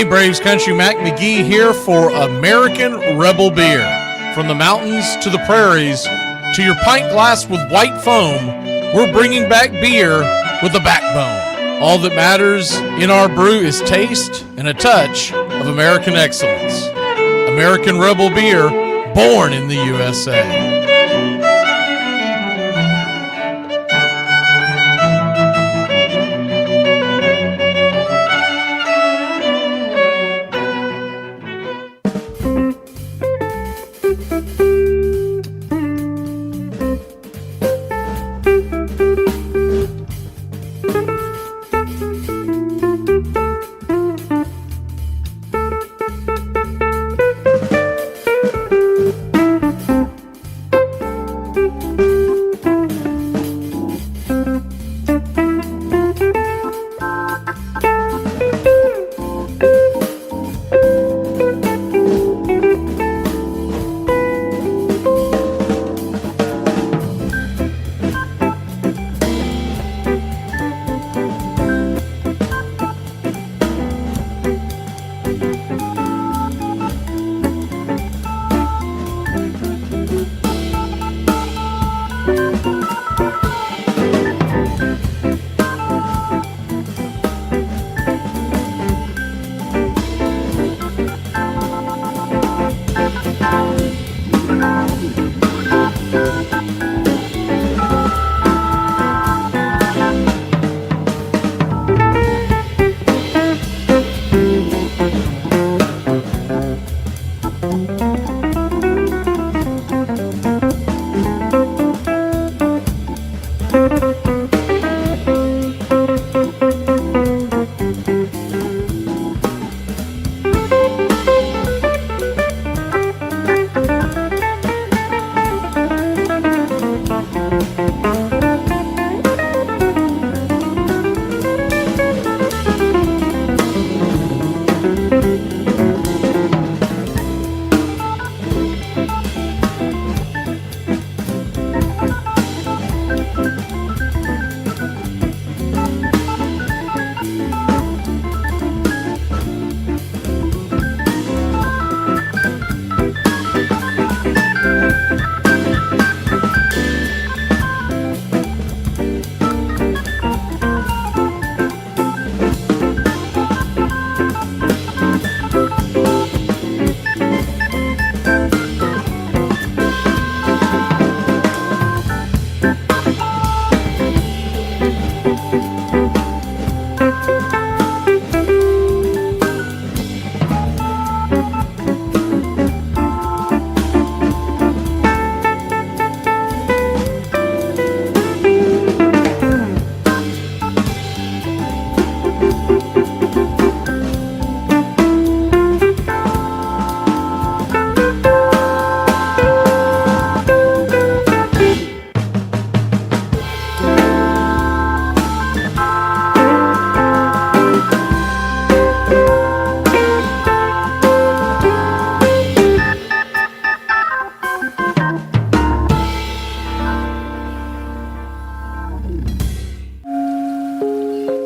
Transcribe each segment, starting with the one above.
Hey Braves Country, Mac McGee here for American Rebel Beer. From the mountains to the prairies to your pint glass with white foam, we're bringing back beer with a backbone. All that matters in our brew is taste and a touch of American excellence. American Rebel Beer, born in the USA.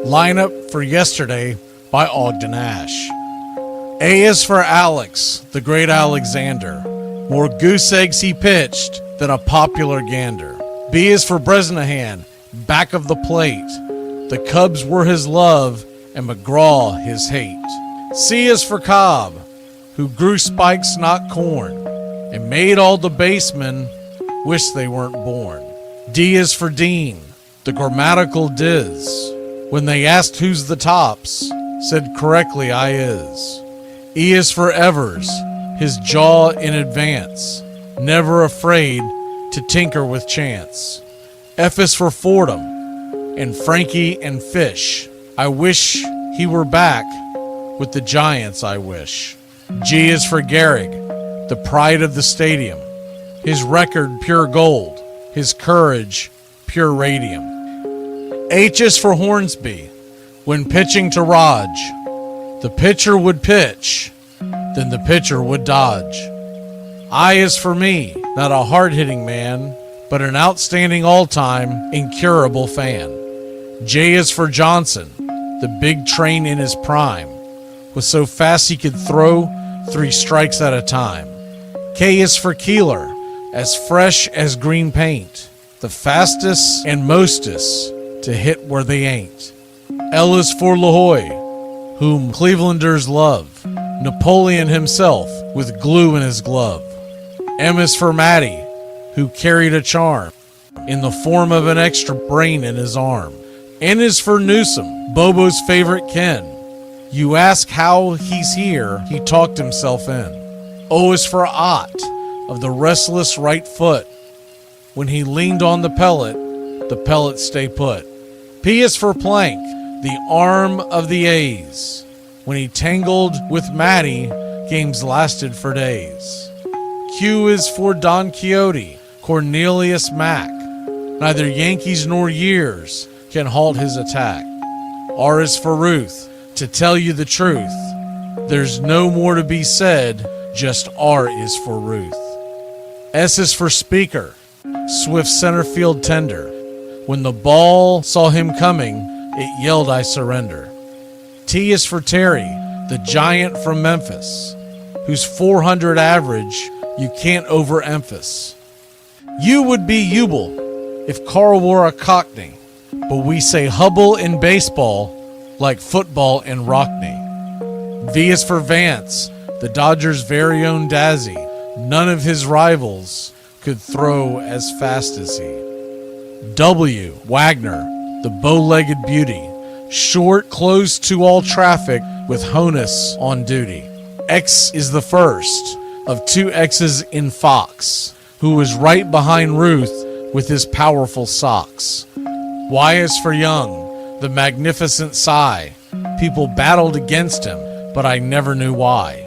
Lineup for yesterday by Ogden Ash. A is for Alex, the great Alexander. More goose eggs he pitched than a popular gander. B is for Bresnahan, back of the plate. The Cubs were his love and McGraw his hate. C is for Cobb, who grew spikes not corn, and made all the basemen wish they weren't born. D is for Dean, the grammatical diz. When they asked who's the tops, said correctly I is. E is for Evers, his jaw in advance, never afraid to tinker with chance. F is for Fordham, and Frankie and Fish. I wish he were back with the Giants, I wish. G is for Gehrig, the pride of the stadium, his record pure gold, his courage pure radium. H is for Hornsby, when pitching to Raj, the pitcher would pitch, then the pitcher would dodge. I is for me, not a hard-hitting man, but an outstanding all-time, incurable fan. J is for Johnson, the big train in his prime, was so fast he could throw 3 strikes at a time. K is for Keeler, as fresh as green paint, the fastest and mostest to hit where they ain't. L is for LaHoy, whom Clevelanders love, Napoleon himself with glue in his glove. M is for Matty, who carried a charm in the form of an extra brain in his arm. N is for Newsom, Bobo's favorite Ken. You ask how he's here, he talked himself in. O is for Ott, of the restless right foot. When he leaned on the pellet stay put. P is for Plank, the arm of the A's. When he tangled with Matty, games lasted for days. Q is for Don Quixote, Cornelius Mack. Neither Yankees nor years can halt his attack. R is for Ruth, to tell you the truth. There's no more to be said, just R is for Ruth. S is for Speaker, swift center field tender. When the ball saw him coming, it yelled, I surrender. T is for Terry, the giant from Memphis, whose 400 average you can't overemphasize. U would be Ubel if Carl wore a Cockney, but we say Hubble in baseball like football in Rockney. V is for Vance, the Dodgers' very own Dazzy. None of his rivals could throw as fast as he. W, Wagner, the bow-legged beauty, short, close to all traffic with Honus on duty. X is the first, of two X's in Fox, who was right behind Ruth with his powerful socks. Y is for young, the magnificent sigh. People battled against him, but I never knew why.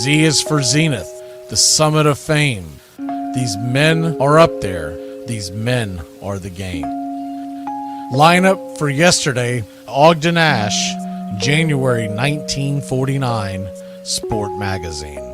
Z is for zenith, the summit of fame. These men are up there, these men are the game. Lineup for yesterday, Ogden Ash, January 1949, Sport Magazine.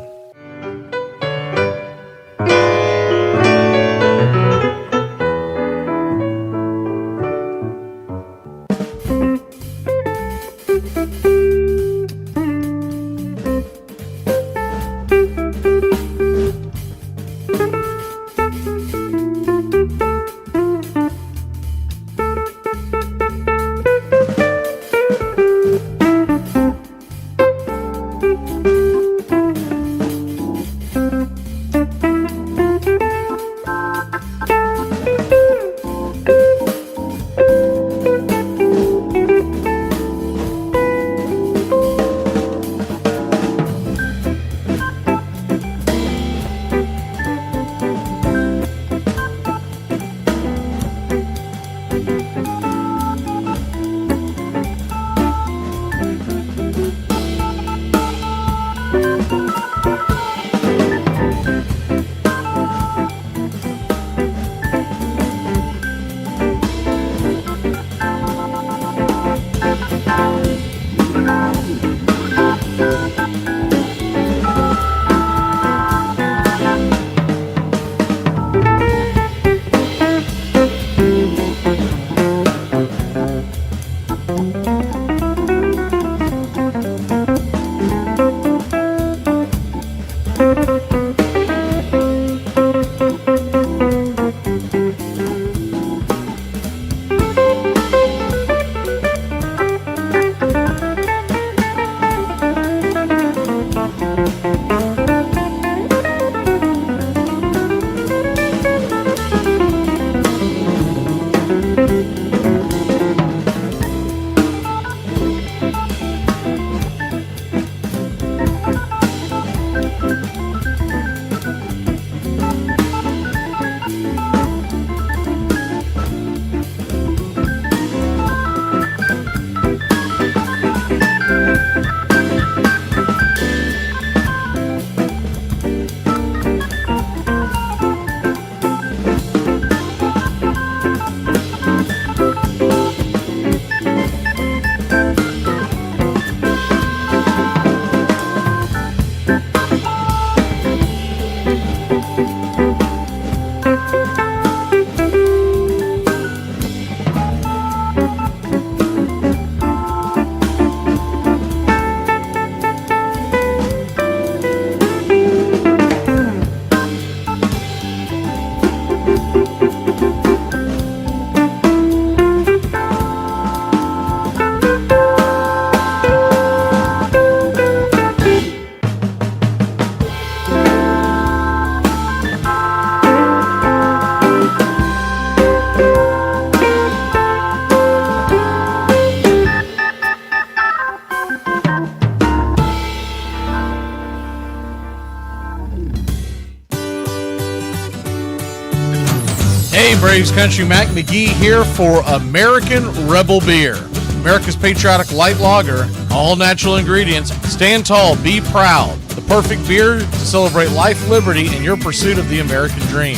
Hey Braves Country, Mac McGee here for American Rebel Beer. America's patriotic light lager, all natural ingredients. Stand tall, be proud. The perfect beer to celebrate life, liberty, and your pursuit of the American dream.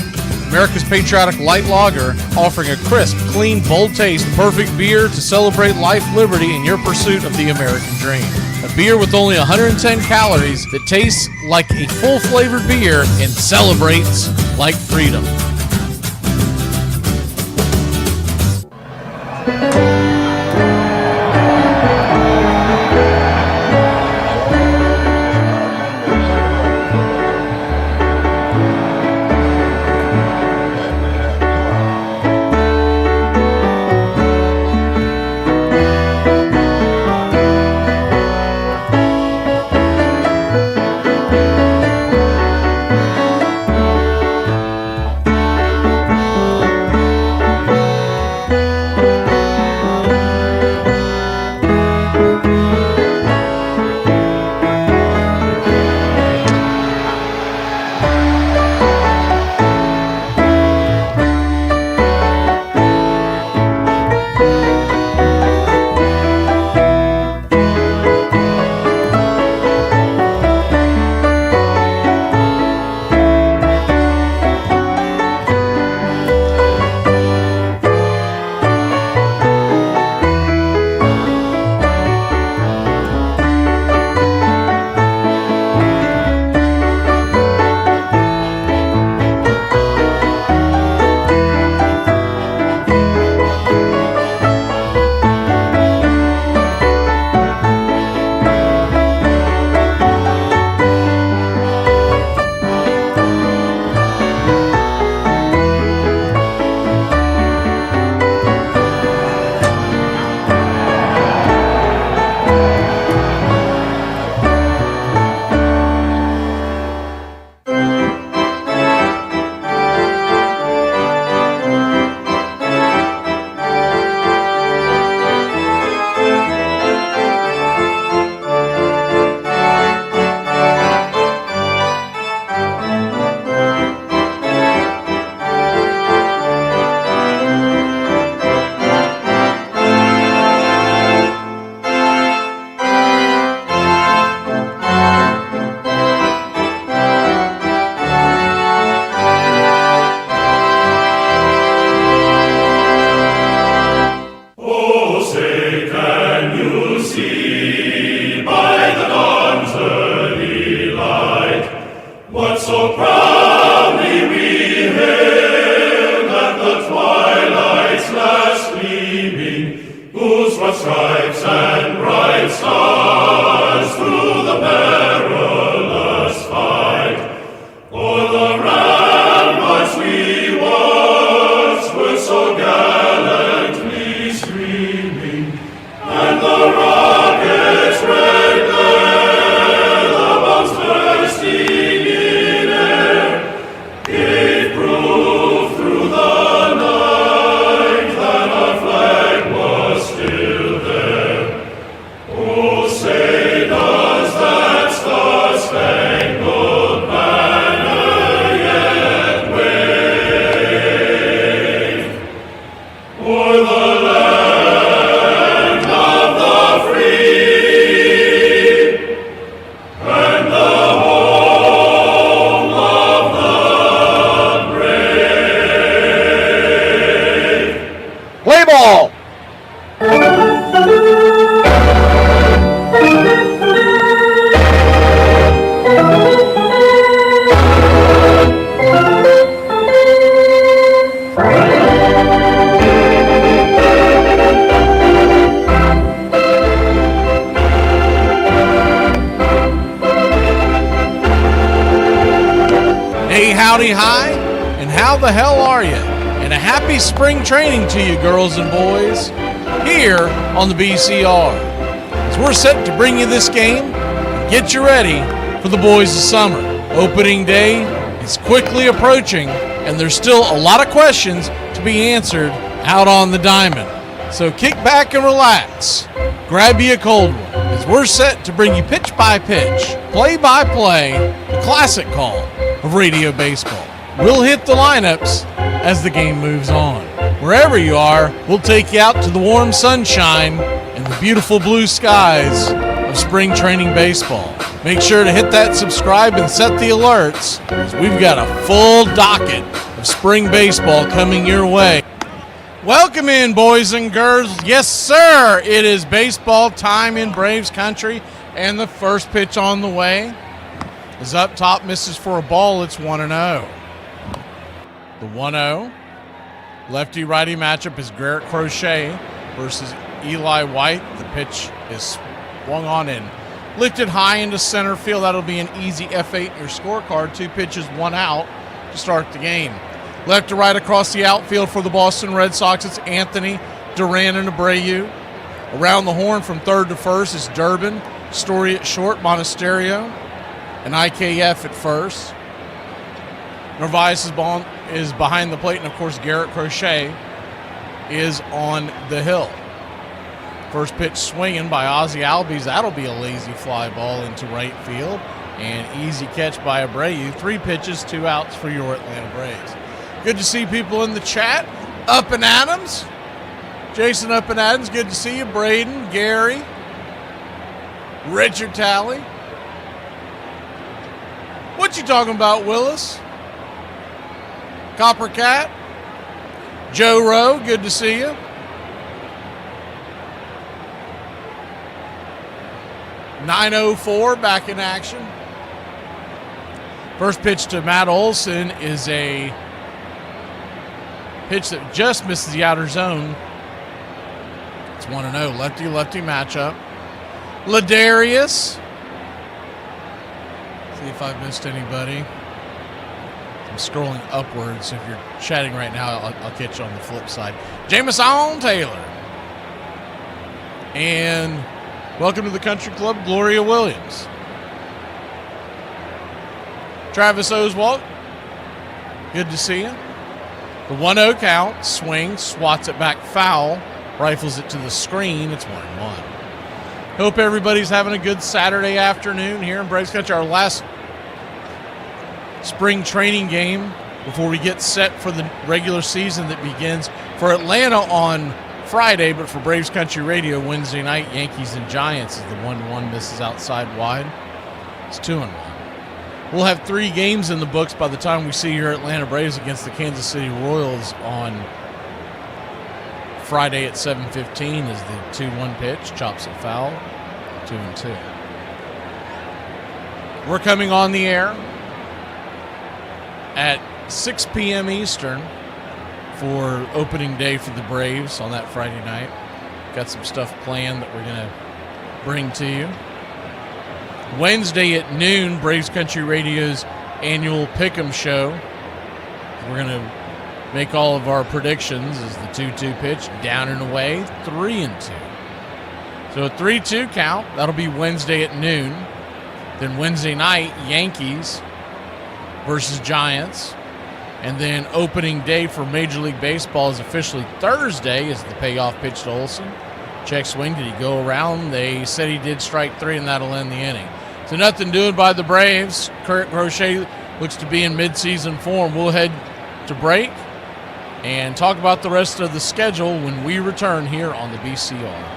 America's patriotic light lager, offering a crisp, clean, bold taste. Perfect beer to celebrate life, liberty, and your pursuit of the American dream. A beer with only 110 calories that tastes like a full-flavored beer and celebrates like freedom. Stripes and bright stars through the perilous fight. O'er the ramparts we watched were so gallantly streaming, and the rockets' red glare, the bombs bursting in air, gave proof through the night that our flag was still. Say does that star-spangled banner yet wave o'er the land of the free and the home of the brave? Play ball! Hey, howdy, hi, and how the hell are you? And a happy spring training to you, girls and boys, here on the BCR. As we're set to bring you this game and get you ready for the boys of summer. Opening day is quickly approaching, and there's still a lot of questions to be answered out on the diamond. So kick back and relax. Grab you a cold one, as we're set to bring you pitch by pitch, play by play, the classic call of radio baseball. We'll hit the lineups as the game moves on. Wherever you are, we'll take you out to the warm sunshine and the beautiful blue skies of spring training baseball. Make sure to hit that subscribe and set the alerts, as we've got a full docket of spring baseball coming your way. Welcome in, boys and girls. Yes, sir. It is baseball time in Braves country, and the first pitch on the way is up top, misses for a ball. It's 1-0. The 1-0 lefty-righty matchup is Garrett Crochet versus Eli White. The pitch is swung on and lifted high into center field. That'll be an easy F8 in your scorecard. 2 pitches, 1 out to start the game. Left to right across the outfield for the Boston Red Sox, it's Anthony, Duran, and Abreu. Around the horn from third to first is Durbin, Story at short, Monasterio, and IKF at first. Narvaez is behind the plate, and of course Garrett Crochet is on the hill. First pitch swinging by Ozzie Albies. That'll be a lazy fly ball into right field, and easy catch by Abreu. 3 pitches, 2 outs for your Atlanta Braves. Good to see people in the chat. Up and Adams. Jason Up and Adams, good to see you. Braden, Gary, Richard Talley. What you talking about, Willis? Copper Cat. Joe Rowe, good to see you. .904 back in action. First pitch to Matt Olson is a pitch that just misses the outer zone. It's 1-0, lefty-lefty matchup. Ladarius. See if I've missed anybody. I'm scrolling upwards. If you're chatting right now, I'll catch you on the flip side. Jameson Taylor. And welcome to the country club, Gloria Williams. Travis Oswalt, good to see you. The 1-0 count, swing, swats it back foul, rifles it to the screen. It's 1-1. Hope everybody's having a good Saturday afternoon here in Braves Country. Our last spring training game before we get set for the regular season that begins for Atlanta on Friday, but for Braves Country Radio Wednesday night, Yankees and Giants, as the 1-1 misses outside wide. It's 2-1. We'll have 3 games in the books by the time we see your Atlanta Braves against the Kansas City Royals on Friday at 7:15 as the 2-1 pitch chops it foul. 2-2. We're coming on the air at 6 p.m. Eastern for opening day for the Braves on that Friday night. Got some stuff planned that we're going to bring to you. Wednesday at noon, Braves Country Radio's annual Pick'em show. We're going to make all of our predictions as the 2-2 pitch, down and away, 3-2. So a 3-2 count, that'll be Wednesday at noon. Then Wednesday night, Yankees versus Giants. And then opening day for Major League Baseball is officially Thursday as the payoff pitch to Olsen. Check swing, did he go around? They said he did strike 3, and that'll end the inning. So nothing doing by the Braves. Kurt Crochet looks to be in midseason form. We'll head to break and talk about the rest of the schedule when we return here on the BCR.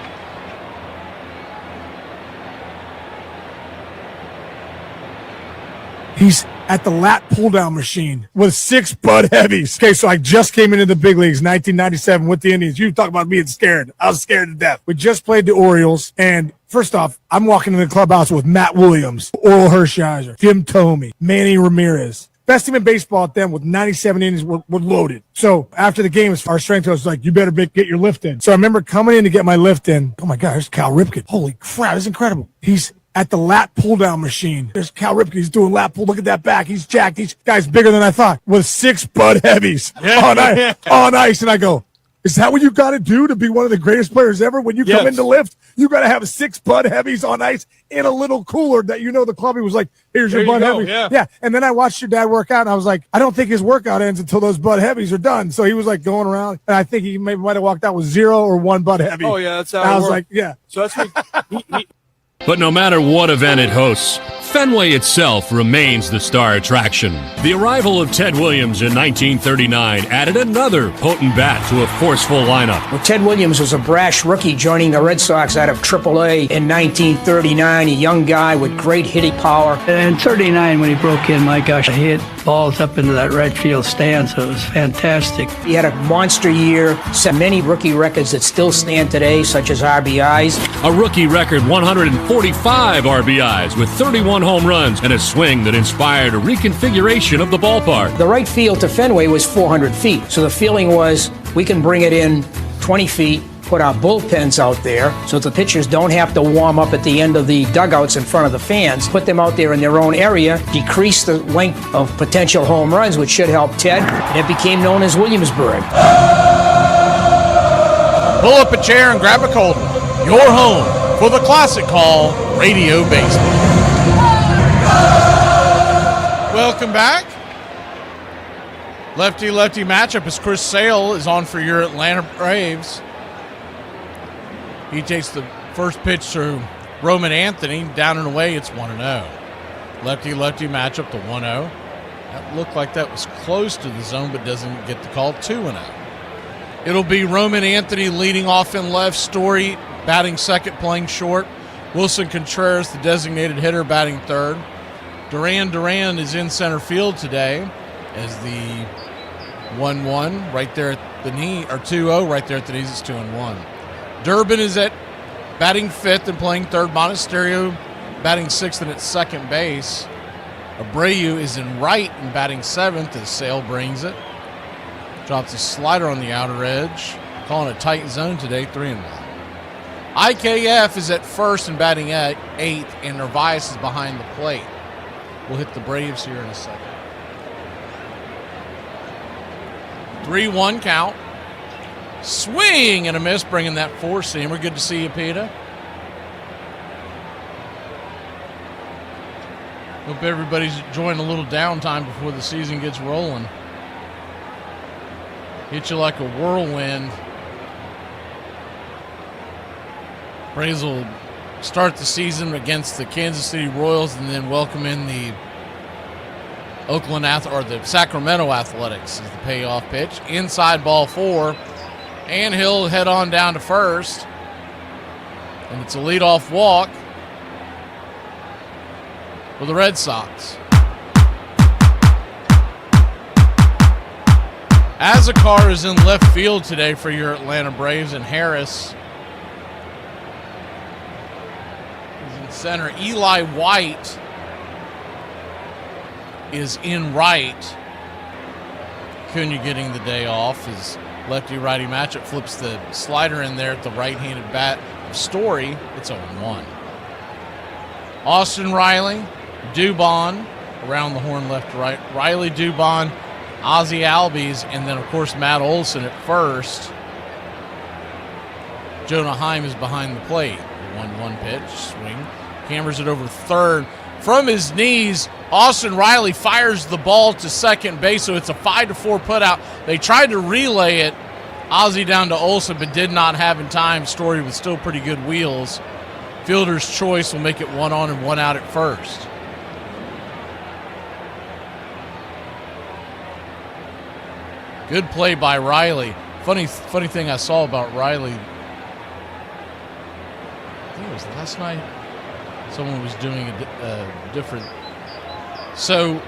He's at the lat pull-down machine with 6 Bud Heavies. Okay, so I just came into the big leagues, 1997, with the Indians. You talk about being scared. I was scared to death. We just played the Orioles, and first off, I'm walking in the clubhouse with Matt Williams, Oral Hershiser, Jim Thome, Manny Ramirez. Best team in baseball at them with 97 innings were loaded. So after the game, our strength coach was like, you better get your lift in. So I remember coming in to get my lift in. Oh, my God, there's Cal Ripken. Holy crap, this is incredible. He's at the lat pull-down machine. There's Cal Ripken. He's doing lat pull. Look at that back. He's jacked. He's guy's bigger than I thought with 6 Bud Heavies on ice. And I go, is that what you got to do to be one of the greatest players ever? When you come in to lift, you got to have 6 Bud Heavies on ice in a little cooler that the clubby was like, here's your Bud Heavy. Yeah. And then I watched your dad work out, and I was like, I don't think his workout ends until those Bud Heavies are done. So he was like going around, and I think he might have walked out with 0 or 1 Bud Heavy. Oh, yeah, that's how I was works. like, yeah. So that's what But no matter what event it hosts, Fenway itself remains the star attraction. The arrival of Ted Williams in 1939 added another potent bat to a forceful lineup. Well, Ted Williams was a brash rookie joining the Red Sox out of AAA in 1939, a young guy with great hitting power. In 39, when he broke in, my gosh, I hit balls up into that right field stand, so it was fantastic. He had a monster year, set many rookie records that still stand today, such as RBIs. A rookie record 145 RBIs with 31 home runs and a swing that inspired a reconfiguration of the ballpark. The right field to Fenway was 400 feet, so the feeling was we can bring it in 20 feet, put our bullpens out there so the pitchers don't have to warm up at the end of the dugouts in front of the fans, put them out there in their own area, decrease the length of potential home runs, which should help Ted, and it became known as Williamsburg. Pull up a chair and grab a cold one. Your home for the classic call, Radio Baseball. Welcome back. Lefty-lefty matchup as Chris Sale is on for your Atlanta Braves. He takes the first pitch to Roman Anthony. Down and away, it's 1-0. Lefty-lefty matchup to 1-0. That looked like that was close to the zone, but doesn't get the call. 2-0. It'll be Roman Anthony leading off in left, Story batting second, playing short. Wilson Contreras, the designated hitter, batting third. Duran is in center field today as the 1-1 right there at the knee, or 2-0 right there at the knees. It's 2-1. Durbin is at batting fifth and playing third. Monasterio batting sixth and at second base. Abreu is in right and batting seventh as Sale brings it. Drops a slider on the outer edge. Calling a tight zone today, 3-1. IKF is at first and batting at eighth, and Narvaez is behind the plate. We'll hit the Braves here in a second. 3-1 count. Swing and a miss, bringing that four-seamer. Good to see you, Peter. Hope everybody's enjoying a little downtime before the season gets rolling. Hit you like a whirlwind. Braves will start the season against the Kansas City Royals and then welcome in the the Sacramento Athletics as the payoff pitch. Inside ball 4, and he'll head on down to first. And it's a leadoff walk for the Red Sox. Azakar is in left field today for your Atlanta Braves, and Harris is in center. Eli White is in right Acuna getting the day off. His lefty-righty matchup flips the slider in there at the right-handed bat of Story. It's 0-1. Austin Riley, Dubon, around the horn left to right. Riley, Dubon, Ozzie Albies, and then, of course, Matt Olson at first. Jonah Heim is behind the plate. 1-1 pitch, swing. Hammers it over third. From his knees, Austin Riley fires the ball to second base, so it's a 5-4 putout. They tried to relay it, Ozzie down to Olson, but did not have in time. Story with still pretty good wheels. Fielder's choice will make it 1 on and 1 out at first. Good play by Riley. Funny thing I saw about Riley, I think it was last night, someone was doing a different. So,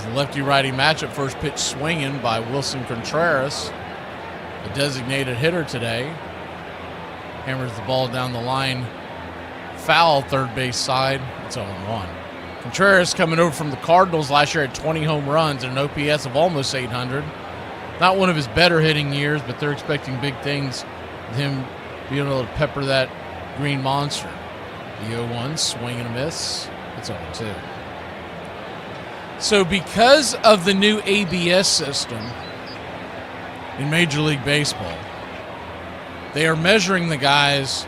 the lefty-righty matchup, first pitch swinging by Wilson Contreras, a designated hitter today. Hammers the ball down the line, foul third base side. It's 0-1. Contreras coming over from the Cardinals last year, had 20 home runs and an OPS of almost 800. Not one of his better hitting years, but they're expecting big things with him being able to pepper that green monster. The 0-1, swing and a miss. It's 0-2. So because of the new ABS system in Major League Baseball, they are measuring the guys,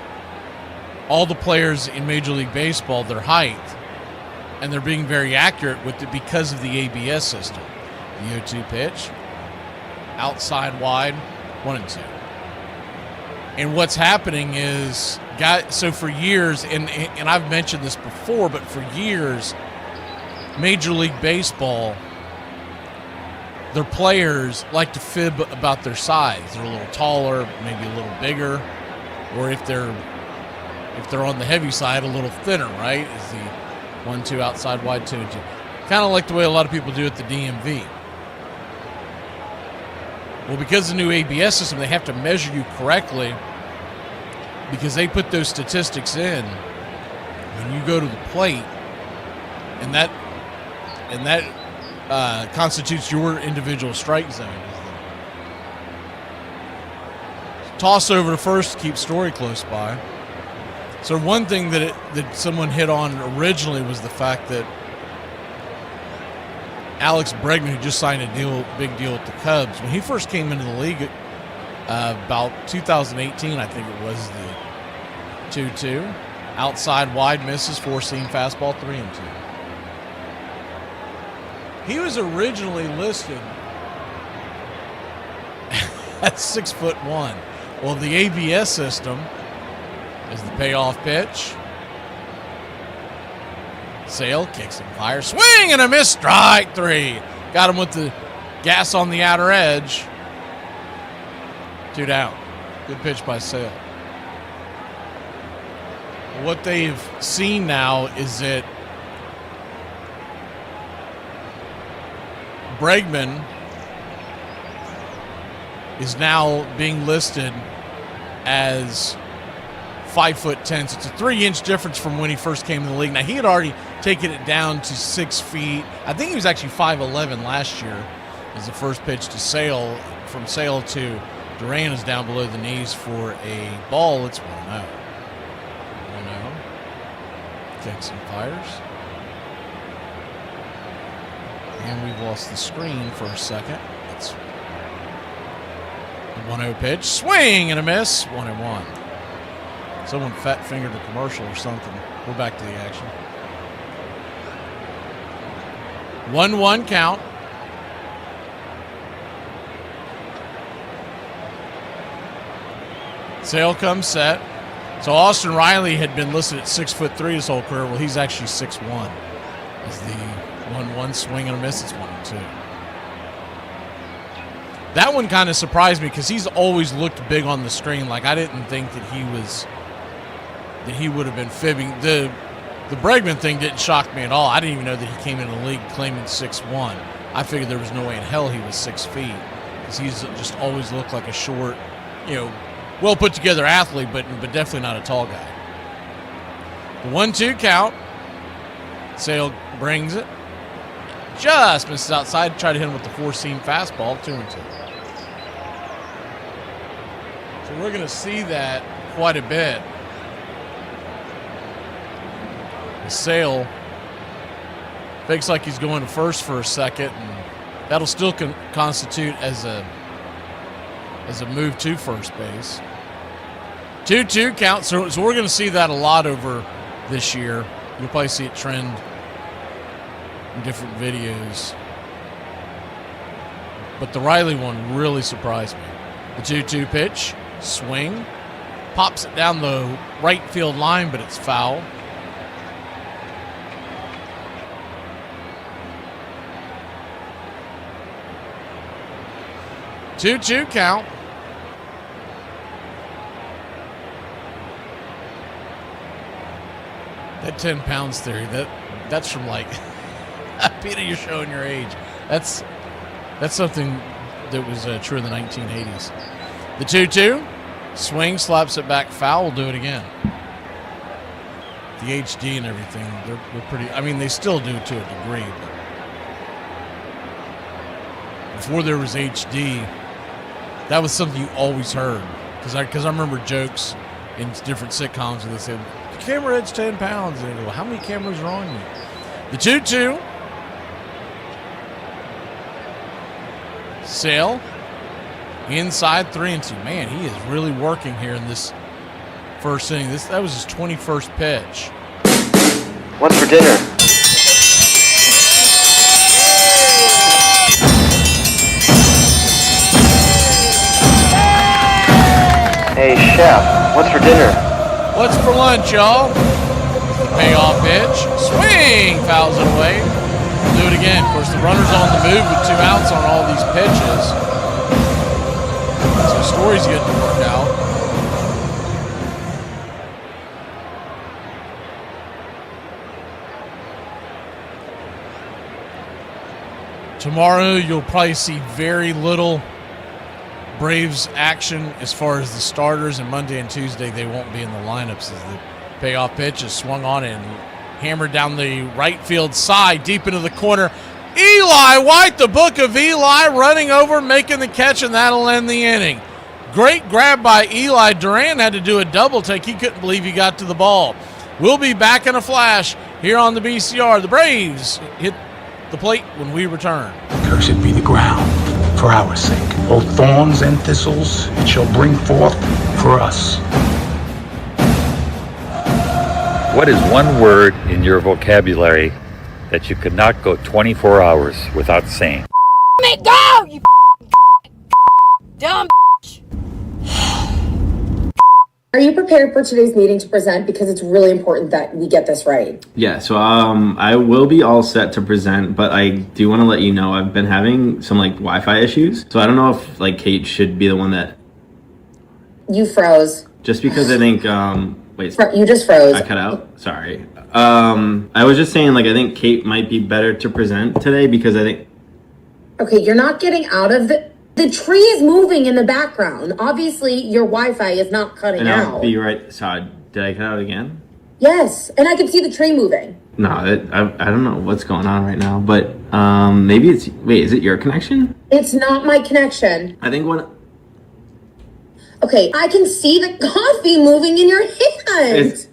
all the players in Major League Baseball, their height, and they're being very accurate with it because of the ABS system. The 0-2 pitch, outside wide, 1-2. And what's happening is, so for years, and I've mentioned this before, but for years, Major League Baseball, their players like to fib about their size. They're a little taller, maybe a little bigger, or if they're on the heavy side, a little thinner, right? Is the 1-2 outside wide, 2-2. Kind of like the way a lot of people do at the DMV. Well, because of the new ABS system, they have to measure you correctly because they put those statistics in when you go to the plate, and that constitutes your individual strike zone. Toss over to first to keep Story close by. So one thing that someone hit on originally was the fact that Alex Bregman, who just signed a big deal with the Cubs, when he first came into the league about 2018, I think it was the 2-2. Outside wide misses, four-seam fastball, 3-2. He was originally listed at 6'1". Well, the ABS system is the payoff pitch. Sale kicks him higher. Swing and a miss. Strike 3. Got him with the gas on the outer edge. 2 down. Good pitch by Sale. What they've seen now is that Bregman is now being listed as 5'10", so it's a 3-inch difference from when he first came in the league. Now, he had already taken it down to 6 feet. I think he was actually 5'11" last year as the first pitch to Sale. From Sale to Duran is down below the knees for a ball. It's 1-0. 1-0. Kicks and fires. And we've lost the screen for a second. It's a 1-0 pitch. Swing and a miss. 1-1. Someone fat-fingered a commercial or something. We're back to the action. 1-1 count. Sale comes set. So Austin Riley had been listed at 6'3" his whole career. Well, he's actually 6'1". As the 1-1 swing and a miss, it's 1-2. That one kind of surprised me because he's always looked big on the screen. Like, I didn't think that he would have been fibbing. The Bregman thing didn't shock me at all. I didn't even know that he came into the league claiming 6'1". I figured there was no way in hell he was 6 feet because he's just always looked like a short, well put together athlete, but definitely not a tall guy. The 1-2 count. Sale brings it. just misses outside. Try to hit him with the four-seam fastball, 2-2. So we're going to see that quite a bit. Sale fakes like he's going to first for a second, and that'll still constitute as a move to first base. 2-2 count. So we're going to see that a lot over this year. You'll probably see it trend in different videos. But the Riley one really surprised me. The 2-2 pitch, swing, pops it down the right field line, but it's foul. Two count. That 10 pounds theory, that's from like, Peter, you're showing your age. That's something that was true in the 1980s. The 2-2, swing, slaps it back, foul, will do it again. The HD and everything, they're pretty, I mean, they still do to a degree, but before there was HD, that was something you always heard. Because I remember jokes in different sitcoms where they said, the camera head's 10 pounds. And they go, well, how many cameras are on you? The 2-2. Sale. Inside 3-2. Man, he is really working here in this first inning. That was his 21st pitch. What's for dinner? Hey, chef, what's for dinner? What's for lunch, y'all? Payoff pitch. Swing! Fouls it away. Do it again. Of course, the runner's on the move with 2 outs on all these pitches. So the story's getting to work out. Tomorrow, you'll probably see very little Braves action as far as the starters, and Monday and Tuesday they won't be in the lineups as the payoff pitch is swung on and hammered down the right field side deep into the corner. Eli White, the book of Eli, running over, making the catch, and that'll end the inning. Great grab by Eli. Duran had to do a double take. He couldn't believe he got to the ball. We'll be back in a flash here on the BCR. The Braves hit the plate when we return. Cursed be the ground for our sake. Both thorns and thistles it shall bring forth for us. What is one word in your vocabulary that you could not go 24 hours without saying? Let me go, you dumb. Are you prepared for today's meeting to present? Because it's really important that we get this right. Yeah, so I will be all set to present, but I do want to let you know I've been having some like Wi-Fi issues. So I don't know if like Kate should be the one that... You froze. Just because I think, wait. You just froze. I cut out? Sorry. I was just saying like I think Kate might be better to present today because I think... Okay, you're not getting out of the tree is moving in the background. Obviously, your Wi-Fi is not cutting out. And I'll be right. Sorry, did I cut out again? Yes, and I can see the tree moving. No, I don't know what's going on right now, but maybe it's... Wait, is it your connection? It's not my connection. I think one... Okay, I can see the coffee moving in your hand.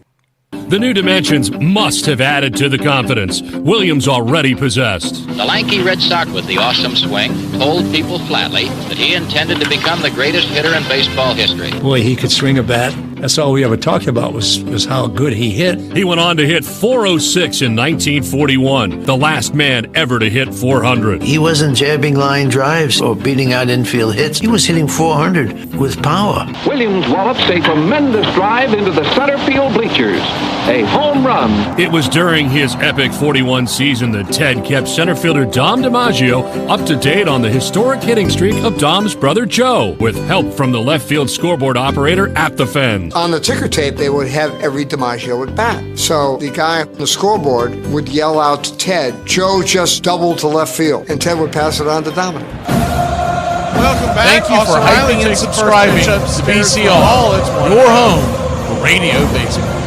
The new dimensions must have added to the confidence Williams already possessed. The lanky Red Sox with the awesome swing told people flatly that he intended to become the greatest hitter in baseball history. Boy, he could swing a bat. That's all we ever talked about was how good he hit. He went on to hit .406 in 1941, the last man ever to hit 400. He wasn't jabbing line drives or beating out infield hits. He was hitting 400 with power. Williams wallops a tremendous drive into the center field bleachers. A home run. It was during his epic 41 season that Ted kept center fielder Dom DiMaggio up to date on the historic hitting streak of Dom's brother Joe, with help from the left field scoreboard operator at the Fen. On the ticker tape, they would have every DiMaggio at bat. So the guy on the scoreboard would yell out to Ted, "Joe just doubled to left field," and Ted would pass it on to Dominic. Welcome back. Thank you for hyping and subscribing to BCR, your home for radio baseball.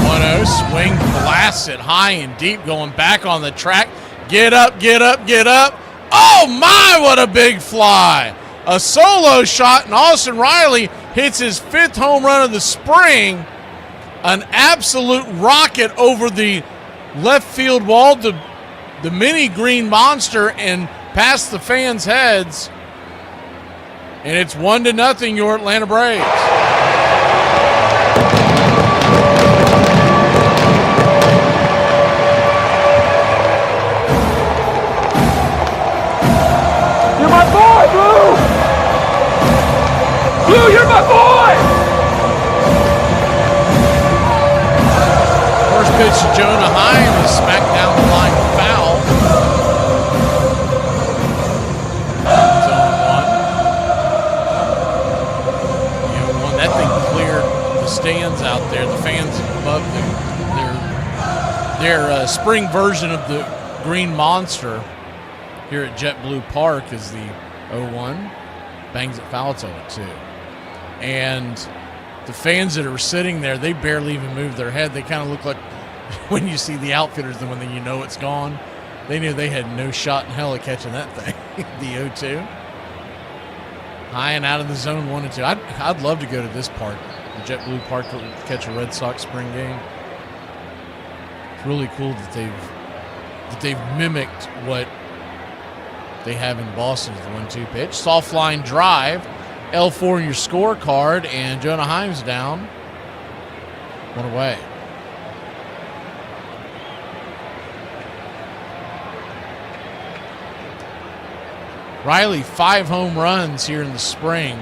1-0, swing, blasts it high and deep, going back on the track. Get up, get up, get up. Oh, my, what a big fly. A solo shot, and Austin Riley hits his 5th home run of the spring. An absolute rocket over the left field wall, the mini green monster, and past the fans' heads. And it's 1-0, your Atlanta Braves. You're my boy, Blue! Blue, you're my boy! First pitch to Jonah Heim is smacked down the line, foul. Zone 1. That thing cleared the stands out there. The fans above their spring version of the Green Monster here at JetBlue Park is the 0-1. Bangs it foul, it's 0-2. And the fans that are sitting there, they barely even move their head. They kind of look like when you see the outfitters, and when you know it's gone, they knew they had no shot in hell at catching that thing. The 0-2. High and out of the zone 1 and 2. I'd love to go to this park, the JetBlue Park, to catch a Red Sox spring game. It's really cool that they've mimicked what they have in Boston as the 1-2 pitch. Soft line drive. L4 in your scorecard, and Jonah Heim's down. 1 away. Riley, 5 home runs here in the spring.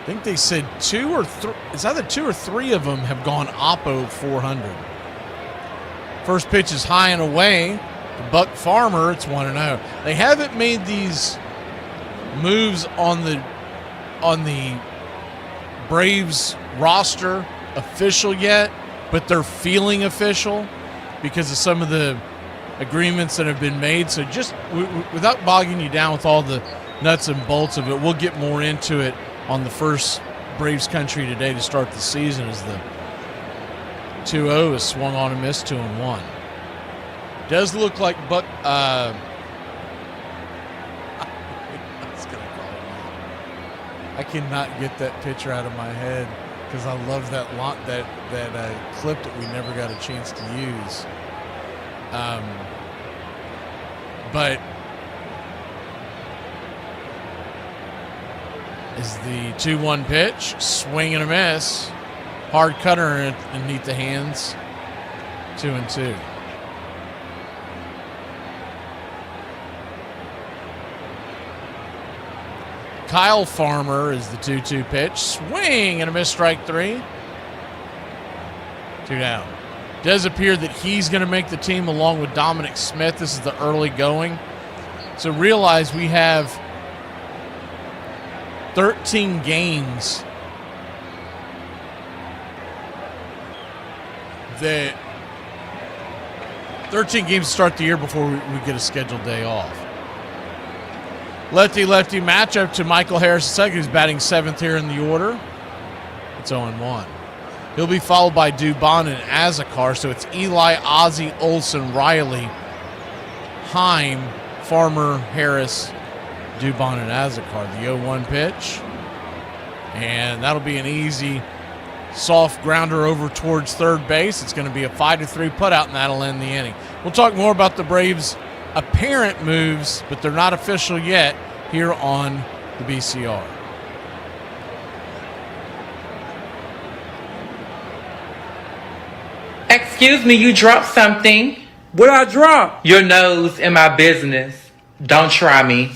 I think they said 2 or 3. It's either 2 or 3 of them have gone oppo 400. First pitch is high and away. To Buck Farmer, it's 1-0. They haven't made these moves on the Braves roster official yet, but they're feeling official because of some of the agreements that have been made. So just without bogging you down with all the nuts and bolts of it, we'll get more into it on the first Braves Country Today to start the season, as the 2-0 is swung on and missed, 2-1. Does look like Buck. I was gonna call him out. I cannot get that picture out of my head because I love that clip that we never got a chance to use. But is the 2-1 pitch, swing and a miss, hard cutter underneath the hands, 2-2. Kyle Farmer is the 2-2 pitch. Swing and a miss, strike 3. 2 down. Does appear that he's going to make the team along with Dominic Smith. This is the early going. So realize we have 13 games to start the year before we get a scheduled day off. Lefty-lefty matchup to Michael Harris II, who's batting 7th here in the order. It's 0-1. He'll be followed by Dubon and Azakar, so it's Eli, Ozzie, Olson, Riley, Heim, Farmer, Harris, Dubon, and Azakar. The 0-1 pitch. And that'll be an easy, soft grounder over towards third base. It's going to be a 5-3 putout, and that'll end the inning. We'll talk more about the Braves' apparent moves, but they're not official yet here on the BCR. Excuse me, you dropped something. What I drop? Your nose in my business. Don't try me.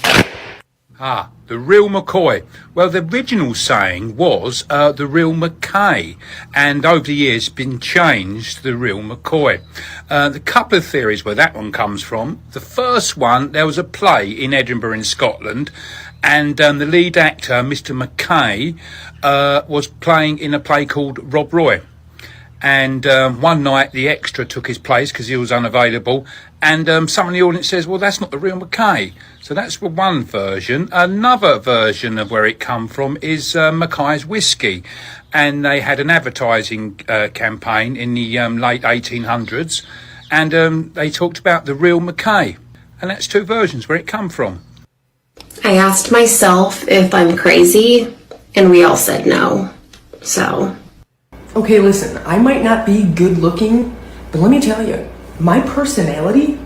Ah, the real McCoy. Well, the original saying was the real McKay, and over the years it's been changed to the real McCoy. The couple of theories where that one comes from. The first one, there was a play in Edinburgh in Scotland, and the lead actor, Mr. McKay, was playing in a play called Rob Roy. And one night the extra took his place because he was unavailable, and someone in the audience says, well, that's not the real McKay. So that's one version. Another version of where it come from is Mackay's Whiskey, and they had an advertising campaign in the late 1800s, and they talked about the real McKay, and that's two versions where it come from. I asked myself if I'm crazy, and we all said no. So... Okay, listen, I might not be good looking, but let me tell you, my personality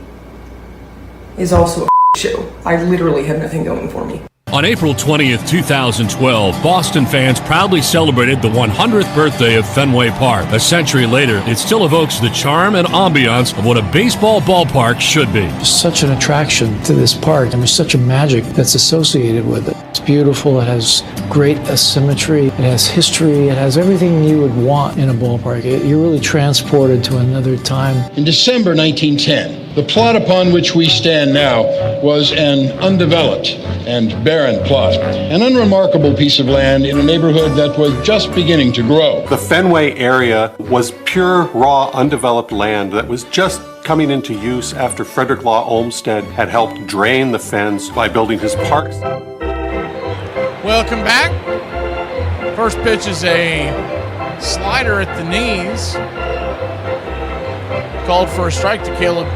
is also a show. I literally have nothing going for me. On April 20th, 2012, Boston fans proudly celebrated the 100th birthday of Fenway Park. A century later, it still evokes the charm and ambiance of what a baseball ballpark should be. There's such an attraction to this park, and there's such a magic that's associated with it. It's beautiful, it has great symmetry, it has history, it has everything you would want in a ballpark. You're really transported to another time. In December 1910, the plot upon which we stand now was an undeveloped and barren plot, an unremarkable piece of land in a neighborhood that was just beginning to grow. The Fenway area was pure, raw, undeveloped land that was just coming into use after Frederick Law Olmsted had helped drain the fens by building his parks. Welcome back. First pitch is a slider at the knees. Called for a strike to Caleb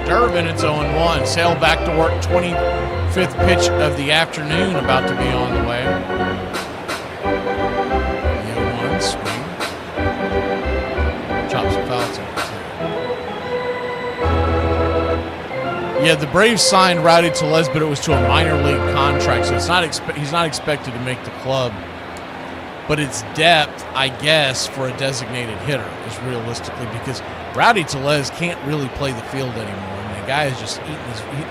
Durbin. It's 0-1. Sale back to work. 25th pitch of the afternoon about to be on the way. The 0-1 swing. Chops and fouls it. Yeah, the Braves signed Rowdy Tellez, but it was to a minor league contract, so it's not he's not expected to make the club. But it's depth, I guess, for a designated hitter is realistically, because Rowdy Tellez can't really play the field anymore. I mean, the guy is just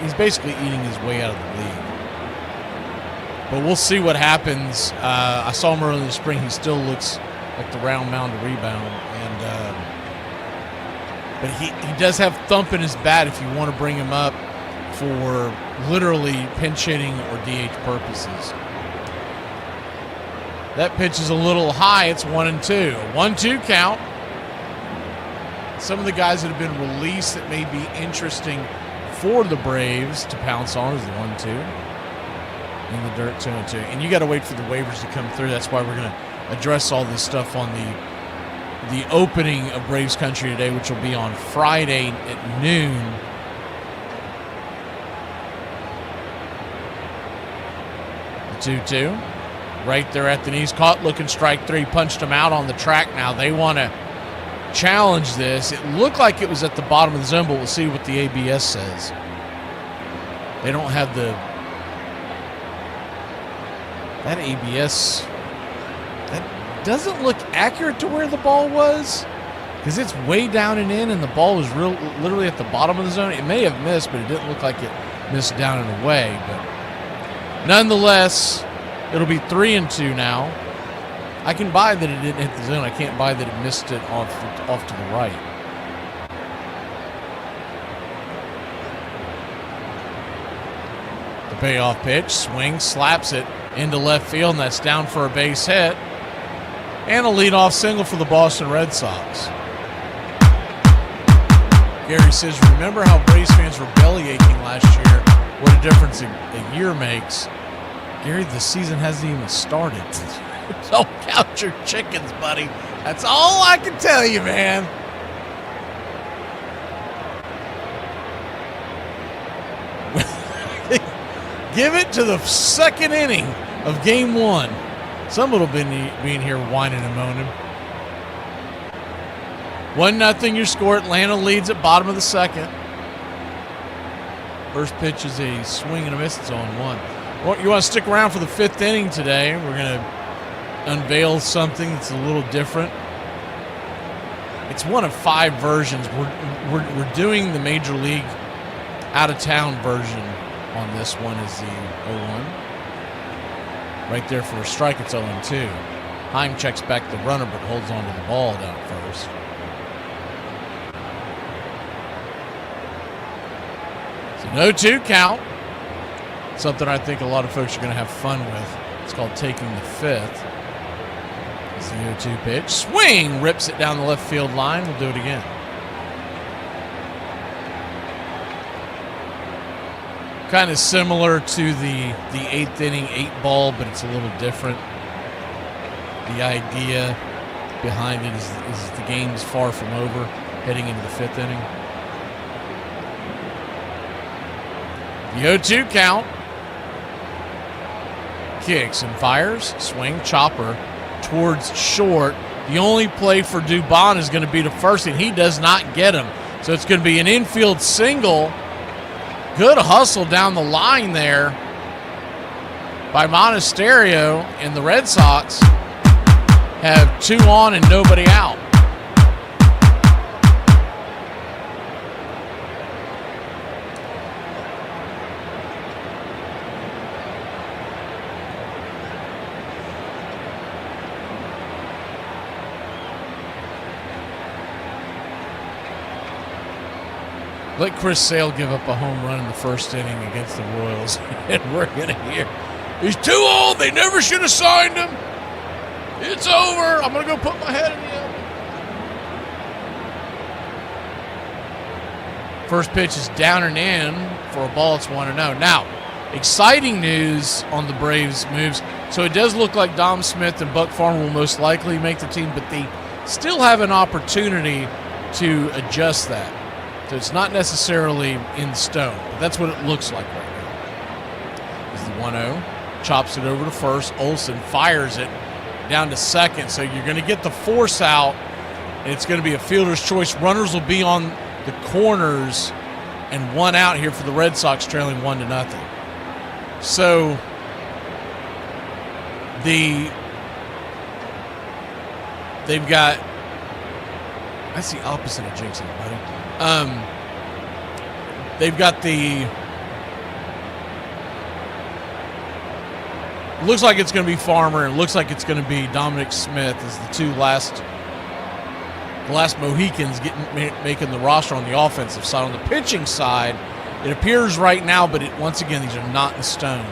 he's basically eating his way out of the league. But we'll see what happens. I saw him early in the spring. He still looks like the round mound to rebound. And but he does have thump in his bat if you want to bring him up for literally pinch hitting or DH purposes. That pitch is a little high. It's 1-2. 1-2 count. Some of the guys that have been released that may be interesting for the Braves to pounce on is the 1-2. In the dirt, 2-2. And you got to wait for the waivers to come through. That's why we're going to address all this stuff on the opening of Braves Country today, which will be on Friday at noon. The 2-2. Right there at the knees. Caught looking strike three. Punched him out on the track now. They want to challenge this. It looked like it was at the bottom of the zone, but we'll see what the ABS says. They don't have that ABS. That doesn't look accurate to where the ball was, because it's way down and in, and the ball was literally at the bottom of the zone. It may have missed, but it didn't look like it missed down and away. But nonetheless, it'll be 3-2 now. I can buy that it didn't hit the zone. I can't buy that it missed it off to the right. The payoff pitch, swing, slaps it into left field, and that's down for a base hit. And a leadoff single for the Boston Red Sox. Gary says, remember how Braves fans were belly aching last year? What a difference a year makes. Gary, the season hasn't even started. Don't count your chickens, buddy. That's all I can tell you, man. Give it to the second inning of game one. Someone will be in here whining and moaning. 1-0 your score. Atlanta leads at bottom of the second. First pitch is a swing and a miss. It's 0-1. Well, you want to stick around for the fifth inning today. We're going to unveil something that's a little different. It's one of 5 versions. We're doing the Major League out-of-town version on this one is the 0-1. Right there for a strike, it's 0-2. Heim checks back the runner but holds on to the ball down at first. It's an 0-2 count. Something I think a lot of folks are going to have fun with. It's called taking the fifth. It's the 0-2 pitch. Swing, rips it down the left field line. We'll do it again. Kind of similar to the 8th inning 8-ball, but it's a little different. The idea behind it is the game's far from over, heading into the 5th inning. The 0-2 count. Kicks and fires. Swing, chopper towards short. The only play for Dubon is going to be to first, and he does not get him. So it's going to be an infield single. Good hustle down the line there by Monasterio, and the Red Sox have 2 on and nobody out. Let Chris Sale give up a home run in the 1st inning against the Royals, and we're going to hear, he's too old, they never should have signed him. It's over, I'm going to go put my head in the oven. First pitch is down and in for a ball, it's 1-0. Now, exciting news on the Braves' moves. So it does look like Dom Smith and Buck Farmer will most likely make the team, but they still have an opportunity to adjust that. So it's not necessarily in stone, but that's what it looks like right now. Is the 1-0, chops it over to first. Olsen fires it down to second, so you're going to get the force out, and it's going to be a fielder's choice. Runners will be on the corners, and 1 out here for the Red Sox, trailing 1-0. So they've got, that's the opposite of jinxing, buddy. They've got the, looks like it's going to be Farmer, and it looks like it's going to be Dominic Smith as the last Mohicans making the roster on the offensive side. On the pitching side, it appears right now, but once again, these are not in stone,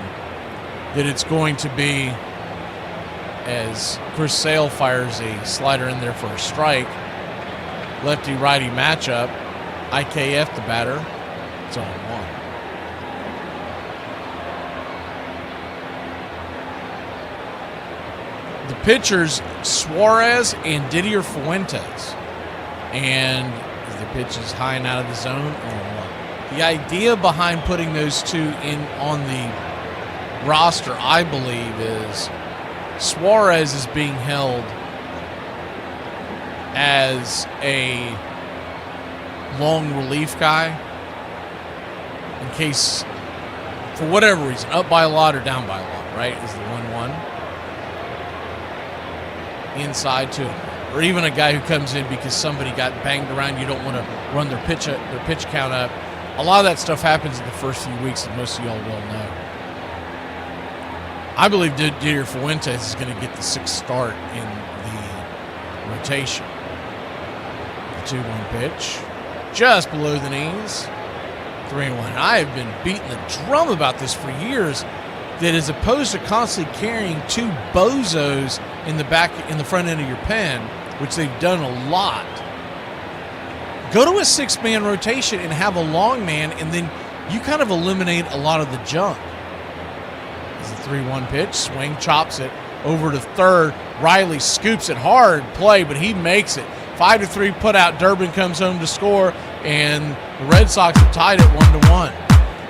that it's going to be, as Chris Sale fires a slider in there for a strike, lefty-righty matchup. IKF the batter. It's on 1. The pitchers, Suarez and Didier Fuentes. And the pitch is high and out of the zone, on 1. The idea behind putting those two in on the roster, I believe, is Suarez is being held as a long relief guy in case, for whatever reason, up by a lot or down by a lot, right, is the 1-1. Inside to him. Or even a guy who comes in because somebody got banged around, you don't want to run their pitch count up. A lot of that stuff happens in the first few weeks, and most of y'all will know. I believe Didier Fuentes is going to get the 6th start in the rotation. The 2-1 pitch. Just below the knees. 3-1. I have been beating the drum about this for years, that as opposed to constantly carrying 2 bozos in the front end of your pen, which they've done a lot, go to a 6-man rotation and have a long man, and then you kind of eliminate a lot of the junk. It's a 3-1 pitch. Swing, chops it over to third. Riley scoops it hard play, but he makes it. 5-3 put out. Durbin comes home to score, and the Red Sox have tied it 1-1.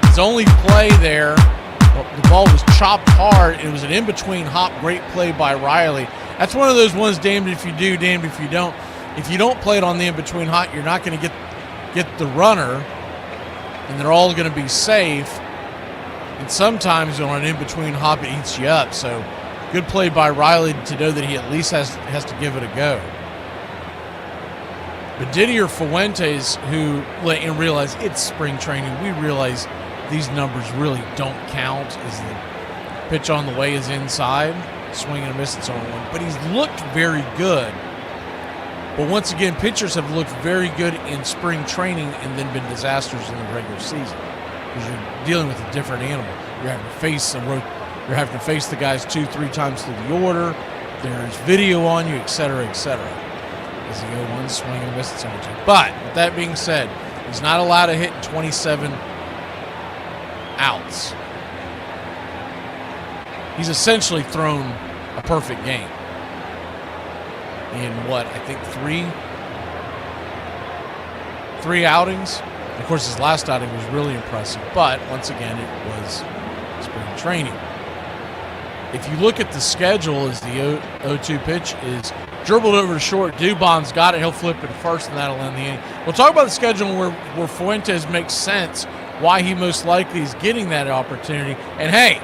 His only play there, the ball was chopped hard. It was an in-between hop. Great play by Riley. That's one of those ones, damned if you do, damned if you don't. If you don't play it on the in-between hop, you're not going to get the runner, and they're all going to be safe. And sometimes on an in-between hop, it eats you up. So good play by Riley to know that he at least has to give it a go. But Didier Fuentes, who, and realize it's spring training, we realize these numbers really don't count, as the pitch on the way is inside. Swing and a miss, it's on 1. But he's looked very good. But once again, pitchers have looked very good in spring training and then been disasters in the regular season, because you're dealing with a different animal. You're having to face the guys 2-3 times through the order. there's video on you, etc., etc. As the 0-1 swing and a miss at 17. But with that being said, he's not allowed to hit in 27 outs. He's essentially thrown a perfect game in what, I think three outings. Of course, his last outing was really impressive, but once again, it was spring training. If you look at the schedule, as the 0-2 pitch is dribbled over to short, Dubon's got it, he'll flip it to first, and that'll end the inning. We'll talk about the schedule where Fuentes makes sense, why he most likely is getting that opportunity. And hey,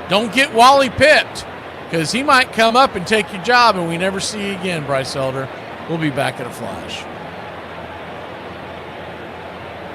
don't get Wally pipped, because he might come up and take your job, and we never see you again, Bryce Elder. We'll be back in a flash.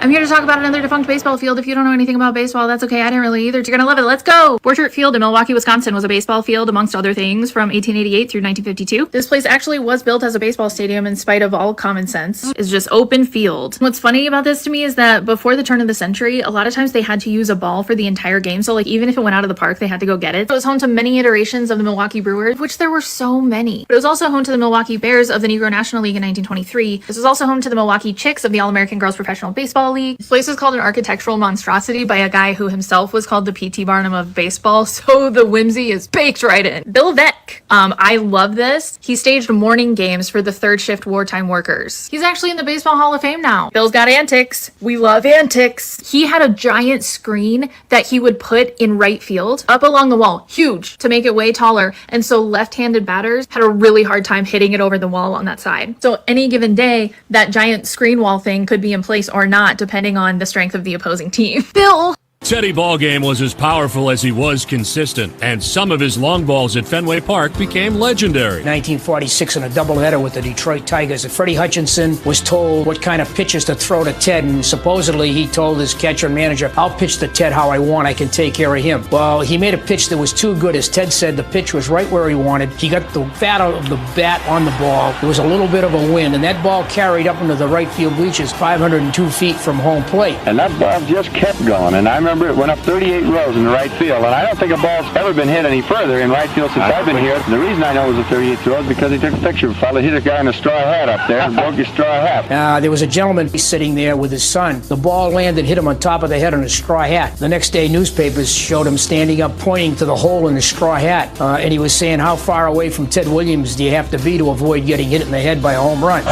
I'm here to talk about another defunct baseball field. If you don't know anything about baseball, that's okay. I didn't really either. You're going to love it. Let's go. Borchert Field in Milwaukee, Wisconsin was a baseball field, amongst other things, from 1888 through 1952. This place actually was built as a baseball stadium in spite of all common sense. It's just open field. What's funny about this to me is that before the turn of the century, a lot of times they had to use a ball for the entire game. So like even if it went out of the park, they had to go get it. So it was home to many iterations of the Milwaukee Brewers, which there were so many. But it was also home to the Milwaukee Bears of the Negro National League in 1923. This was also home to the Milwaukee Chicks of the All-American Girls Professional Baseball League. This place is called an architectural monstrosity by a guy who himself was called the P.T. Barnum of baseball, so the whimsy is baked right in. Bill Veeck. I love this. He staged morning games for the third shift wartime workers. He's actually in the Baseball Hall of Fame now. Bill's got antics. We love antics. He had a giant screen that he would put in right field up along the wall, huge, to make it way taller, and so left-handed batters had a really hard time hitting it over the wall on that side. So any given day, that giant screen wall thing could be in place or not, depending on the strength of the opposing team. Bill! Teddy Ballgame was as powerful as he was consistent, and some of his long balls at Fenway Park became legendary. 1946 in a doubleheader with the Detroit Tigers. Freddie Hutchinson was told what kind of pitches to throw to Ted, and supposedly he told his catcher and manager, I'll pitch to Ted how I want, I can take care of him. Well, he made a pitch that was too good. As Ted said, the pitch was right where he wanted. He got the fat out of the bat on the ball. There was a little bit of a wind, and that ball carried up into the right field bleachers 502 feet from home plate. And that ball just kept going, and I remember it went up 38 rows in the right field, and I don't think a ball's ever been hit any further in right field since I've been here. The reason I know it was a 38 throw is because he took a picture of a fellow hit a guy in a straw hat up there and broke his straw hat. There was a gentleman sitting there with his son. The ball landed, hit him on top of the head on a straw hat. The next day, newspapers showed him standing up, pointing to the hole in the straw hat, and he was saying, how far away from Ted Williams do you have to be to avoid getting hit in the head by a home run?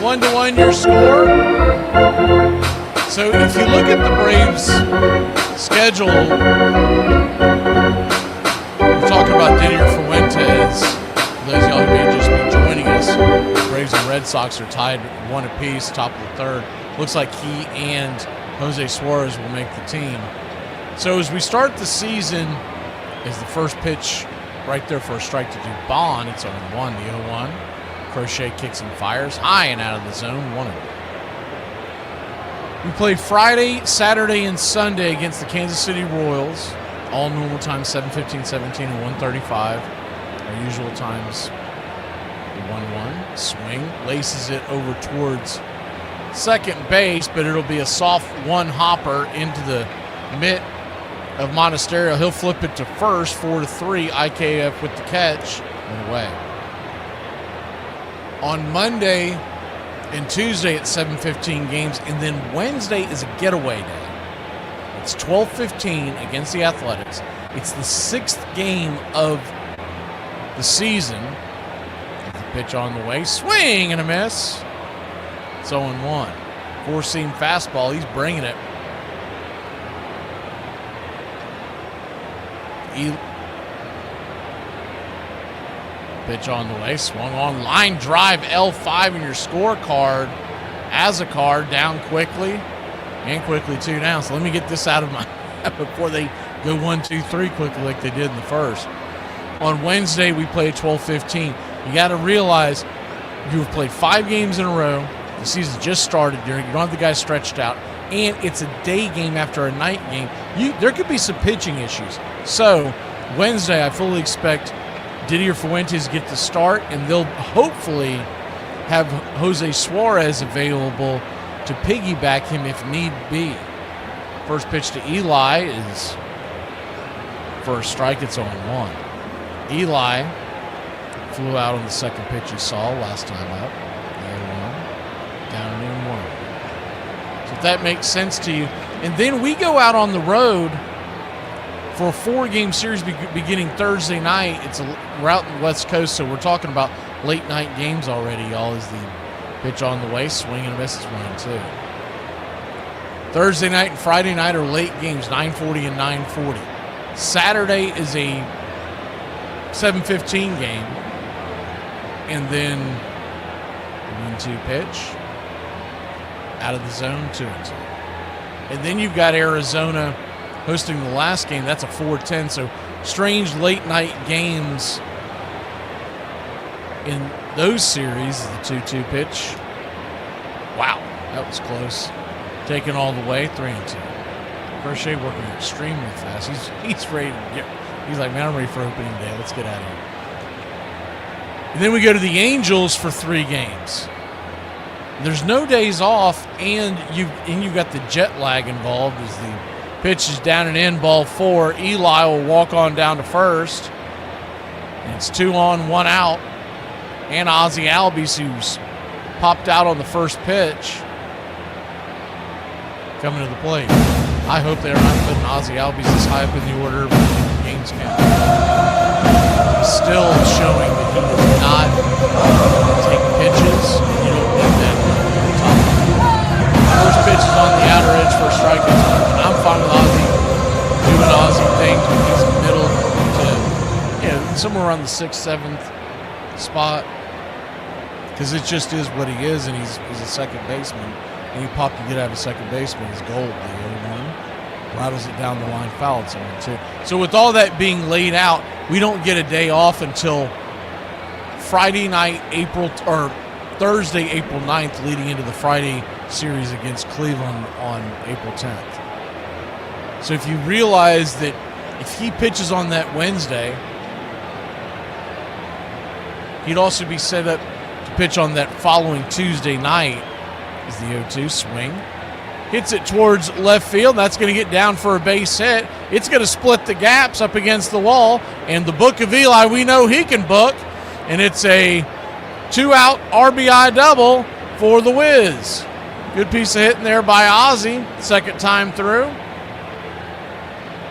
1-1 your score. So if you look at the Braves' schedule, we're talking about Didier Fuentes. For those of y'all who may just be joining us, the Braves and Red Sox are tied 1 apiece, top of the third. Looks like he and Jose Suarez will make the team. So as we start the season, is the first pitch right there for a strike to Dubon. It's 0-1, the 0-1. Crochet kicks and fires high and out of the zone, 1-0. We played Friday, Saturday, and Sunday against the Kansas City Royals. All normal times, 7:15, 17, and 1:35. Our usual times, 1-1. Swing, laces it over towards second base, but it'll be a soft one-hopper into the mitt of Monasterio. He'll flip it to first, 4-3. IKF with the catch and away. On Monday and Tuesday at 7:15 games, and then Wednesday is a getaway day. It's 12:15 against the Athletics. It's the 6th game of the season. The pitch on the way, swing and a miss. It's 0-1. Four-seam fastball, he's bringing it. Pitch on the way, swung on, line drive, L5 in your scorecard. Azakar down quickly, and quickly too now. So let me get this out of my before they go 1-2-3 quickly like they did in the first. On Wednesday, we play at 12:15. You got to realize you have played 5 games in a row. The season just started. You don't have the guys stretched out, and it's a day game after a night game. There could be some pitching issues. So Wednesday, I fully expect Didier Fuentes get the start, and they'll hopefully have Jose Suarez available to piggyback him if need be. First pitch to Eli is for a strike. It's 0-1. Eli flew out on the second pitch he saw last time up. 0-1. Down and 1. So if that makes sense to you. And then we go out on the road for a 4-game series beginning Thursday night. We're out in the West Coast, so we're talking about late night games already, y'all, as the pitch on the way. Swing and a miss is 1-2. Thursday night and Friday night are late games, 9:40 and 9:40. Saturday is a 7:15 game. And then 1-2 pitch. Out of the zone, 2-2. And then you've got Arizona hosting the last game. That's a 4:10. So strange late night games in those series. The 2-2 pitch. Wow, that was close. Taken all the way, 3-2. Crochet working extremely fast. He's ready to get. He's like, man, I'm ready for opening day. Let's get out of here. And then we go to the Angels for 3 games. There's no days off, and you've got the jet lag involved as the pitch is down and in, ball 4. Eli will walk on down to first. And it's 2 on, 1 out. And Ozzie Albies, who's popped out on the first pitch, coming to the plate. I hope they're not putting Ozzie Albies this high up in the order when the game's count. He's still showing that he does not take pitches. You don't get that on the top. First pitch is on the outer edge for a strike. And I'm fine with Ozzie doing Ozzie things when he's in the middle to, somewhere around the 6th, 7th spot. Because it just is what he is, and he's a second baseman. And he popped to get out of second baseman is gold. The 0-1 rattles it down the line, foul. It's 0-2. So with all that being laid out, we don't get a day off until Friday night, Thursday, April 9th, leading into the Friday series against Cleveland on April 10th. So if you realize that if he pitches on that Wednesday, he'd also be set up to pitch on that following Tuesday night. Is the 0-2 swing. Hits it towards left field. That's going to get down for a base hit. It's going to split the gaps up against the wall. And the book of Eli, we know he can book. And it's a 2-out RBI double for the Wiz. Good piece of hitting there by Ozzie. Second time through.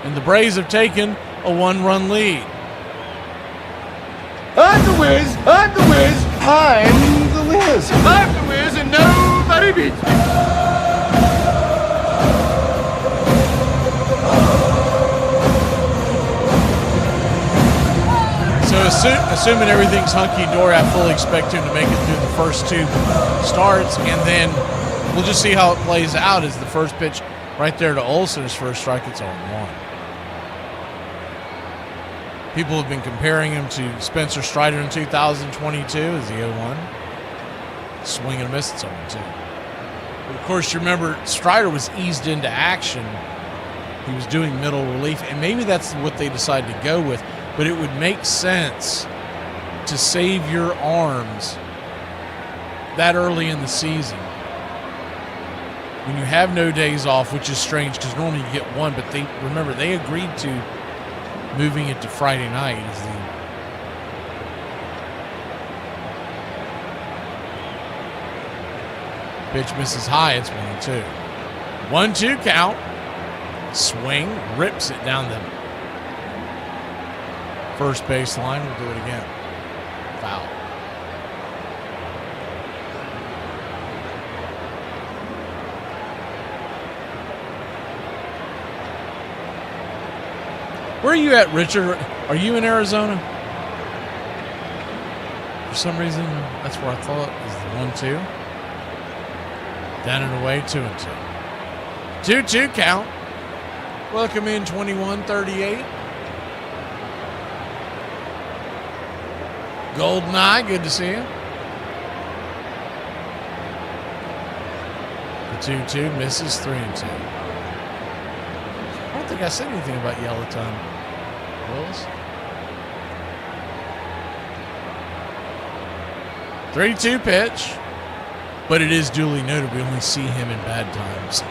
And the Braves have taken a 1-run lead. I'm the Wiz. I'm the Wiz. I'm the Wiz. I'm the Wiz, and nobody beats me. So assuming everything's hunky-dory, I fully expect him to make it through the first 2 starts, and then we'll just see how it plays out as the first pitch right there to Olsen is for a strike. It's 0-1. People have been comparing him to Spencer Strider in 2022 as the 0-1. Swing and a miss, it's 0-2. But of course, you remember Strider was eased into action. He was doing middle relief, and maybe that's what they decided to go with. But it would make sense to save your arms that early in the season when you have no days off, which is strange because normally you get 1. But they agreed to moving it to Friday night as the pitch misses high. It's 1-2. 1-2 count. Swing, rips it down the first baseline. We'll do it again. Foul. Where are you at, Richard? Are you in Arizona? For some reason, that's where I thought is the 1-2. Down and away, 2-2. 2-2 count. Welcome in 2138. Golden Eye, good to see you. The 2-2 misses, 3-2. I don't think I said anything about yellow time. Willis. 3-2 pitch. but it is duly noted we only see him in bad times.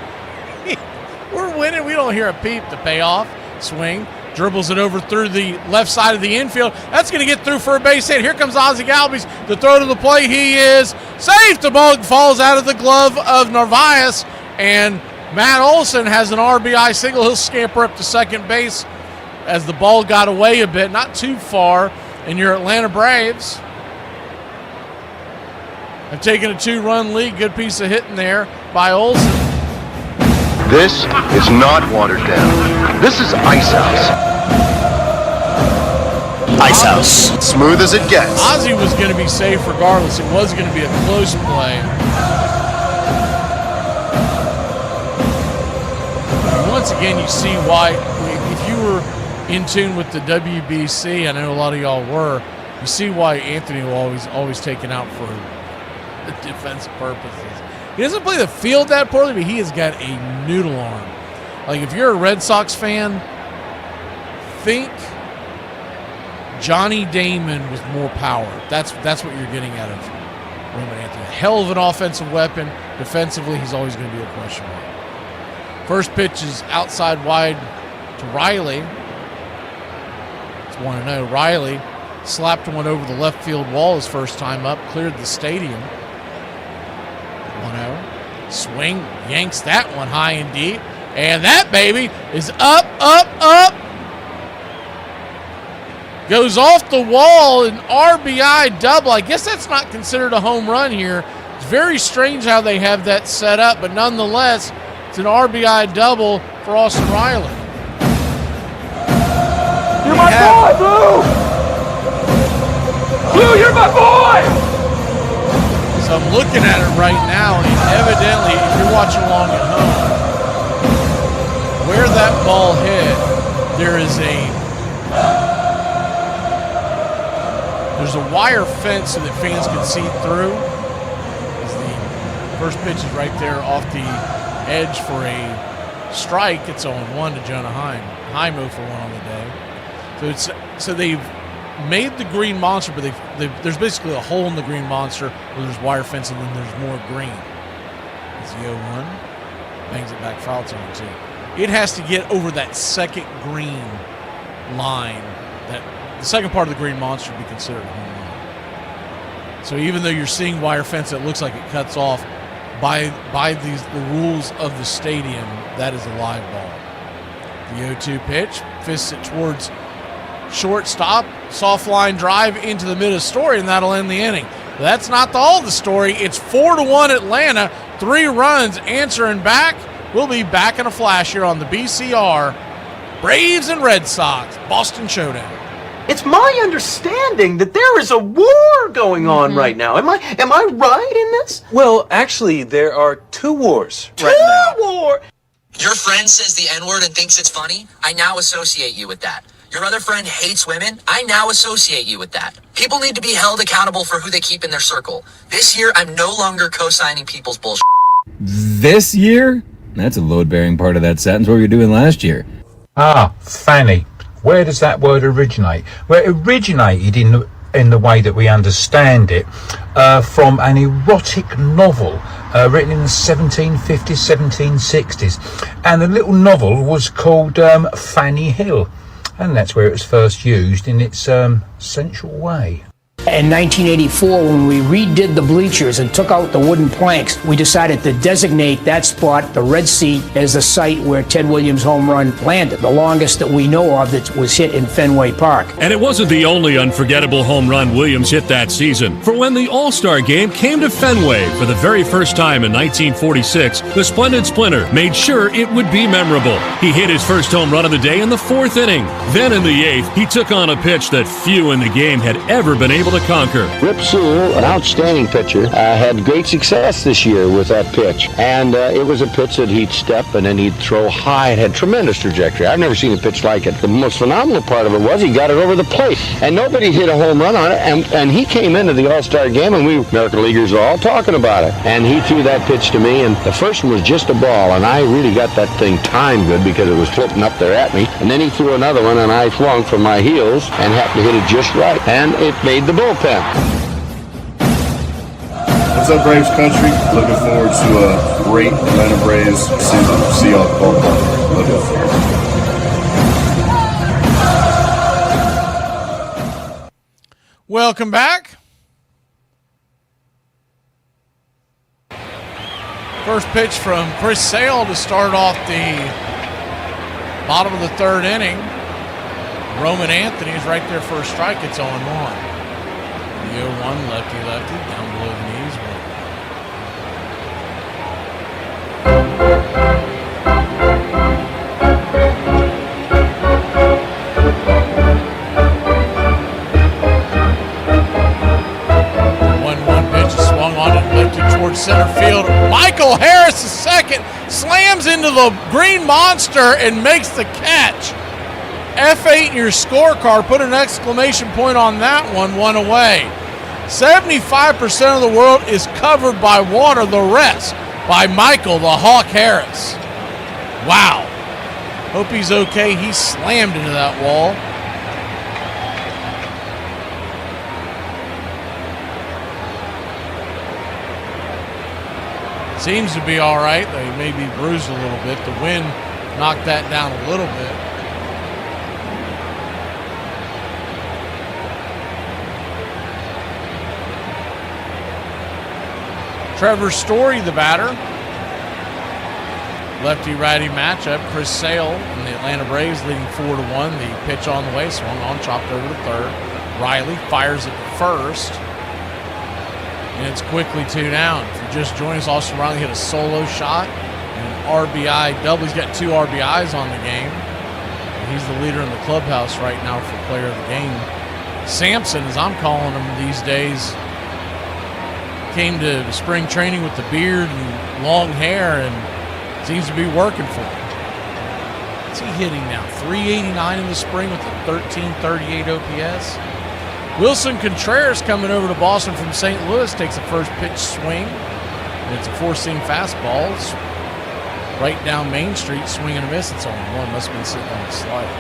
We're winning. We don't hear a peep. The payoff, swing, dribbles it over through the left side of the infield. That's going to get through for a base hit. Here comes Ozzie Galbies. The throw to the plate. He is safe. The ball falls out of the glove of Narvaez, and Matt Olson has an RBI single. He'll scamper up to second base as the ball got away a bit, not too far, and your Atlanta Braves have taken a 2-run lead. Good piece of hitting there by Olson. This is not watered down. This is Ice House. Ice House. Smooth as it gets. Ozzie was going to be safe regardless. It was going to be a close play. And once again, you see why, if you were in tune with the WBC, I know a lot of y'all were, you see why Anthony will always taken out for defensive purposes. He doesn't play the field that poorly, but he has got a noodle arm. Like, if you're a Red Sox fan, think Johnny Damon with more power. That's what you're getting out of Roman Anthony. Hell of an offensive weapon. Defensively, he's always going to be a question mark. First pitch is outside wide to Riley. It's 1-0. Riley slapped one over the left field wall his first time up, cleared the stadium. 1-0. Swing, yanks that one high and deep. And that baby is up, up, up. Goes off the wall, an RBI double. I guess that's not considered a home run here. It's very strange how they have that set up, but nonetheless, it's an RBI double for Austin Riley. You're my boy, Blue! Blue, you're my boy! So I'm looking at it right now, and evidently, if you're watching along at home, where that ball hit, there's a wire fence so that fans can see through. The first pitch is right there off the edge for a strike. It's 0-1 to Jonah Heim. Heimo for one on the day. So they've made the green monster, but there's basically a hole in the green monster where there's wire fence and then there's more green. It's the 0-1. Bangs it back, foul zone too. It has to get over that second green line. That the second part of the green monster would be considered a home run. So even though you're seeing wire fence that looks like it cuts off, by the rules of the stadium, that is a live ball. The 0-2 pitch, fists it towards shortstop, soft line drive into the mid of story, and that'll end the inning. But that's not all the story. It's 4-1 Atlanta, 3 runs answering back. We'll be back in a flash here on the BCR. Braves and Red Sox, Boston Showdown. It's my understanding that there is a war going on right now. Am I right in this? Well, actually, there are 2 wars right now. 2 wars? Your friend says the N-word and thinks it's funny? I now associate you with that. Your other friend hates women? I now associate you with that. People need to be held accountable for who they keep in their circle. This year, I'm no longer co-signing people's bullshit. This year? That's a load-bearing part of that sentence. What were you doing last year? Ah, Fanny. Where does that word originate? Well, it originated in the way that we understand it from an erotic novel written in the 1750s, 1760s. And the little novel was called Fanny Hill. And that's where it was first used in its sensual way. In 1984, when we redid the bleachers and took out the wooden planks, we decided to designate that spot, the red seat, as the site where Ted Williams' home run landed, the longest that we know of that was hit in Fenway Park. And it wasn't the only unforgettable home run Williams hit that season. For when the All-Star Game came to Fenway for the very first time in 1946, the Splendid Splinter made sure it would be memorable. He hit his first home run of the day in the 4th inning. Then in the 8th, he took on a pitch that few in the game had ever been able to conquer. Rip Sewell, an outstanding pitcher, had great success this year with that pitch. And it was a pitch that he'd step and then he'd throw high. It had tremendous trajectory. I've never seen a pitch like it. The most phenomenal part of it was he got it over the plate. And nobody hit a home run on it. And he came into the All-Star Game, and we American Leaguers were all talking about it. And he threw that pitch to me, and the first one was just a ball. And I really got that thing timed good because it was floating up there at me. And then he threw another one, and I swung from my heels and happened to hit it just right. And it made the bullpen. It's What's up, Braves country? Looking forward to a great Atlanta Braves season. See y'all at the ballpark. Love y'all. Welcome back. First pitch from Chris Sale to start off the bottom of the third inning. Roman Anthony's right there for a strike. It's 0-1. The 0-1 lefty, down below the knees. 1-1 pitch is swung on and lifted towards center field. Michael Harris, the second, slams into the green monster and makes the catch. F8 in your scorecard. Put an exclamation point on that one. One away. 75% of the world is covered by water. The rest by Michael the Hawk Harris. Wow. Hope he's okay. He slammed into that wall. Seems to be all right. They may be bruised a little bit. The wind knocked that down a little bit. Trevor Story, the batter. Lefty-righty matchup. Chris Sale and the Atlanta Braves leading 4-1. The pitch on the way, swung on, chopped over to third. Riley fires it to first. And it's quickly 2 down. If you're just joining us, Austin Riley hit a solo shot and an RBI double. He's got 2 RBIs on the game. And he's the leader in the clubhouse right now for player of the game. Sampson, as I'm calling him these days, came to spring training with the beard and long hair and seems to be working for him. What's he hitting now? 389 in the spring with a 1338 OPS. Wilson Contreras coming over to Boston from St. Louis takes a first pitch swing. And it's a 4-seam fastball. It's right down Main Street, swing and a miss. It's on one. Must have been sitting on the slider.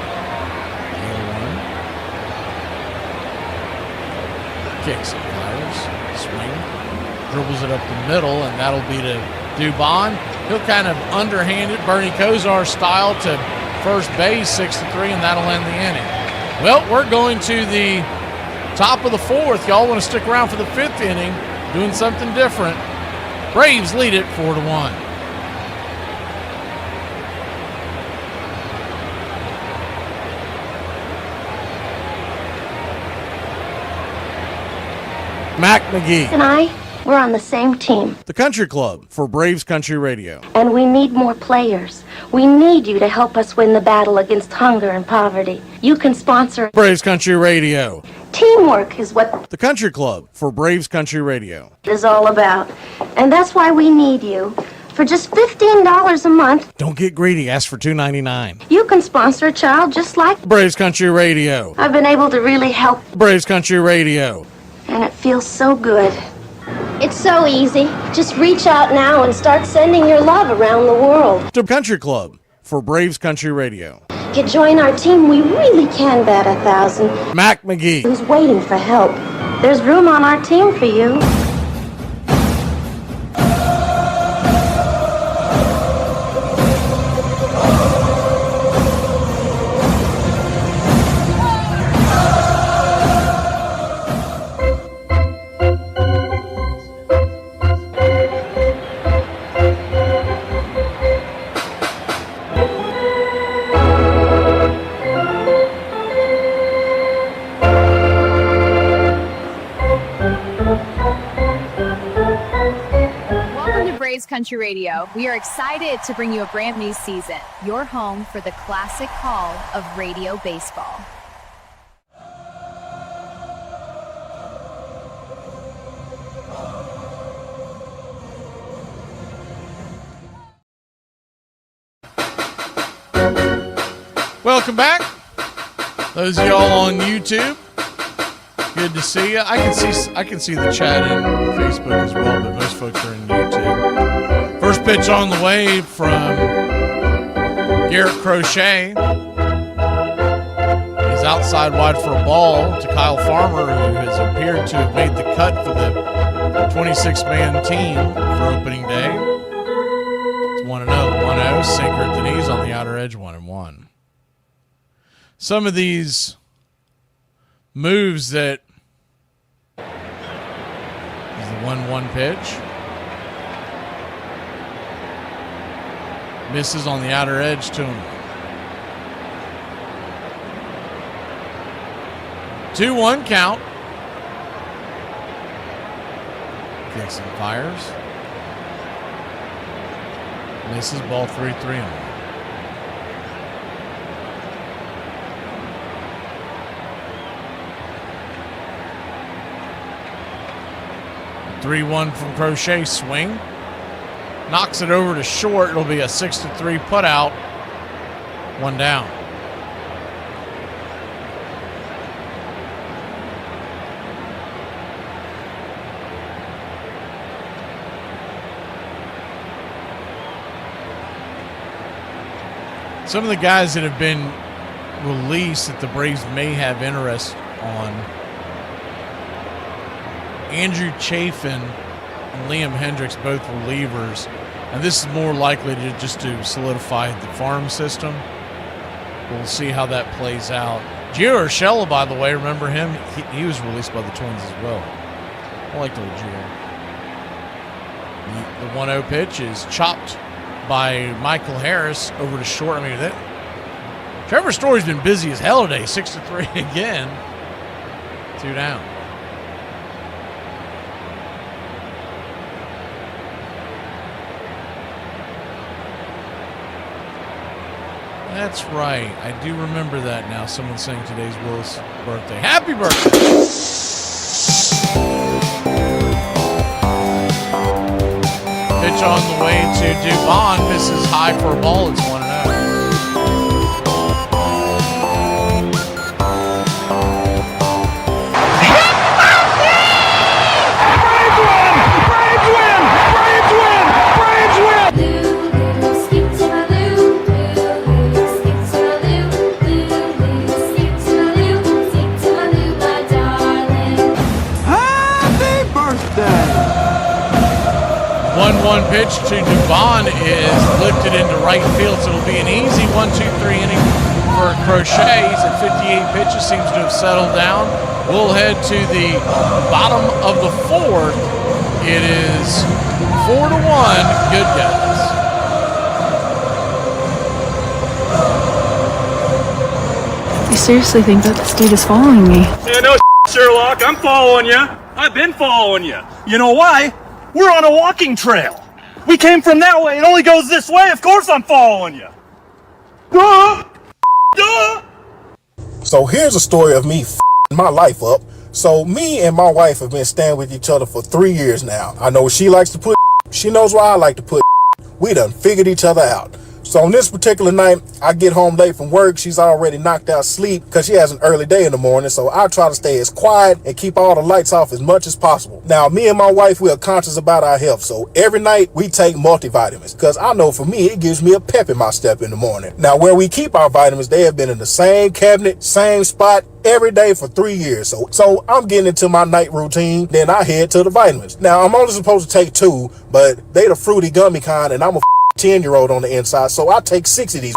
0-1. Kicks it, fires, swing. Dribbles it up the middle, and that'll be to Dubon. He'll kind of underhand it, Bernie Kosar style, to first base, 6-3, and that'll end the inning. Well, we're going to the top of the 4th. Y'all want to stick around for the 5th inning, doing something different. Braves lead it 4-1. Mac McGee and I, we're on the same team. The Country Club for Braves Country Radio. And we need more players. We need you to help us win the battle against hunger and poverty. You can sponsor Braves Country Radio. Teamwork is what The Country Club for Braves Country Radio it is all about. And that's why we need you. For just $15 a month, Don't get greedy. Ask for $2.99. you can sponsor a child just like Braves Country Radio. I've been able to really help, Braves Country Radio. and it feels so good. It's so easy. Just reach out now and start sending your love around the world. The Country Club for Braves Country Radio. If you join our team, we really can bat 1,000. Mac McGee. Who's waiting for help? There's room on our team for you. Country Radio. We are excited to bring you a brand new season, your home for the classic call of radio baseball. Welcome back. Those of y'all on YouTube, good to see you. I can see the chat in Facebook as well, but most folks are in YouTube. First pitch on the way from Garrett Crochet. He's outside wide for a ball to Kyle Farmer, who has appeared to have made the cut for the 26-man team for opening day. It's 1-0, 1-0. Sinker at the knees on the outer edge, 1-1. Some of these moves that is the 1-1 pitch. Misses on the outer edge to him. 2-1 count. Kicks and fires. Misses, ball 3-3 on. 3-1 from Crochet, swing. Knocks it over to short. It'll be a 6-3 put out. 1 down. Some of the guys that have been released that the Braves may have interest on: Andrew Chafin and Liam Hendricks, both relievers. And this is more likely to just to solidify the farm system. We'll see how that plays out. Gio Urshela, by the way, remember him? He was released by the Twins as well. I like the Gio. The 1-0 pitch is chopped by Michael Harris over to short. I mean, Trevor Story's been busy as hell today. 6-3 again. 2 down. That's right. I do remember that now. Someone's saying today's Will's birthday. Happy birthday! Pitch on the way to Dubon. Misses high for a ball. It's 1-0. One pitch to Dubon is lifted into right field, so it'll be an easy 1-2-3 inning for Crochet. He's at 58 pitches, seems to have settled down. We'll head to the bottom of the 4th. It is 4-1. Good guys. I seriously think that this dude is following me. Yeah, no Sherlock, I'm following you. I've been following you. You know why? We're on a walking trail. We came from that way. It only goes this way. Of course I'm following you. Duh! Duh! So here's a story of me f***ing my life up. So me and my wife have been staying with each other for 3 years now. I know she likes to put she knows where I like to put we done figured each other out. So on this particular night, I get home late from work. She's already knocked out sleep because she has an early day in the morning. So I try to stay as quiet and keep all the lights off as much as possible. Now, me and my wife, we are conscious about our health. So every night we take multivitamins because I know for me, it gives me a pep in my step in the morning. Now, where we keep our vitamins, they have been in the same cabinet, same spot every day for 3 years. So I'm getting into my night routine. Then I head to the vitamins. Now, I'm only supposed to take 2, but they the fruity gummy kind and I'm a 10-year-old on the inside, so I take 6 of these.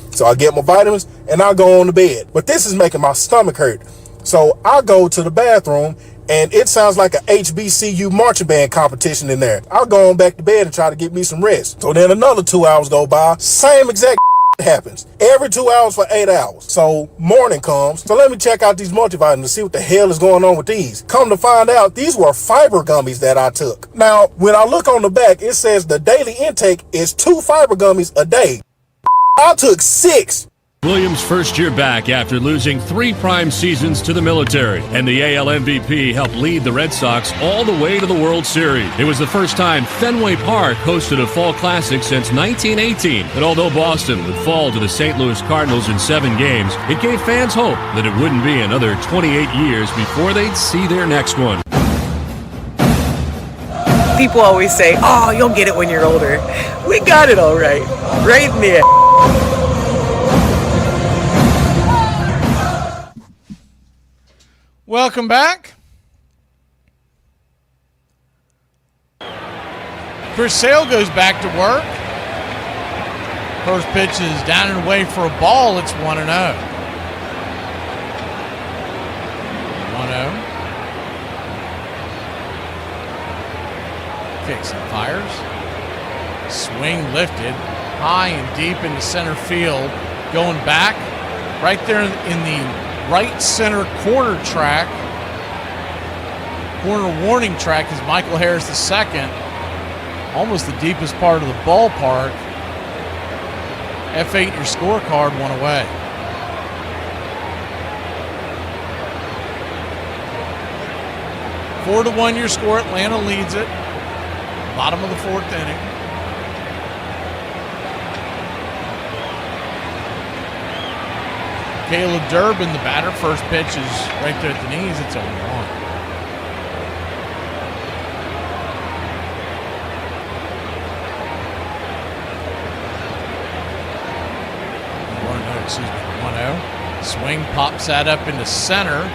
So I get my vitamins and I go on to bed. But this is making my stomach hurt. So I go to the bathroom and it sounds like a HBCU marching band competition in there. I'll go on back to bed and try to get me some rest. So then another 2 hours go by, same exact happens every 2 hours for 8 hours. So morning comes. So let me check out these multivitamins to see what the hell is going on with these. Come to find out, these were fiber gummies that I took. Now, when I look on the back, it says the daily intake is 2 fiber gummies a day. I took 6. Williams' first year back after losing 3 prime seasons to the military, and the AL MVP helped lead the Red Sox all the way to the World Series. It was the first time Fenway Park hosted a fall classic since 1918, and although Boston would fall to the St. Louis Cardinals in 7 games, it gave fans hope that it wouldn't be another 28 years before they'd see their next one. People always say, oh, you'll get it when you're older. We got it all right. Right in there. Welcome back. Chris Sale goes back to work. First pitch is down and away for a ball. It's 1-0. 1-0. Kicks and fires. Swing lifted. High and deep into center field. Going back. Right there in the right center corner track. Corner warning track is Michael Harris II. Almost the deepest part of the ballpark. F8 your scorecard, 1 away. Four to 1 your score. Atlanta leads it. Bottom of the 4th inning. Caleb Durbin, the batter. First pitch is right there at the knees. It's 0-1. Excuse me, 1-0. Swing pops that up into center,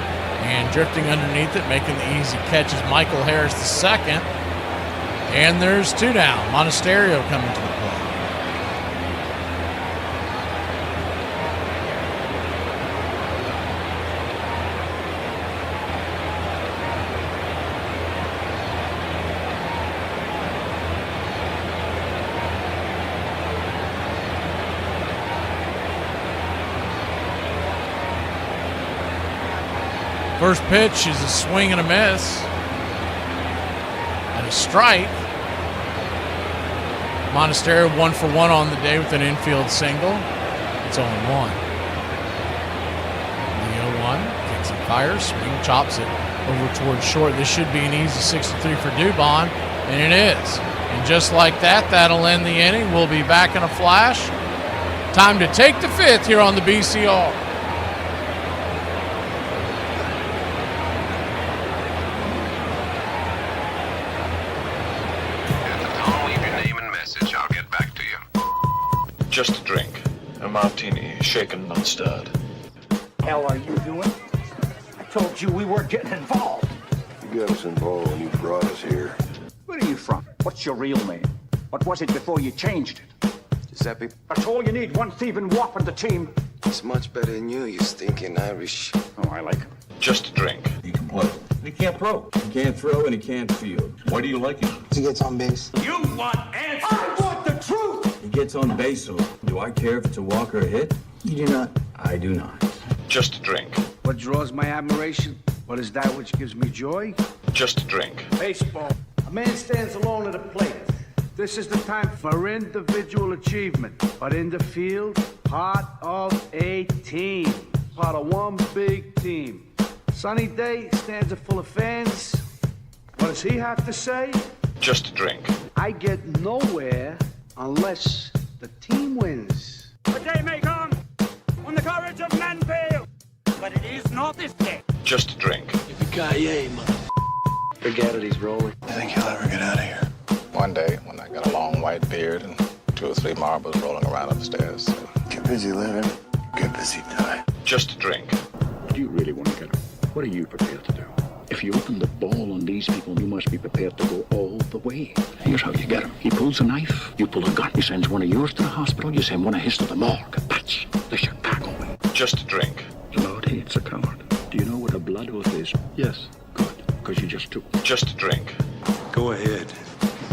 and drifting underneath it, making the easy catch is Michael Harris II. And there's 2 down. Monasterio coming to the plate. First pitch is a swing and a miss. And a strike. Monasterio 1 for 1 on the day with an infield single. It's 0-1. The 0-1 kicks and fires. Swing chops it over towards short. This should be an easy 6-3 for Dubon, and it is. And just like that, that'll end the inning. We'll be back in a flash. Time to take the 5th here on the BCR. Just a drink. A martini, shaken, not stirred. Hell are you doing? I told you we weren't getting involved. You got us involved when you brought us here. Where are you from? What's your real name? What was it before you changed it? Giuseppe. That's all you need, one thieving wop on the team. It's much better than you stinking Irish. Oh, I like him. Just a drink. He can play. He can't throw. He can't throw and he can't field. Why do you like him? He gets on base. You want answers! I want the truth! He gets on base, so do I care if it's a walk or a hit? You do not. I do not. Just a drink. What draws my admiration? What is that which gives me joy? Just a drink. Baseball. A man stands alone at a plate. This is the time for individual achievement. But in the field, part of a team. Part of one big team. Sunny day, stands are full of fans. What does he have to say? Just a drink. I get nowhere unless the team wins. A day may come when the courage of men fail, but it is not this day. Just a drink. Yippee-ki-yay, Forget it, he's rolling. I think he'll ever get out of here. One day, when I got a long white beard and 2 or 3 marbles rolling around upstairs. Get busy living, get busy dying. Just a drink. Do you really want to get him? What are you prepared to do? If you open the ball on these people, you must be prepared to go all the way. Here's how you get him. He pulls a knife, you pull a gun. He sends one of yours to the hospital, you send one of his to the morgue. That's the Chicago way. Just a drink. The Lord hates a coward. Do you know what a blood oath is? Yes. Good, because you just took. Just a drink. Go ahead.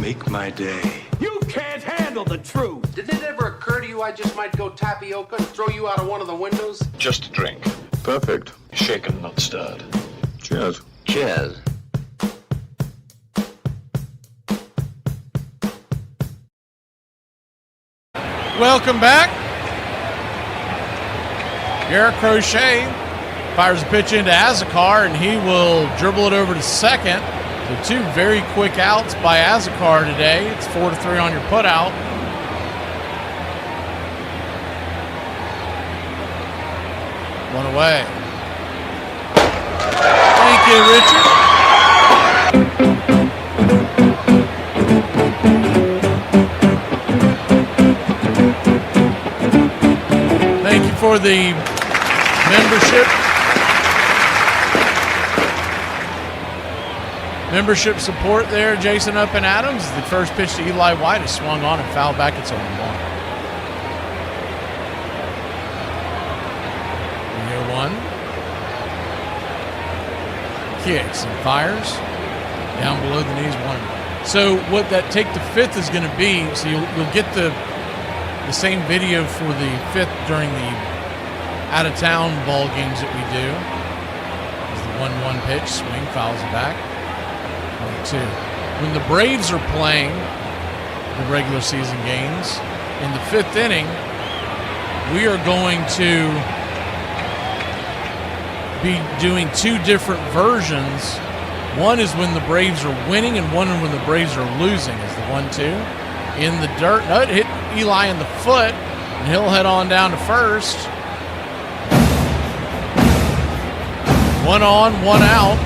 Make my day. You can't handle the truth. Did it ever occur to you I just might go tapioca and throw you out of one of the windows? Just a drink. Perfect. Shaken, not stirred. Cheers. Cheers. Welcome back. Garrett Crochet fires a pitch into Azakar, and he will dribble it over to second. So 2 very quick outs by Azakar today. It's 4-3 on your putout. One away. Thank you, Richard. Thank you for the membership. Membership support there, Jason Up and Adams. The first pitch to Eli White is swung on and fouled back. It's 0-1. 0-1. Kicks and fires. Down below the knees, 1. So what that take the fifth is going to be, so you'll get the same video for the fifth during the out-of-town ball games that we do. Is the 1-1 pitch, swing, fouls it back. 1-2. When the Braves are playing the regular season games, in the fifth inning, we are going to be doing two different versions. One is when the Braves are winning, and one when the Braves are losing is the 1-2. In the dirt, no, it hit Eli in the foot, and he'll head on down to first. 1 on, 1 out.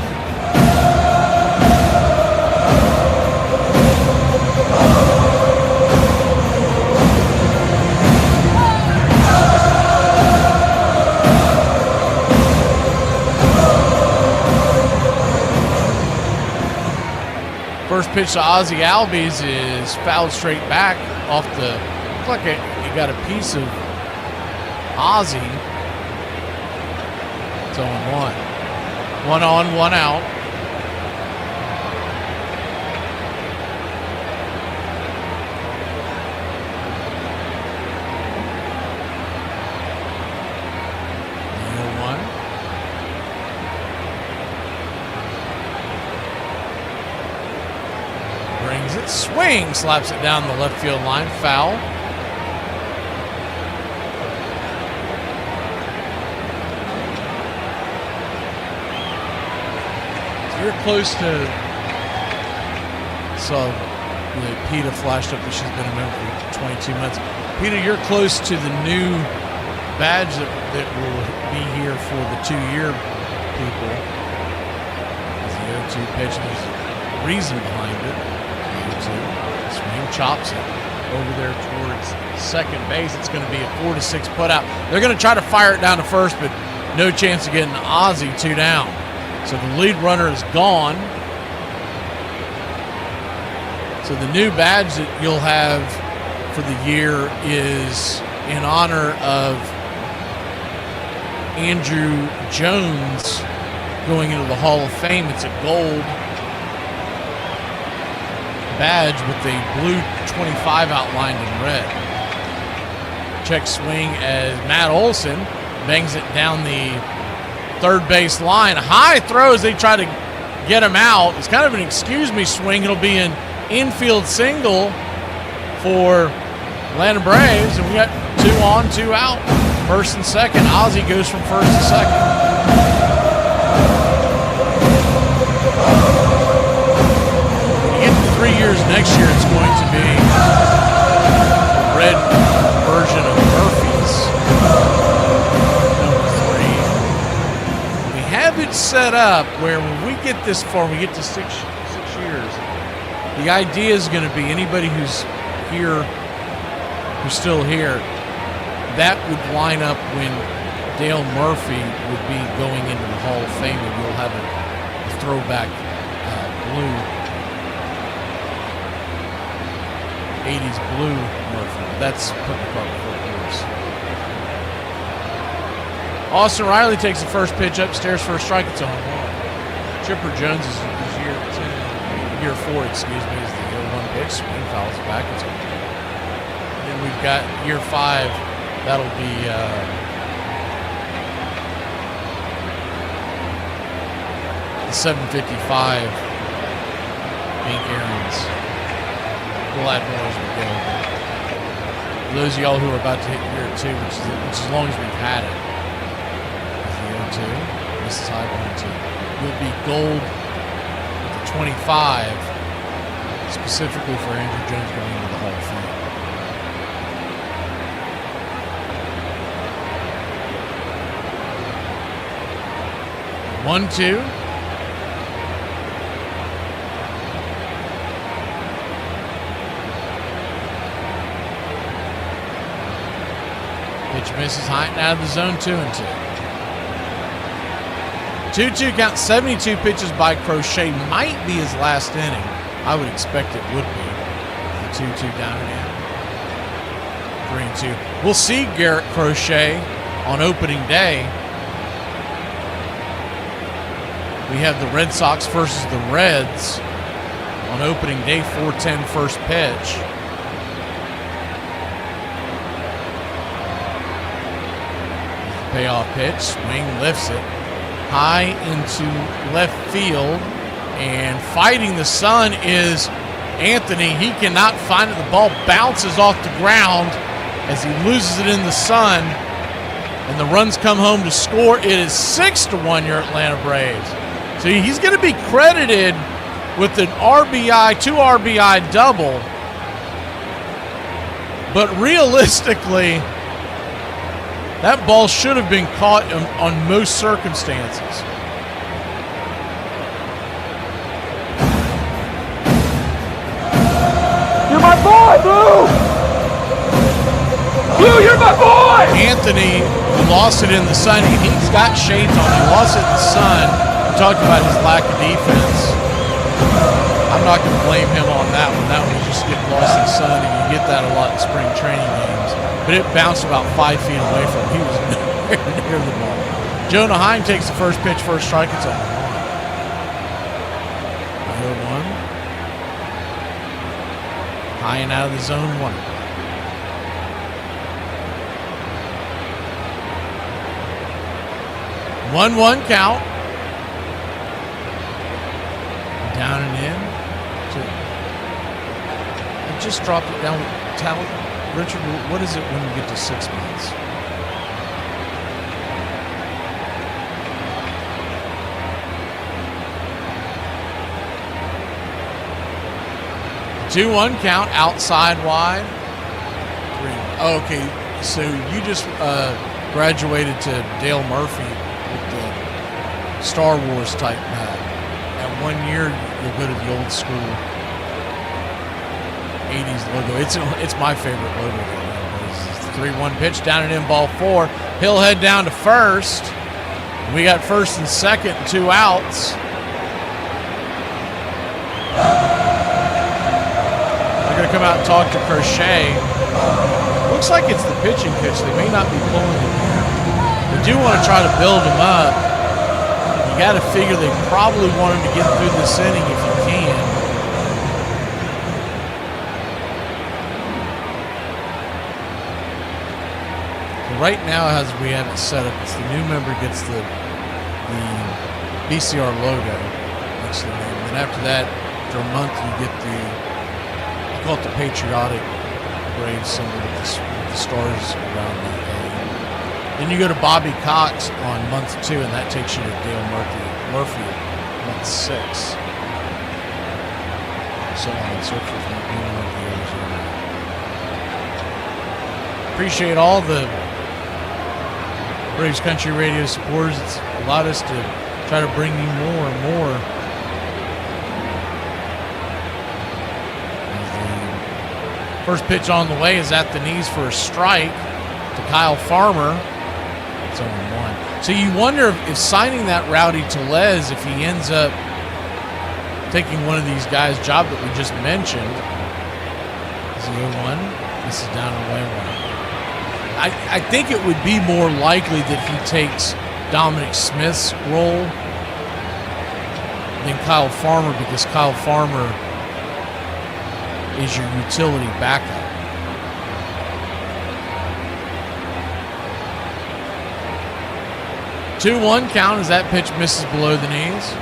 First pitch to Ozzie Albies is fouled straight back off the. Looked like he got a piece of Ozzie. It's 0-1. 1 on, 1 out. Swing, slaps it down the left field line, foul. So you're close to. So PETA flashed up that she's been a member for 22 months. PETA, you're close to the new badge that will be here for the 2-year people. There's the 0-2 pitch, and there's a reason behind it. Swing, chops it over there towards second base. It's going to be a 4-6 put out. They're going to try to fire it down to first, but no chance of getting Ozzie 2 down. So the lead runner is gone. So the new badge that you'll have for the year is in honor of Andrew Jones going into the Hall of Fame. It's a gold badge with the blue 25 outlined in red. Check swing as Matt Olson bangs it down the third base line. High throws, they try to get him out. It's kind of an excuse me swing. It'll be an infield single for Atlanta Braves, and we got 2 on, 2 out. First and second. Ozzie goes from first to second. In 3 years next year, it's going to be the red version of Murphy's number 3. We have it set up where when we get this far, we get to six years, the idea is going to be anybody who's here, who's still here, that would line up when Dale Murphy would be going into the Hall of Fame, and we'll have a throwback blue 80s blue Murphy. That's putting the cart before the horse. Austin Riley takes the first pitch upstairs for a strike. It's on 1. Chipper Jones is year 4, excuse me, is the 0-1 pitch. Swing, fouls it back. It's on 1. Then we've got year 5. That'll be the 755 Hank Aaron's. We'll add more as we go. For those of y'all who are about to hit year 2, which is as long as we've had it, is the 0-2. This is high 1-2. You'll be gold with the 25, specifically for Andrew Jones going into the Hall of Fame. One-two. Pitch misses high and out of the zone, 2-2. 2-2 count, 72 pitches by Crochet. Might be his last inning. I would expect it would be. 2-2 down and in. 3-2. We'll see Garrett Crochet on opening day. We have the Red Sox versus the Reds on opening day, 4:10 first pitch. Payoff pitch, swing, lifts it high into left field, and fighting the sun is Anthony. He cannot find it. The ball bounces off the ground as he loses it in the sun, and the runs come home to score. It is 6-1 your Atlanta Braves. So he's going to be credited with an RBI, 2 RBI double, but realistically, that ball should have been caught on most circumstances. You're my boy, Blue! Blue, you're my boy! Anthony lost it in the sun. He's got shades on. He lost it in the sun. We talked about his lack of defense. I'm not going to blame him on that one. That one was just getting lost in the sun, and you get that a lot in spring training games. But it bounced about 5 feet away from him. He was nowhere near the ball. Jonah Heim takes the first pitch for a strike. It's 0-1. 0-1. High and out of the zone 1. One count. Down and in. I just dropped it down. Richard, what is it when you get to 6 months? Two one count, outside wide. 3. Oh, okay, so you just graduated to Dale Murphy with the Star Wars type pad. At 1 year, you'll go to the old school 80s logo. It's my favorite logo. It's the 3-1 pitch, down and in, ball 4. He'll head down to first. We got first and second, 2 outs. They're going to come out and talk to Crochet. Looks like it's the pitching pitch. They may not be pulling it here. They do want to try to build him up. You got to figure they probably want him to get through this inning if you can. Right now, as we have it set up, it's the new member gets the BCR logo next to the name. And after that, after a month, you get I call it the patriotic Braves symbol with the stars around the A. Then you go to Bobby Cox on month 2, and that takes you to Dale Murphy at month 6. So on and so forth from the beginning of the Arizona. Appreciate all the Braves Country Radio supporters. It's allowed us to try to bring you more and more. The first pitch on the way is at the knees for a strike to Kyle Farmer. It's 0-1. So you wonder if signing that Rowdy Tellez, if he ends up taking one of these guys' job that we just mentioned. Is he 0-1? This is down and away 1. I think it would be more likely that he takes Dominic Smith's role than Kyle Farmer, because Kyle Farmer is your utility backup. Two 2-1 count as that pitch misses below the knees.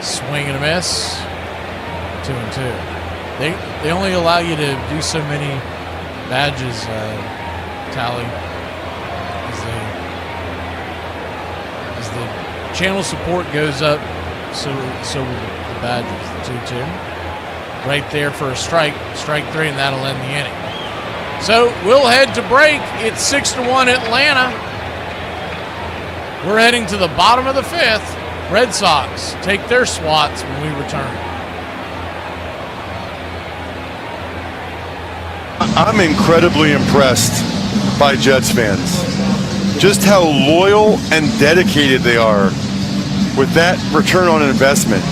Swing and a miss. 2-2. They only allow you to do so many badges, Tally, as the channel support goes up, so will the badges. The 2-2. Right there for a strike 3, and that'll end the inning. So we'll head to break. It's 6-1 Atlanta. We're heading to the bottom of the 5th. Red Sox take their swats when we return. I'm incredibly impressed by Jets fans. Just how loyal and dedicated they are with that return on investment.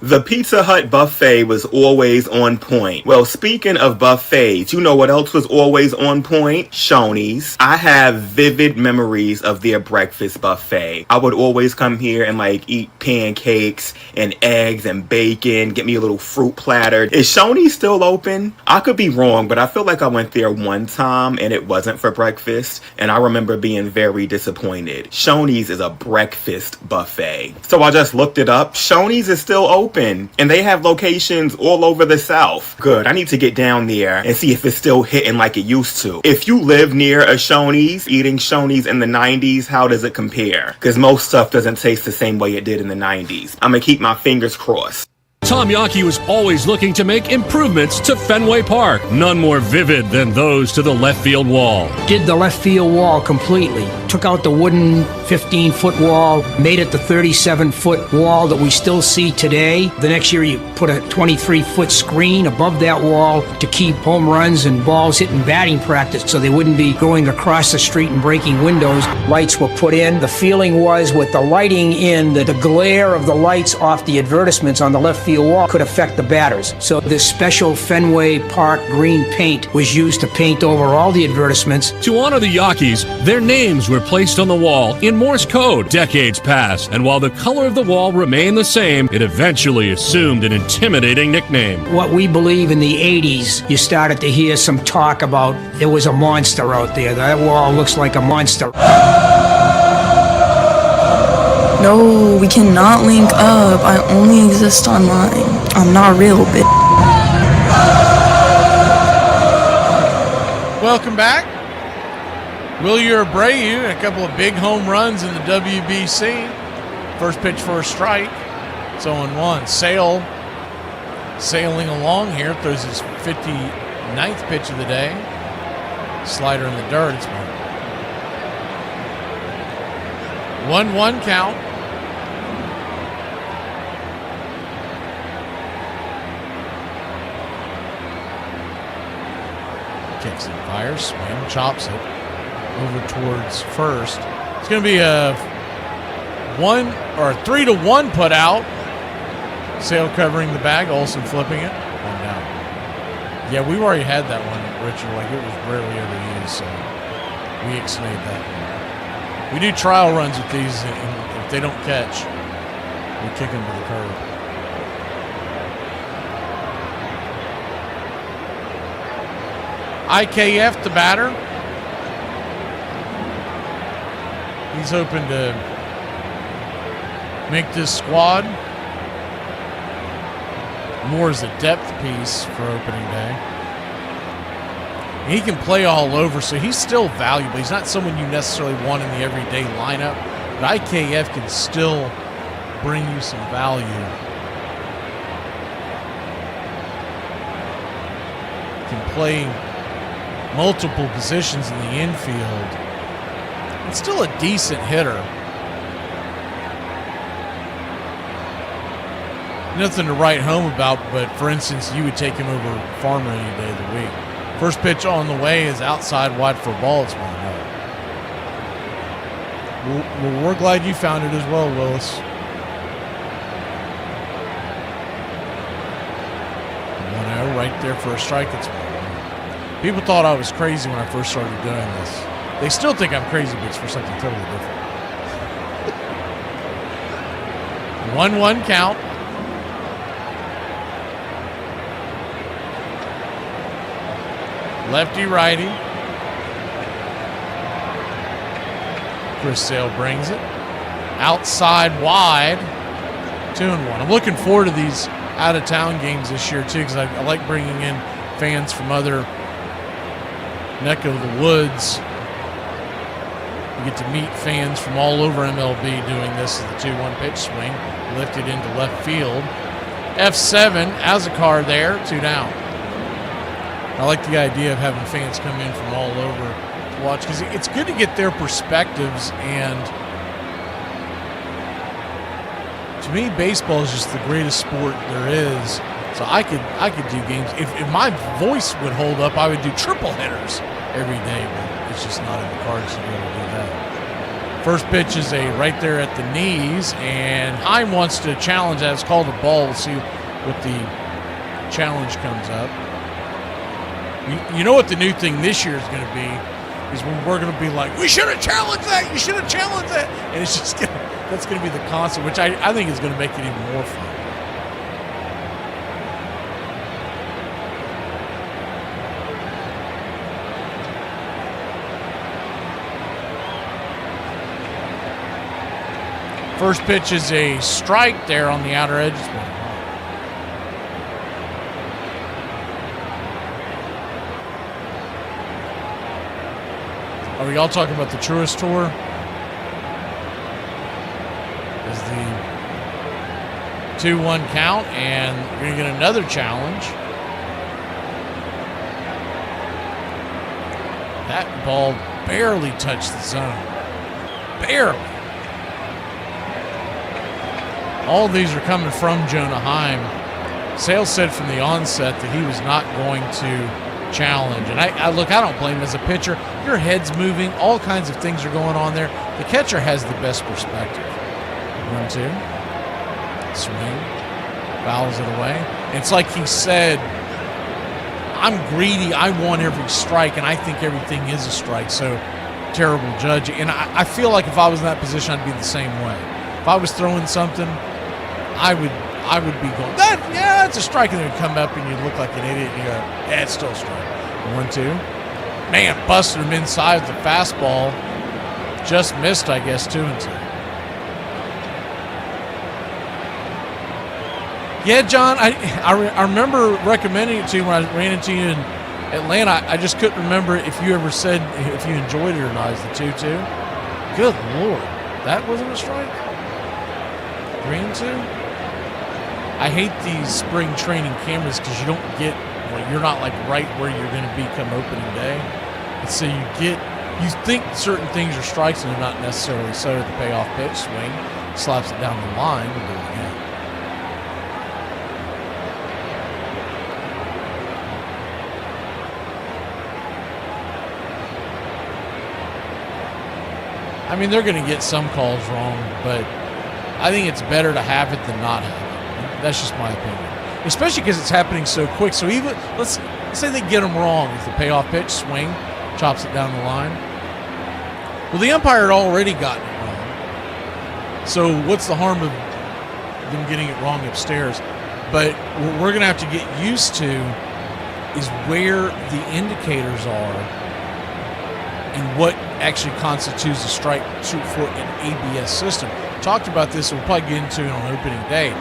The Pizza Hut buffet was always on point. Well, speaking of buffets, you know what else was always on point? Shoney's. I have vivid memories of their breakfast buffet. I would always come here and eat pancakes and eggs and bacon, get me a little fruit platter. Is Shoney's still open? I could be wrong, but I feel like I went there one time and it wasn't for breakfast, and I remember being very disappointed. Shoney's is a breakfast buffet. So I just looked it up. Shoney's is still open. And they have locations all over the South. Good. I need to get down there and see if it's still hitting like it used to. If you live near a Shoney's, eating Shoney's in the 90s, how does it compare? Because most stuff doesn't taste the same way it did in the 90s. I'm going to keep my fingers crossed. Tom Yawkey was always looking to make improvements to Fenway Park. None more vivid than those to the left field wall. Did the left field wall completely. Took out the wooden 15-foot wall, made it the 37-foot wall that we still see today. The next year you put a 23-foot screen above that wall to keep home runs and balls hitting batting practice so they wouldn't be going across the street and breaking windows. Lights were put in. The feeling was with the lighting in, that the glare of the lights off the advertisements on the left field wall could affect the batters. So this special Fenway Park green paint was used to paint over all the advertisements. To honor the Yawkeys, their names were placed on the wall in Morse code. Decades passed, and while the color of the wall remained the same, it eventually assumed an intimidating nickname. What we believe in the 80s, you started to hear some talk about there was a monster out there. That wall looks like a monster. No, we cannot link up. I only exist online. I'm not real, bitch. Welcome back. Wilyer Abreu, a couple of big home runs in the WBC. First pitch for a strike. It's 0-1. Sailing along here, throws his 59th pitch of the day. Slider in the dirt. It's 1-1 count. Kicks it, fires, swing, chops it over towards first. It's going to be a 3-1 put out. Sale covering the bag, Olsen flipping it. 1 down. Yeah, we've already had that one, Richard. It was rarely ever used, so we ixnayed that one. We do trial runs with these, and if they don't catch, we kick them to the curb. IKF, the batter. He's hoping to make this squad more as a depth piece for opening day. And he can play all over, so he's still valuable. He's not someone you necessarily want in the everyday lineup, but IKF can still bring you some value. Can play multiple positions in the infield. It's still a decent hitter. Nothing to write home about, but for instance, you would take him over Farmer any day of the week. First pitch on the way is outside, wide for a ball. It's 1-0. Well, we're glad you found it as well, Willis. 1-0 right there for a strike. It's 1-0. People thought I was crazy when I first started doing this. They still think I'm crazy, but it's for something totally different. 1-1 count. Lefty, righty. Chris Sale brings it. Outside, wide. 2-1. I'm looking forward to these out-of-town games this year, too, because I like bringing in fans from other neck of the woods. You get to meet fans from all over MLB doing this as the 2-1 pitch swing. Lifted into left field. F7, Azakar there, 2 down. I like the idea of having fans come in from all over to watch, because it's good to get their perspectives, and to me, baseball is just the greatest sport there is. So I could do games. If my voice would hold up, I would do triple headers every day, but it's just not in the cards to be able to do that. First pitch is a right there at the knees, and Heim wants to challenge that. It's called a ball. We'll see what the challenge comes up. You know what the new thing this year is going to be is when we're going to be like, we should have challenged that. You should have challenged that. And it's just that's going to be the constant, which I think is going to make it even more fun. First pitch is a strike there on the outer edge. Are we all talking about the Truist Tour? Is the 2-1 count, and we're going to get another challenge. That ball barely touched the zone. Barely. All these are coming from Jonah Heim. Sales said from the onset that he was not going to challenge. And I don't blame him as a pitcher. Your head's moving. All kinds of things are going on there. The catcher has the best perspective. 1-2. Swing. Fouls it away. It's like he said, I'm greedy. I want every strike, and I think everything is a strike. So terrible judging. And I feel like if I was in that position, I'd be the same way. If I was throwing something, I would be going, that's a strike, and then it would come up and you'd look like an idiot, and you go, yeah, it's still a strike. 1-2. Man, busted him inside with the fastball. Just missed, I guess, 2-2. Yeah, John, I remember recommending it to you when I ran into you in Atlanta. I just couldn't remember if you ever said if you enjoyed it or not. Is the 2-2? Good Lord. That wasn't a strike? 3-2? I hate these spring training cameras because you don't get, you're not like right where you're going to be come opening day. And so you think certain things are strikes and they're not necessarily so. The payoff pitch, swing, slaps it down the line, and do it again. I mean, they're going to get some calls wrong, but I think it's better to have it than not have it. That's just my opinion. Especially because it's happening so quick. So even, let's say they get them wrong. If the payoff pitch, swing, chops it down the line. Well, the umpire had already gotten it wrong. So what's the harm of them getting it wrong upstairs? But what we're going to have to get used to is where the indicators are and what actually constitutes a strike for an ABS system. Talked about this, and we'll probably get into it on opening day.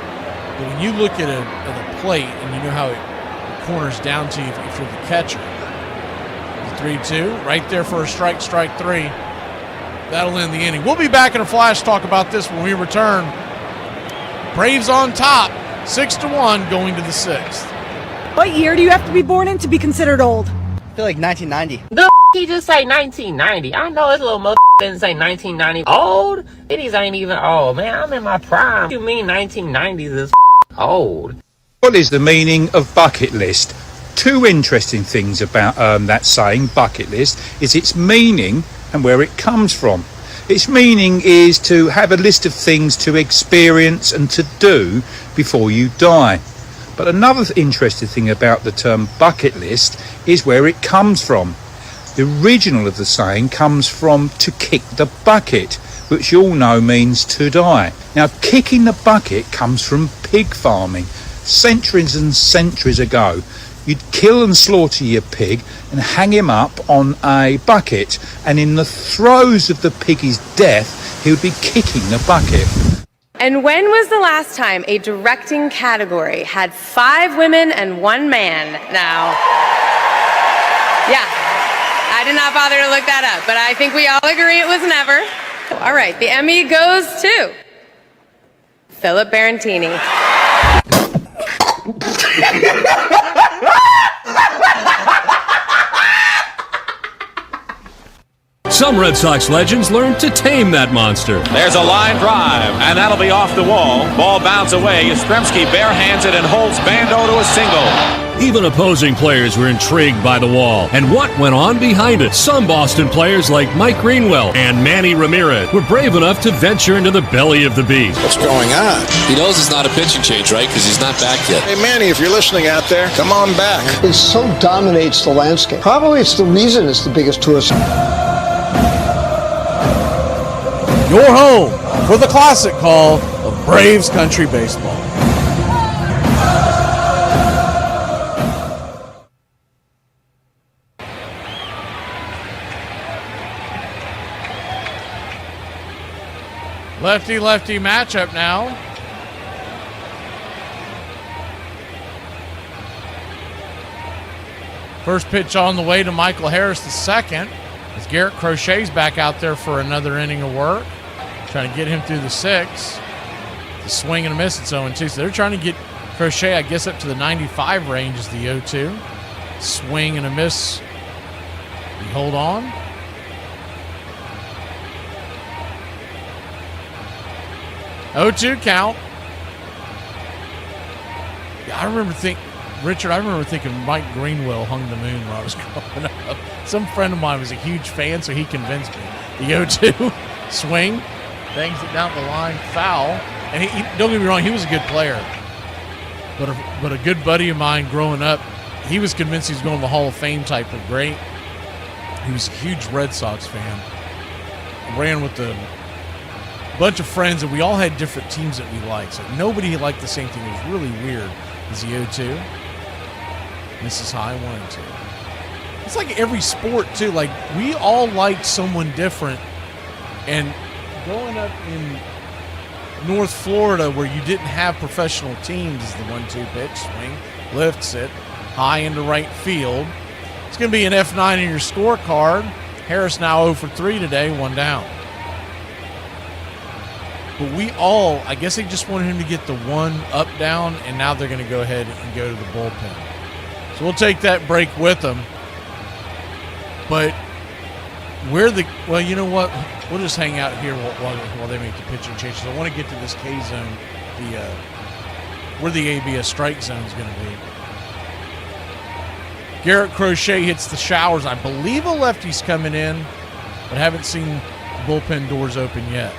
But when you look at a plate and you know how it corners down to you if you're the catcher, the 3-2, right there for a strike 3. That'll end the inning. We'll be back in a flash to talk about this when we return. Braves on top, 6-1 going to the 6th. What year do you have to be born in to be considered old? I feel like 1990. The he just say 1990. I know this little mother didn't say 1990. Old? These ain't even old, man. I'm in my prime. What you mean 1990s is old? What is the meaning of bucket list? Two interesting things about that saying, bucket list, is its meaning and where it comes from. Its meaning is to have a list of things to experience and to do before you die. But another interesting thing about the term bucket list is where it comes from. The original of the saying comes from to kick the bucket, which you all know means to die. Now, kicking the bucket comes from pig farming. Centuries and centuries ago, you'd kill and slaughter your pig and hang him up on a bucket, and in the throes of the piggy's death, he would be kicking the bucket. And when was the last time a directing category had 5 women and 1 man? Now, yeah, I did not bother to look that up, but I think we all agree it was never. All right, the Emmy goes to Philip Barantini. Some Red Sox legends learned to tame that monster. There's a line drive, and that'll be off the wall. Ball bounds away. Yastrzemski barehands it and holds Bando to a single. Even opposing players were intrigued by the wall and what went on behind it. Some Boston players like Mike Greenwell and Manny Ramirez were brave enough to venture into the belly of the beast. What's going on? He knows it's not a pitching change, right? Because he's not back yet. Hey, Manny, if you're listening out there, come on back. It so dominates the landscape. Probably it's the reason it's the biggest tourist. Your home for the classic call of Braves Country Baseball. Lefty-lefty matchup now. First pitch on the way to Michael Harris the second. As Garrett Crochet's back out there for another inning of work. Trying to get him through the sixth. The swing and a miss at 0-2. So they're trying to get Crochet, I guess, up to the 95 range is the 0-2. Swing and a miss. We hold on. (0-2) count. Yeah, I remember thinking Mike Greenwell hung the moon when I was growing up. Some friend of mine was a huge fan, so he convinced me. The 0-2 swing, bangs it down the line, foul. And he don't get me wrong, he was a good player. But a good buddy of mine growing up, he was convinced he was going to the Hall of Fame type of great. He was a huge Red Sox fan. Ran with a bunch of friends, and we all had different teams that we liked. So nobody liked the same thing. It was really weird. Is the 0-2. Misses high, 1-2. It's like every sport, too. Like, we all liked someone different. And growing up in North Florida, where you didn't have professional teams, is the 1-2 pitch, swing, lifts it, high into right field. It's going to be an F9 in your scorecard. Harris now 0 for 3 today, 1 down. But we all, I guess they just wanted him to get the 1 up, down, and now they're going to go ahead and go to the bullpen. So we'll take that break with them. But well, you know what? We'll just hang out here while they make the pitching changes. I want to get to this K zone, where the ABS strike zone is going to be. Garrett Crochet hits the showers. I believe a lefty's coming in, but haven't seen the bullpen doors open yet.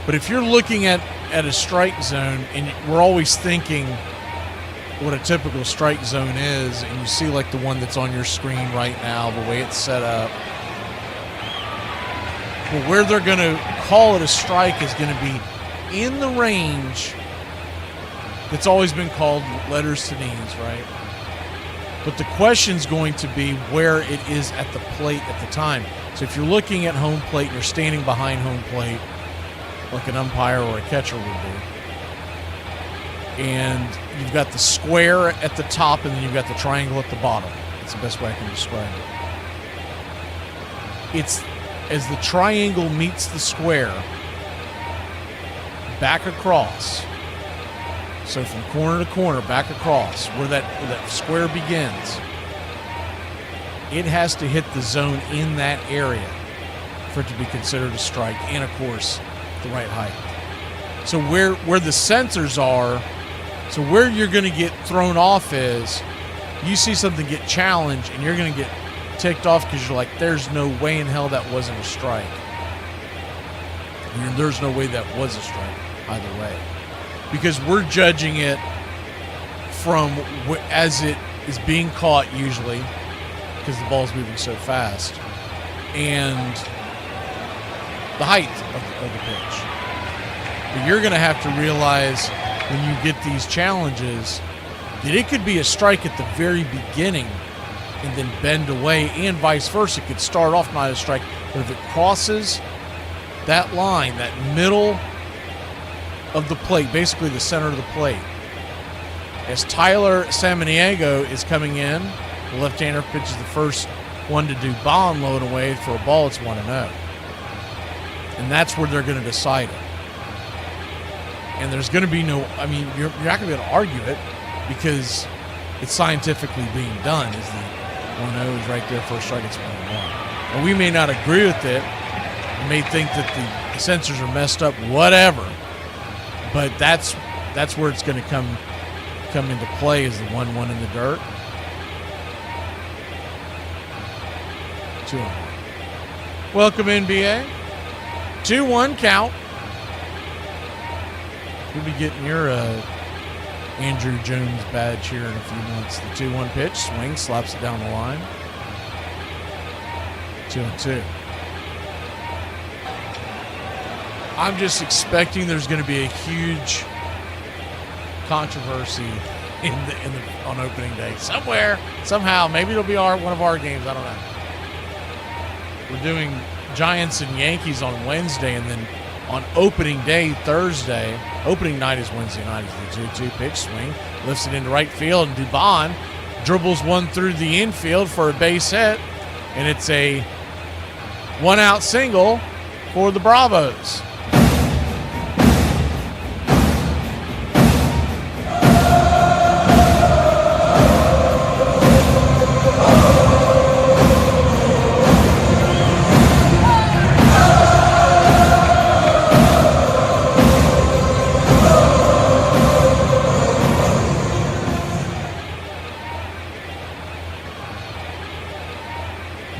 But if you're looking at a strike zone, and we're always thinking what a typical strike zone is, and you see like the one that's on your screen right now, the way it's set up. But where they're going to call it a strike is going to be in the range that's always been called letters to knees, right? But the question's going to be where it is at the plate at the time. So if you're looking at home plate and you're standing behind home plate, like an umpire or a catcher would do, and you've got the square at the top and then you've got the triangle at the bottom. That's the best way I can describe it. It's as the triangle meets the square, back across. So from corner to corner, back across, where that square begins, it has to hit the zone in that area for it to be considered a strike, and of course, the right height. So where the sensors are, so where you're going to get thrown off is, you see something get challenged and you're going to get ticked off because you're like, there's no way in hell that wasn't a strike. There's no way that was a strike either way. Because we're judging it from as it is being caught usually, because the ball's moving so fast, and the height of the pitch. But you're going to have to realize when you get these challenges that it could be a strike at the very beginning and then bend away, and vice versa. It could start off not a strike, but if it crosses that line, that middle of the plate, basically the center of the plate, as Tyler Samaniego is coming in, the left-hander pitches the first one to do bomb load away for a ball. It's 1-0. And that's where they're going to decide it. And there's going to be no, I mean, you're not going to be able to argue it because it's scientifically being done, is 1-0 is right there, first strike, it's 1-1. And we may not agree with it. We may think that the sensors are messed up, whatever. But that's where it's going to come into play, is the 1-1 in the dirt. 2-1. Welcome, NBA. 2-1 count. You'll be getting your Andrew Jones badge here in a few months. The 2-1 pitch, swing, slaps it down the line. 2-2. I'm just expecting there's going to be a huge controversy on opening day somewhere, somehow. Maybe it'll be one of our games. I don't know. We're doing Giants and Yankees on Wednesday, and then on opening day, Thursday. Opening night is Wednesday night. Is the 2-2 pitch, swing, lifts it into right field, and Dubon dribbles one through the infield for a base hit, and it's a one-out single for the Bravos.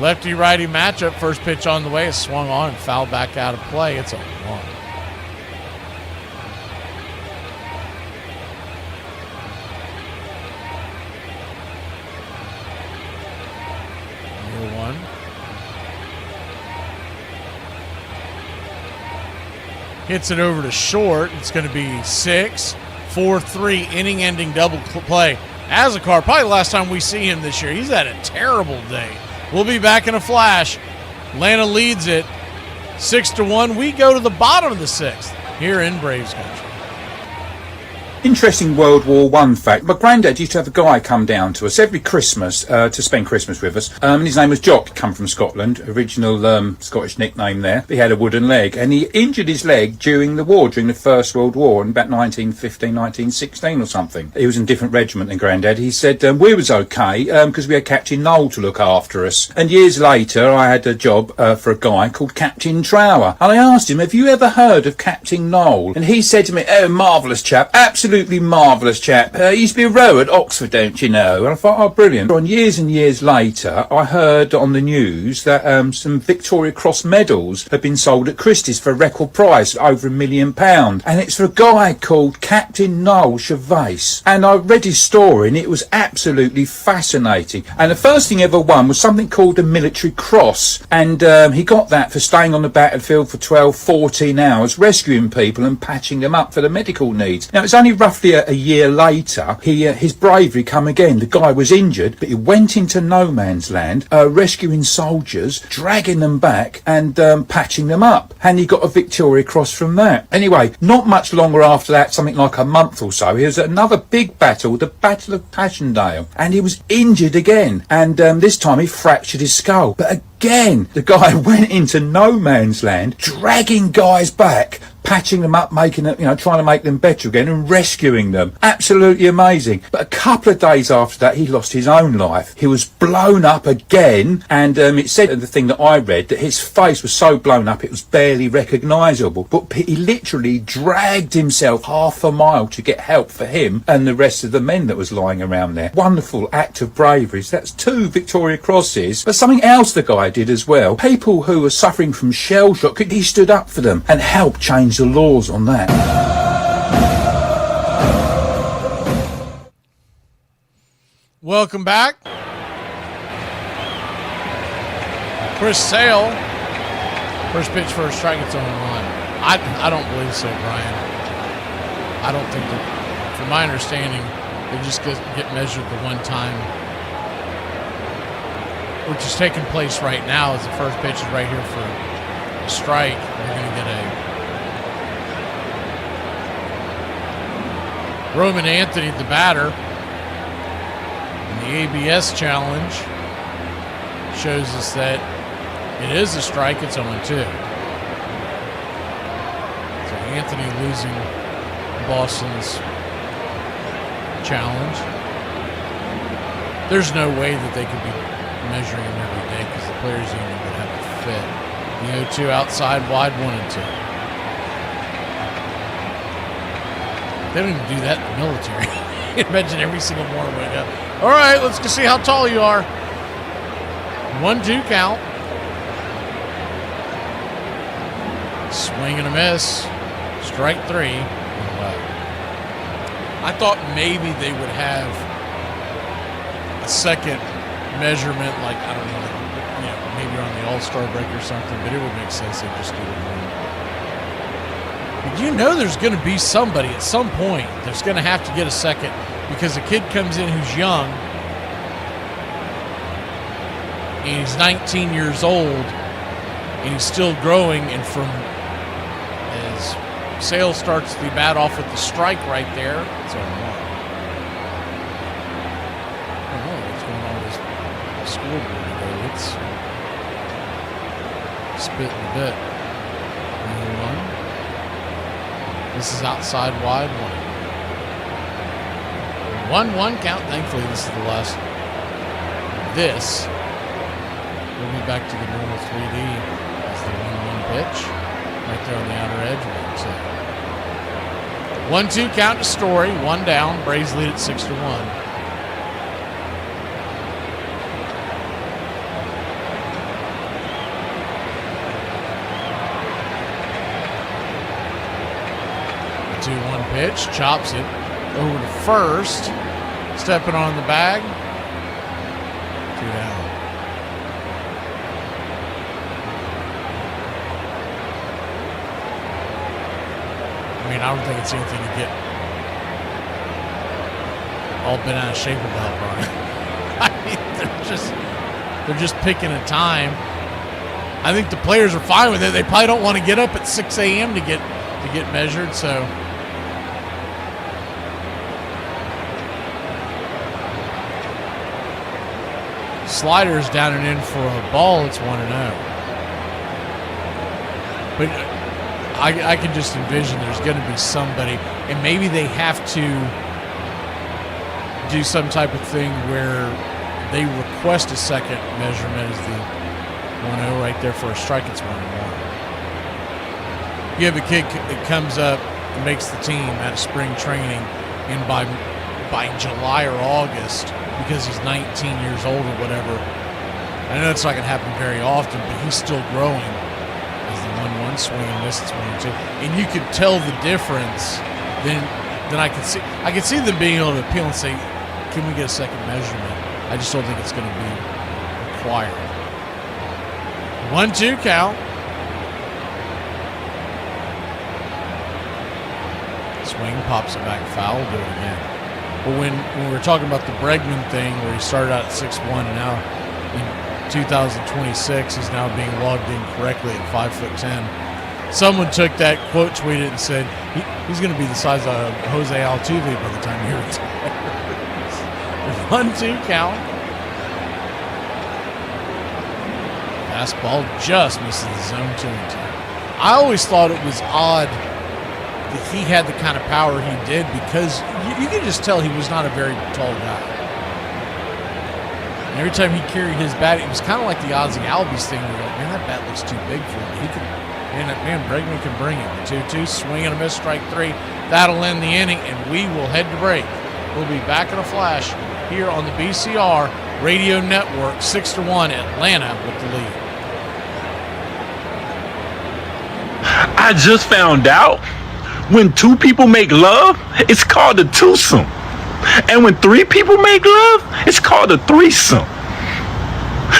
Lefty-righty matchup. First pitch on the way. It's swung on and fouled back out of play. It's a 1. Number 1. Hits it over to short. It's going to be 6, 4-3, inning-ending double play. Azakar, probably the last time we see him this year. He's had a terrible day. We'll be back in a flash. Atlanta leads it 6-1. We go to the bottom of the 6th here in Braves country. Interesting World War I fact. My granddad used to have a guy come down to us every Christmas to spend Christmas with us. And his name was Jock, come from Scotland, original Scottish nickname there. He had a wooden leg, and he injured his leg during the war, during the First World War in about 1915, 1916 or something. He was in a different regiment than Granddad. He said we was okay because we had Captain Noel to look after us. And years later, I had a job for a guy called Captain Trower. And I asked him, have you ever heard of Captain Noel? And he said to me, oh, marvellous chap, absolutely marvellous chap. He used to be a rower at Oxford, don't you know? And I thought, oh, brilliant. And years and years later, I heard on the news that some Victoria Cross medals had been sold at Christie's for a record price, over £1 million. And it's for a guy called Captain Noel Gervais. And I read his story, and it was absolutely fascinating. And the first thing he ever won was something called a military cross. And he got that for staying on the battlefield for 12, 14 hours, rescuing people and patching them up for the medical needs. Now, it's only roughly a year later, his bravery come again. The guy was injured, but he went into no man's land, rescuing soldiers, dragging them back and patching them up. And he got a Victoria Cross from that. Anyway, not much longer after that, something like a month or so, he was at another big battle, the Battle of Passchendaele, and he was injured again. And this time he fractured his skull. But again, the guy went into no man's land, dragging guys back, patching them up, making them, trying to make them better again and rescuing them. Absolutely amazing. But a couple of days after that, he lost his own life. He was blown up again, and it said in the thing that I read that his face was so blown up it was barely recognisable. But he literally dragged himself half a mile to get help for him and the rest of the men that was lying around there. Wonderful act of bravery. So that's 2 Victoria Crosses. But something else the guy did as well. People who were suffering from shell shock, he stood up for them and helped change the laws on that. Welcome back. Chris Sale. First pitch for a strike, it's on 1. I don't believe so, Brian. I don't think that, from my understanding, they just get measured the one time, which is taking place right now as the first pitch is right here for a strike. They're going to get a Roman Anthony, the batter, and the ABS challenge shows us that it is a strike. It's 0-2. So Anthony losing Boston's challenge. There's no way that they could be measuring them every day because the players union would have to fit. The 0-2 outside, wide, 1 and 2. They don't even do that in the military. Imagine every single morning wake up. All right, let's go see how tall you are. 1-2 count. Swing and a miss. Strike 3. I thought maybe they would have a second measurement, like, I don't know, maybe on the All-Star break or something, but it would make sense they just do it one. But there's going to be somebody at some point that's going to have to get a second because a kid comes in who's young and he's 19 years old and he's still growing, and from as Sale starts the bat off with the strike right there, it's on 1. I don't know what's going on with this scoreboard today. It's spitting a bit. 1. This is outside wide, 1. 1-1 count. Thankfully, this is the last. This will be back to the normal 3D. That's the 1-1 pitch. Right there on the outer edge. 1-2 count to Story. 1 down. Braves lead at 6-1. The 2-1 pitch. Chops it over to first. Stepping on the bag. 2 down. I don't think it's anything to get all bent out of shape about, Brian. I mean, they're just picking a time. I think the players are fine with it. They probably don't want to get up at 6 a.m. to get measured. So Slider's down and in for a ball. It's 1-0. But I can just envision there's going to be somebody, and maybe they have to do some type of thing where they request a second measurement as the 1-0 right there for a strike. It's 1-1. You have a kid that comes up and makes the team out of spring training, and by July or August, because he's 19 years old or whatever, I know it's not going to happen very often, but he's still growing. Swing and miss, it's 1-2, and you could tell the difference. Then I could see them being able to appeal and say, "Can we get a second measurement?" I just don't think it's going to be required. 1-2 count. Swing, pops it back foul. Do it again. But when we were talking about the Bregman thing, where he started out at 6'1", and now in 2026 he's now being logged in correctly at 5'10". Someone took that, quote tweeted it, and said he's going to be the size of Jose Altuve by the time he retires. 1-2 count. Fastball just misses the zone 2-2. I always thought it was odd that he had the kind of power he did, because you could just tell he was not a very tall guy. And every time he carried his bat, it was kind of like the Ozzie Albies thing. Where you're like, man, that bat looks too big for him. He could. Man, Bregman can bring it. 2-2, swing and a miss, strike 3. That'll end the inning, and we will head to break. We'll be back in a flash here on the BCR Radio Network. 6-1, Atlanta with the lead. I just found out when 2 people make love, it's called a twosome. And when 3 people make love, it's called a threesome.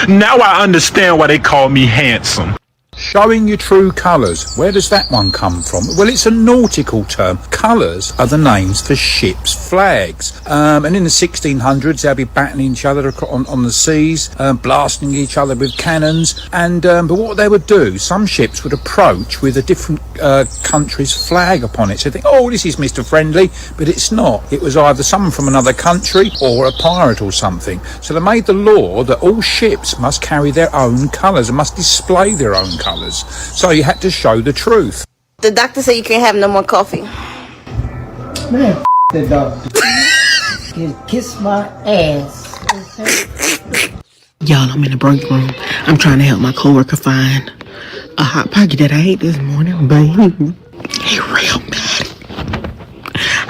Now I understand why they call me handsome. Showing your true colours. Where does that one come from? Well, it's a nautical term. Colours are the names for ships' flags. And in the 1600s, they'll be battling each other on the seas, blasting each other with cannons. And but what they would do, some ships would approach with a different country's flag upon it. So they think, oh, this is Mr. Friendly, but it's not. It was either someone from another country or a pirate or something. So they made the law that all ships must carry their own colours and must display their own colours. So you had to show the truth. The doctor said you can't have no more coffee. Man, the doctor. Kiss my ass. Y'all, I'm in the break room. I'm trying to help my coworker find a Hot Pocket that I ate this morning, but he real mad.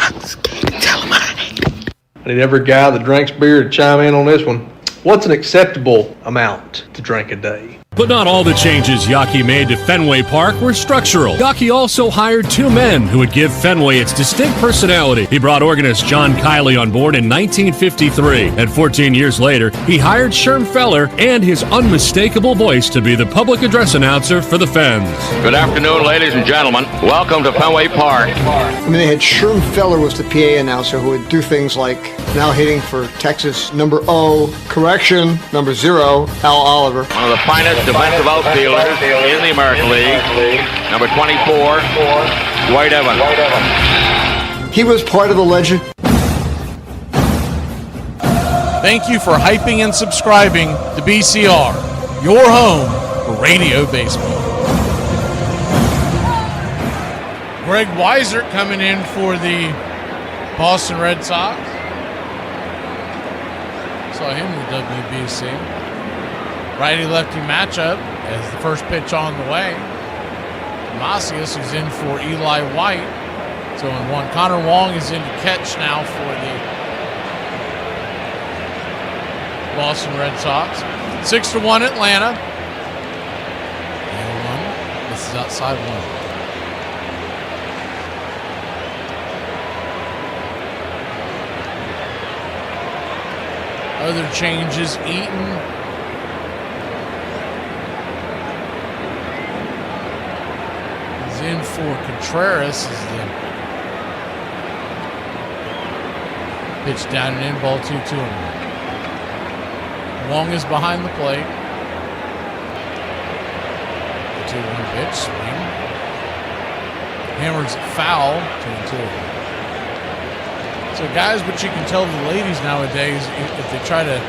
I'm scared to tell him I hate it. I need every guy that drinks beer to chime in on this one. What's an acceptable amount to drink a day? But not all the changes Yaki made to Fenway Park were structural. Yaki also hired 2 men who would give Fenway its distinct personality. He brought organist John Kiley on board in 1953, and 14 years later, he hired Sherm Feller and his unmistakable voice to be the public address announcer for the Fens. Good afternoon, ladies and gentlemen. Welcome to Fenway Park. I mean, they had Sherm Feller was the PA announcer who would do things like now hitting for Texas number O, correction, number 0, Al Oliver. One of the finest defensive outfielders in the American League. Number 24, Dwight Evans. He was part of the legend. Thank you for hyping and subscribing to BCR, your home for radio baseball. Greg Weiser coming in for the Boston Red Sox. Saw him in the WBC. Righty-lefty matchup as the first pitch on the way. Macias is in for Eli White. 2-1. Connor Wong is in to catch now for the Boston Red Sox. 6-1 Atlanta. And 1. This is outside 1. Other changes, Eaton is in for Contreras as the pitch down and in, ball 2-2. Long is behind the plate. The 2-1 pitch, swing. Hammers it foul, 2-2. So guys, but you can tell the ladies nowadays, if they try to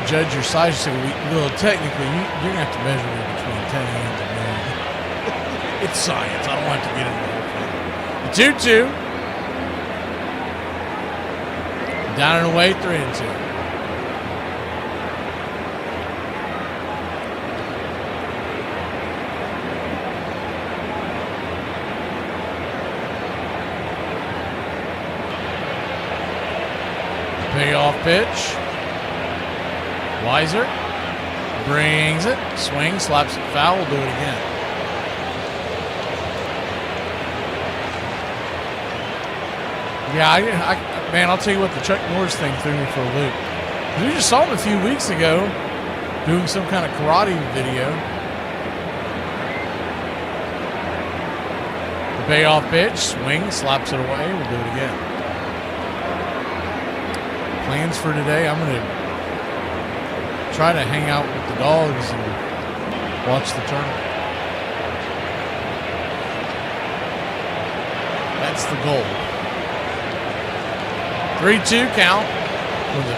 judge your size, you say, well, technically, you're going to have to measure me between 10 hands and 9. It's science. I don't want to get into the 2-2. Down and away, 3-2. Payoff pitch. Weiser brings it, swings, slaps it foul. We'll do it again. Yeah, man, I'll tell you what, the Chuck Norris thing threw me for a loop. We just saw him a few weeks ago doing some kind of karate video. The payoff pitch, swings, slaps it away. We'll do it again. Plans for today, I'm going to try to hang out with the dogs and watch the tournament. That's the goal. 3-2 count. One of the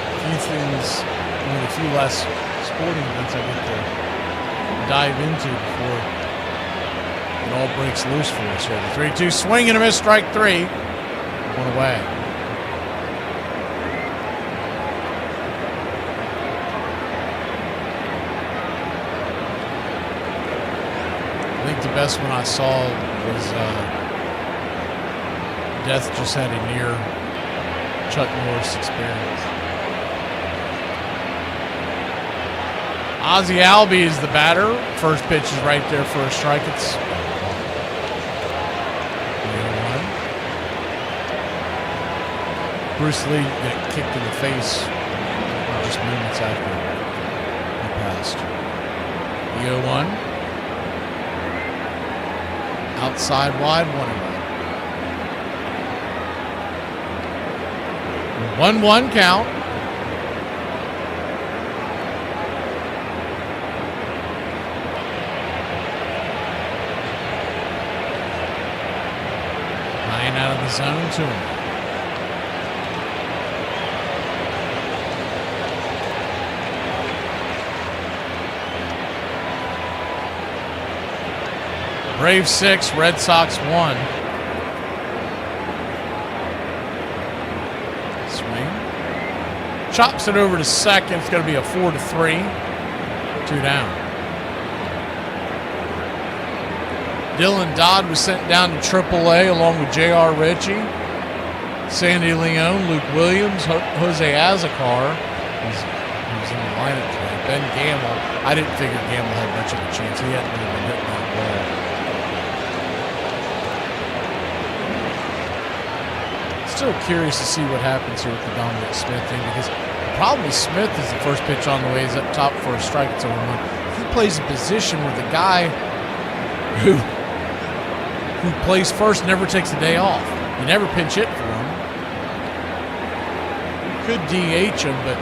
few less sporting events I get to dive into before it all breaks loose for us here. The 3-2 swing and a miss, strike 3. One away. I think the best one I saw was Death just had a near Chuck Norris experience. Ozzie Albies is the batter. First pitch is right there for a strike. It's 1. Bruce Lee got kicked in the face just moments after he passed. 0-1. Outside wide, 1-1. 1-1 count. Nine out of the zone, 2. Braves 6, Red Sox 1. Swing. chops it over to second. It's going to be a 4-3. 2 down. Dylan Dodd was sent down to AAA along with J.R. Ritchie, Sandy Leone, Luke Williams, Jose Azacar. He's in the lineup today. Ben Gamble. I didn't figure Gamble had much of a chance. He hadn't really been hitting that ball. Still curious to see what happens here with the Dominic Smith thing, because the problem with Smith is the first pitch on the way is up top for a strike. It's over one. He plays a position where the guy who plays first never takes a day off. You never pinch hit for him. You could DH him, but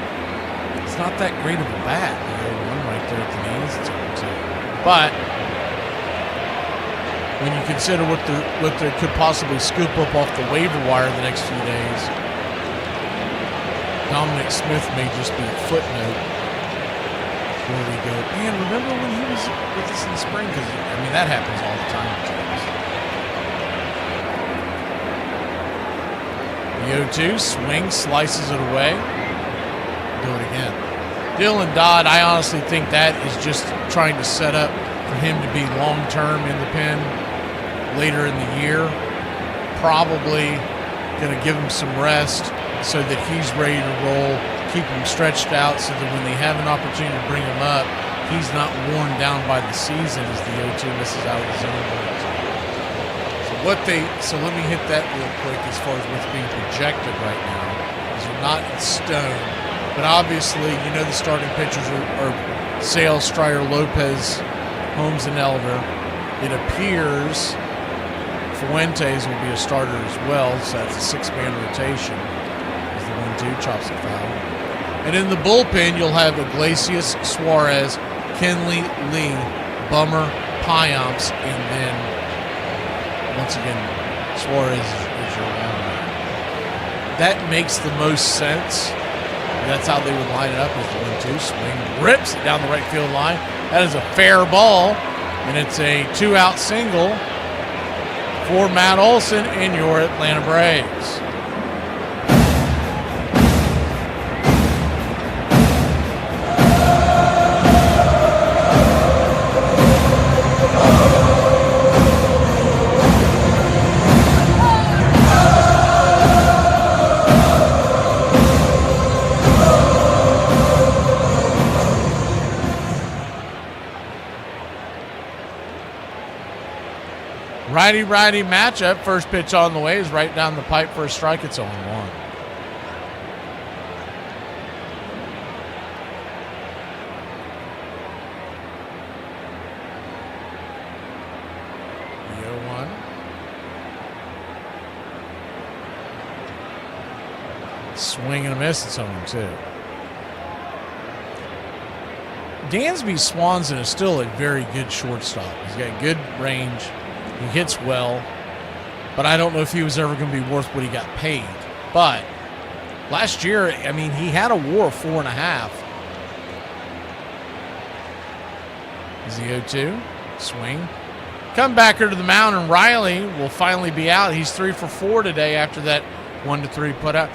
it's not that great of a bat. One right there at the knees. It's over 2. But when you consider what they could possibly scoop up off the waiver wire the next few days, Dominic Smith may just be a footnote where we go, man, remember when he was with us in the spring? Because, I mean, that happens all the time with teams. The 0-2, swing, slices it away. Do it again. Dylan Dodd, I honestly think that is just trying to set up for him to be long-term in the pen later in the year. Probably going to give him some rest so that he's ready to roll, keep him stretched out so that when they have an opportunity to bring him up, he's not worn down by the season as the 0-2 misses out of the zone. So let me hit that real quick as far as what's being projected right now. These are not in stone, but obviously, you know, the starting pitchers are Sale, Stryer, Lopez, Holmes, and Elder. It appears Fuentes will be a starter as well, so that's a 6-man rotation. As the 1-2 chops it foul. And in the bullpen, you'll have Iglesias, Suarez, Kenley, Lee, Bummer, Piamps, and then once again, Suarez is your one man. That makes the most sense. That's how they would line it up as the 1-2 swing. Rips it down the right field line. That is a fair ball. And it's a 2-out single for Matt Olson and your Atlanta Braves. Righty-righty matchup. First pitch on the way is right down the pipe for a strike. It's 0-1. The 0-1. Swing and a miss. It's 0-2. Dansby Swanson is still a very good shortstop. He's got good range. He hits well, but I don't know if he was ever going to be worth what he got paid. But last year, I mean, he had a WAR of 4.5. Is the 0-2. Swing. Comebacker to the mound, and Riley will finally be out. He's 3 for 4 today after that 1-3 put out.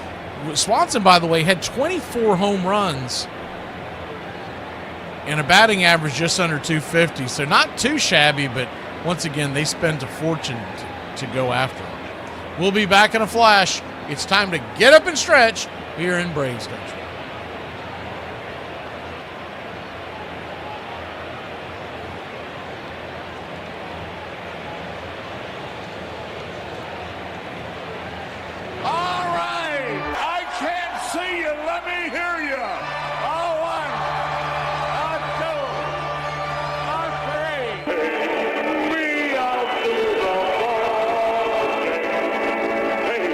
Swanson, by the way, had 24 home runs and a batting average just under 250. So not too shabby, but once again, they spent a fortune to go after him. We'll be back in a flash. It's time to get up and stretch here in Braves Country. All right. I can't see you. Let me hear you. All right. 1, 2, 3. We out to the ball game. Hey,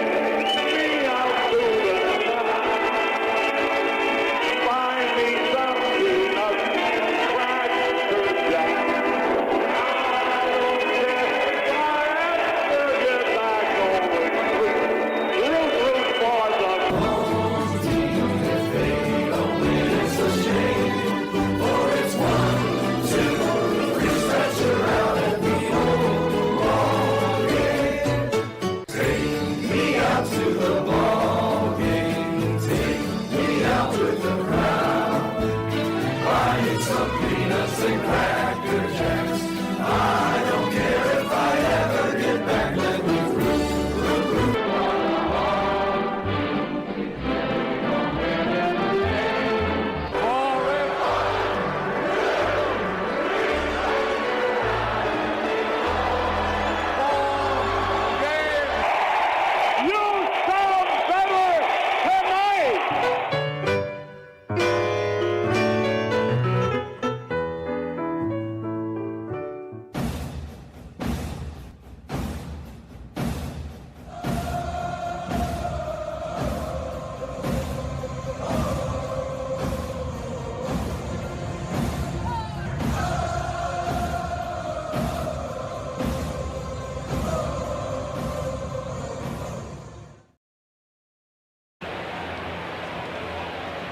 we out to the I need some peanuts and Cracker Jacks. I don't care if I ever get back. Let me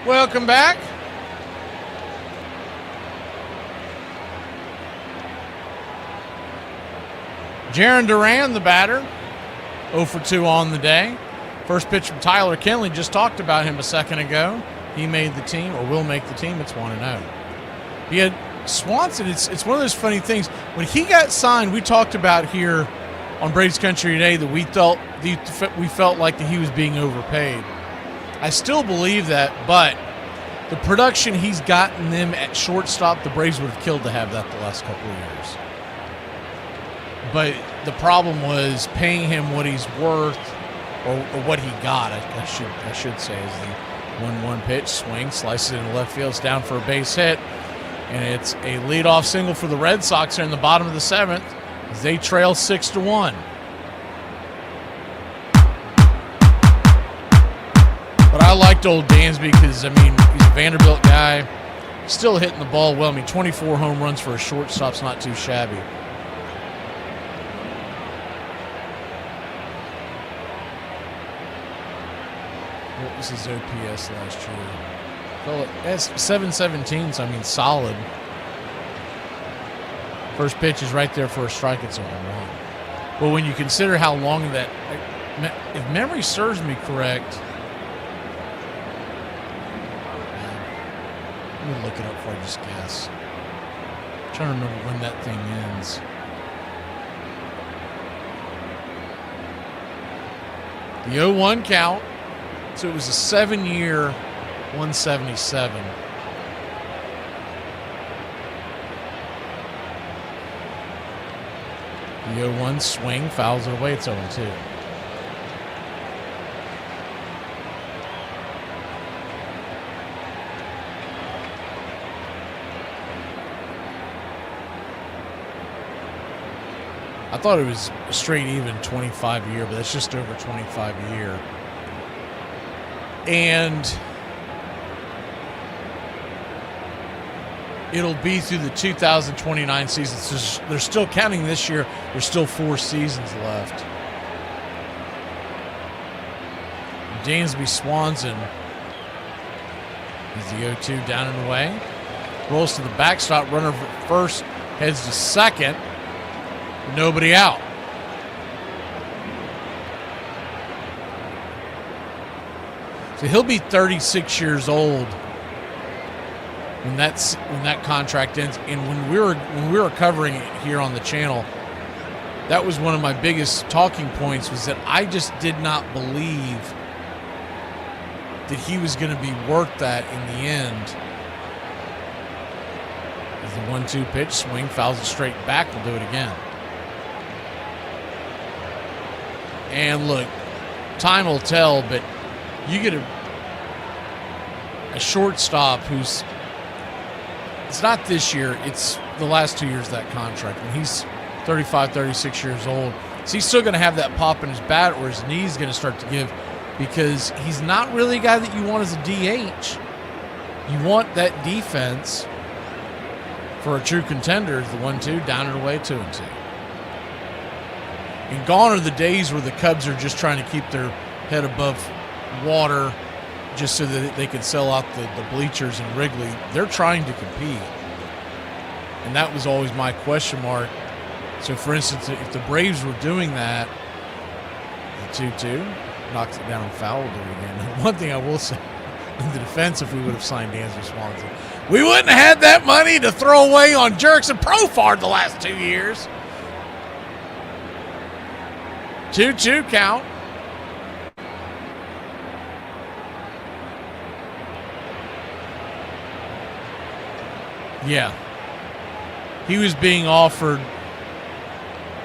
Welcome back. Jaron Duran, the batter, 0 for 2 on the day. First pitch from Tyler Kinley. Just talked about him a second ago. He made the team, or will make the team. It's 1-0. He had Swanson. It's one of those funny things. When he got signed, we talked about here on Braves Country Today that we felt like that he was being overpaid. I still believe that, but the production he's gotten them at shortstop, the Braves would have killed to have that the last couple of years. But the problem was paying him what he's worth, or what he got, I should say, is the 1-1 pitch, swing, slices it in left field, it's down for a base hit, and it's a leadoff single for the Red Sox here in the bottom of the 7th as they trail 6-1. But I liked old Dansby because, I mean, he's a Vanderbilt guy, still hitting the ball well. I mean, 24 home runs for a shortstop's not too shabby. What was his OPS last year? Well, that's 717, so I mean, solid. First pitch is right there for a strike. It's a home run. But when you consider how long that, if memory serves me correct, let me look it up before I just guess. I'm trying to remember when that thing ends. The 0-1 count. So it was a 7-year 177. The 0-1 swing, fouls it away. It's 0-2. I thought it was a straight even 25 year, but that's just over 25 a year. And it'll be through the 2029 season. So they're still counting this year. There's still 4 seasons left. Dansby Swanson is the 0-2 down and away. Rolls to the backstop. Runner for first, heads to second. Nobody out. So he'll be 36 years old when that contract ends. And when we were covering it here on the channel, that was one of my biggest talking points, was that I just did not believe that he was going to be worth that in the end. As the 1-2 pitch, swing, fouls it straight back. We'll do it again. And look, time will tell, but you get a shortstop who's, it's not this year, it's the last 2 years of that contract. When he's 35, 36 years old, so he's still going to have that pop in his bat, or his knee's going to start to give, because he's not really a guy that you want as a DH. You want that defense for a true contender. The 1-2, down and away, 2-2. And gone are the days where the Cubs are just trying to keep their head above water just so that they can sell out the bleachers in Wrigley. They're trying to compete. And that was always my question mark. So, for instance, if the Braves were doing that, the 2-2 knocks it down and foul, will do it again. One thing I will say, in the defense, if we would have signed Dansby Swanson, We wouldn't have had that money to throw away on jerks and Profar the last 2 years. 2-2 count. Yeah. He was being offered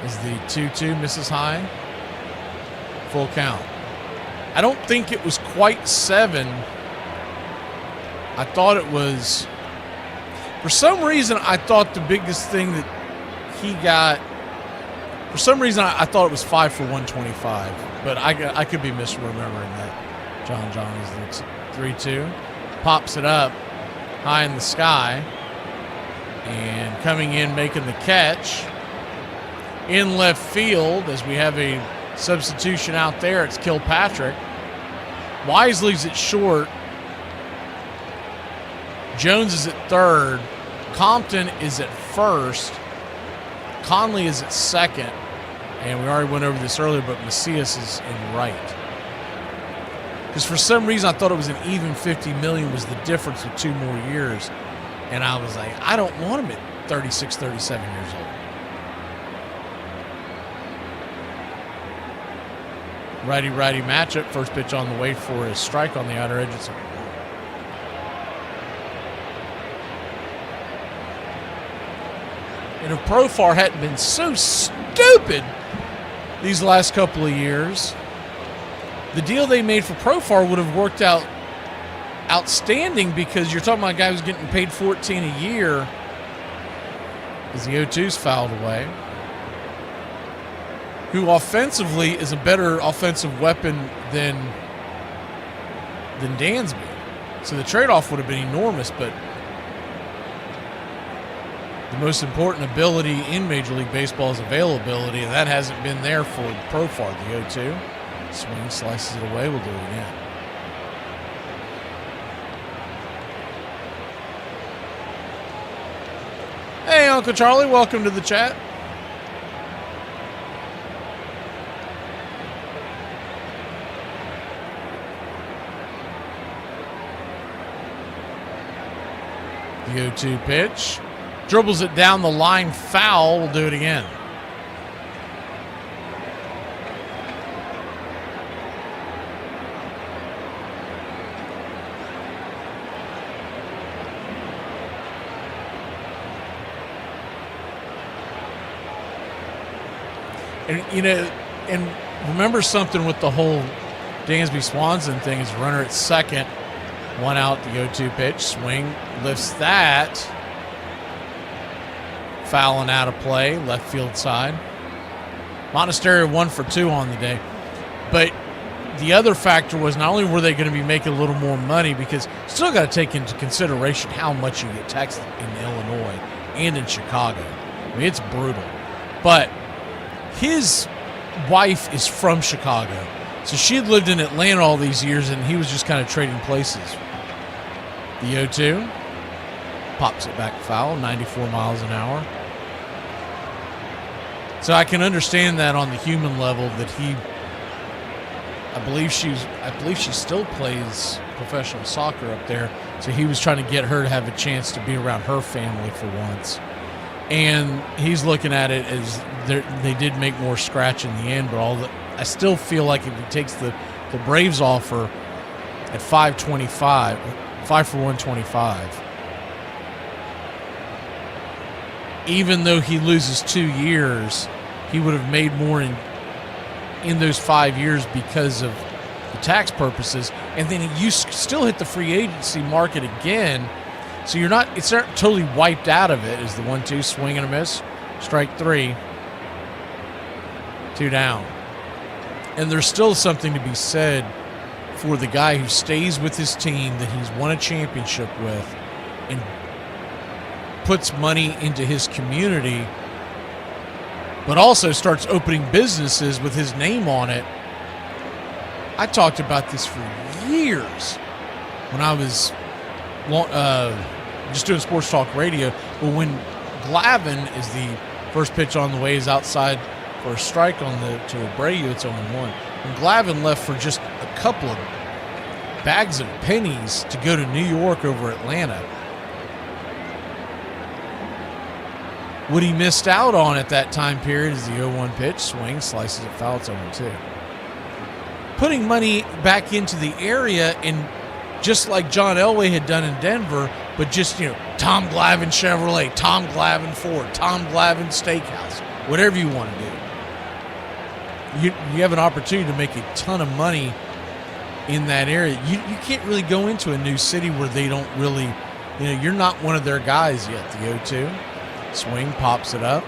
as the 2-2 misses high. Full count. I don't think it was quite 7. I thought it was, for some reason, I thought the biggest thing that he got, for some reason, I thought it was 5 for 125, but I could be misremembering that. John is 3-2. Pops it up high in the sky. And coming in, making the catch in left field as we have a substitution out there. It's Kilpatrick. Wise leaves it short. Jones is at third. Compton is at first. Conley is at second. And we already went over this earlier, but Macias is in right. Because for some reason I thought it was an even $50 million was the difference with 2 more years. And I was like, I don't want him at 36, 37 years old. Righty-righty matchup. First pitch on the way for a strike on the outer edge. And if Profar hadn't been so stupid these last couple of years, the deal they made for Profar would have worked out outstanding, because you're talking about a guy who's getting paid $14 a year as the 0-2's fouled away, who offensively is a better offensive weapon than Dansby. So the trade-off would have been enormous, but the most important ability in Major League Baseball is availability, and that hasn't been there for Profar. The 0-2. Swing, slices it away. We'll do it again. Hey, Uncle Charlie, welcome to the chat. The 0-2 pitch. Dribbles it down the line, foul. We'll do it again. And, and remember something with the whole Dansby Swanson thing is runner at second, 1 out, the 0-2 pitch, swing, lifts that, fouling out of play, left field side. Monasterio 1 for 2 on the day. But the other factor was not only were they going to be making a little more money, because still got to take into consideration how much you get taxed in Illinois and in Chicago. I mean, it's brutal. But his wife is from Chicago, so she had lived in Atlanta all these years, and he was just kind of trading places. The 0-2 pops it back foul, 94 miles an hour. So I can understand that on the human level that he, I believe she still plays professional soccer up there, so he was trying to get her to have a chance to be around her family for once. And he's looking at it as they did make more scratch in the end, but I still feel like if he takes the Braves offer at 5 for 125, even though he loses 2 years, he would have made more in those 5 years because of the tax purposes. And then you still hit the free agency market again. So it's not totally wiped out of it. Is the 1-2 swing and a miss, strike 3, 2 down. And there's still something to be said for the guy who stays with his team that he's won a championship with and puts money into his community, but also starts opening businesses with his name on it. I talked about this for years when I was just doing sports talk radio. But when Glavine is the first pitch on the way is outside for a strike to Abreu, it's 0-1. When Glavine left for just a couple of bags of pennies to go to New York over Atlanta, what he missed out on at that time period is the 0-1 pitch, swing, slices it foul, it's 0-2. Putting money back into the area, and just like John Elway had done in Denver, but just, Tom Glavine Chevrolet, Tom Glavine Ford, Tom Glavine Steakhouse, whatever you want to do. You have an opportunity to make a ton of money in that area. You can't really go into a new city where they don't really, you're not one of their guys yet. The 0-2. Swing, pops it up.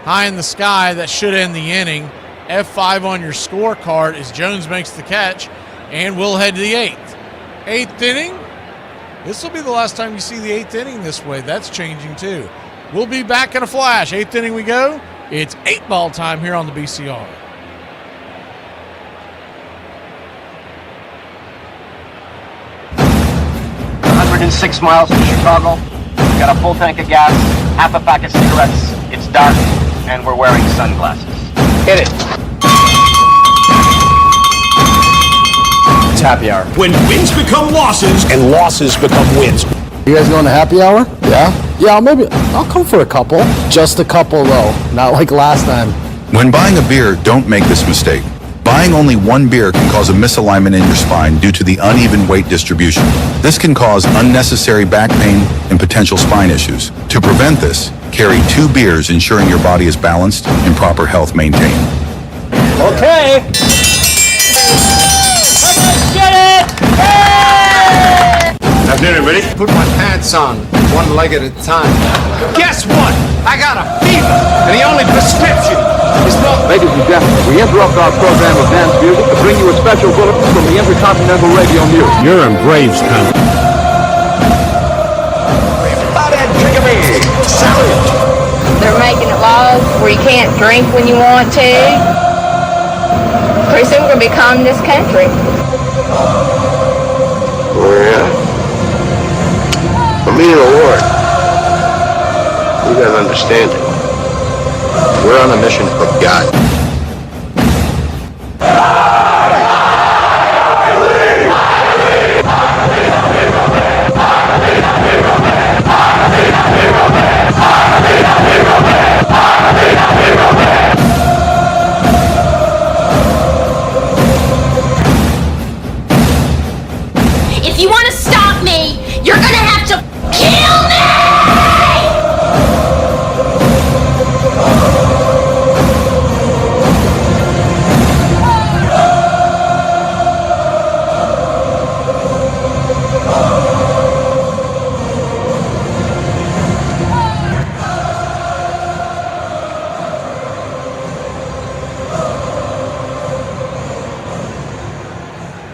High in the sky, that should end the inning. F5 on your scorecard as Jones makes the catch, and we'll head to the 8th. 8th inning. This will be the last time you see the 8th inning this way. That's changing too. We'll be back in a flash. 8th inning we go. It's 8-ball time here on the BCR. 106 miles from Chicago. We've got a full tank of gas, half a pack of cigarettes. It's dark, and we're wearing sunglasses. Hit it. It's happy hour. When wins become losses and losses become wins. You guys going to happy hour? Yeah? Yeah, maybe. I'll come for a couple. Just a couple, though. Not like last time. When buying a beer, don't make this mistake. Buying only one beer can cause a misalignment in your spine due to the uneven weight distribution. This can cause unnecessary back pain and potential spine issues. To prevent this, carry 2 beers, ensuring your body is balanced and proper health maintained. Okay. Let's get it! Hey! Afternoon, everybody. Put my pants on, one leg at a time. Guess what? I got a fever, and the only prescription is no... Ladies and gentlemen, we interrupt our program of dance music to bring you a special bulletin from the Intercontinental Radio News. You're in Braves country. Pregame. Salute. They're making it laws where you can't drink when you want to. Pretty soon we're going to be communist country. Oh, yeah. For me and the Lord, you guys understand it. We're on a mission from God. If you want to stop me, you're gonna have to kill me!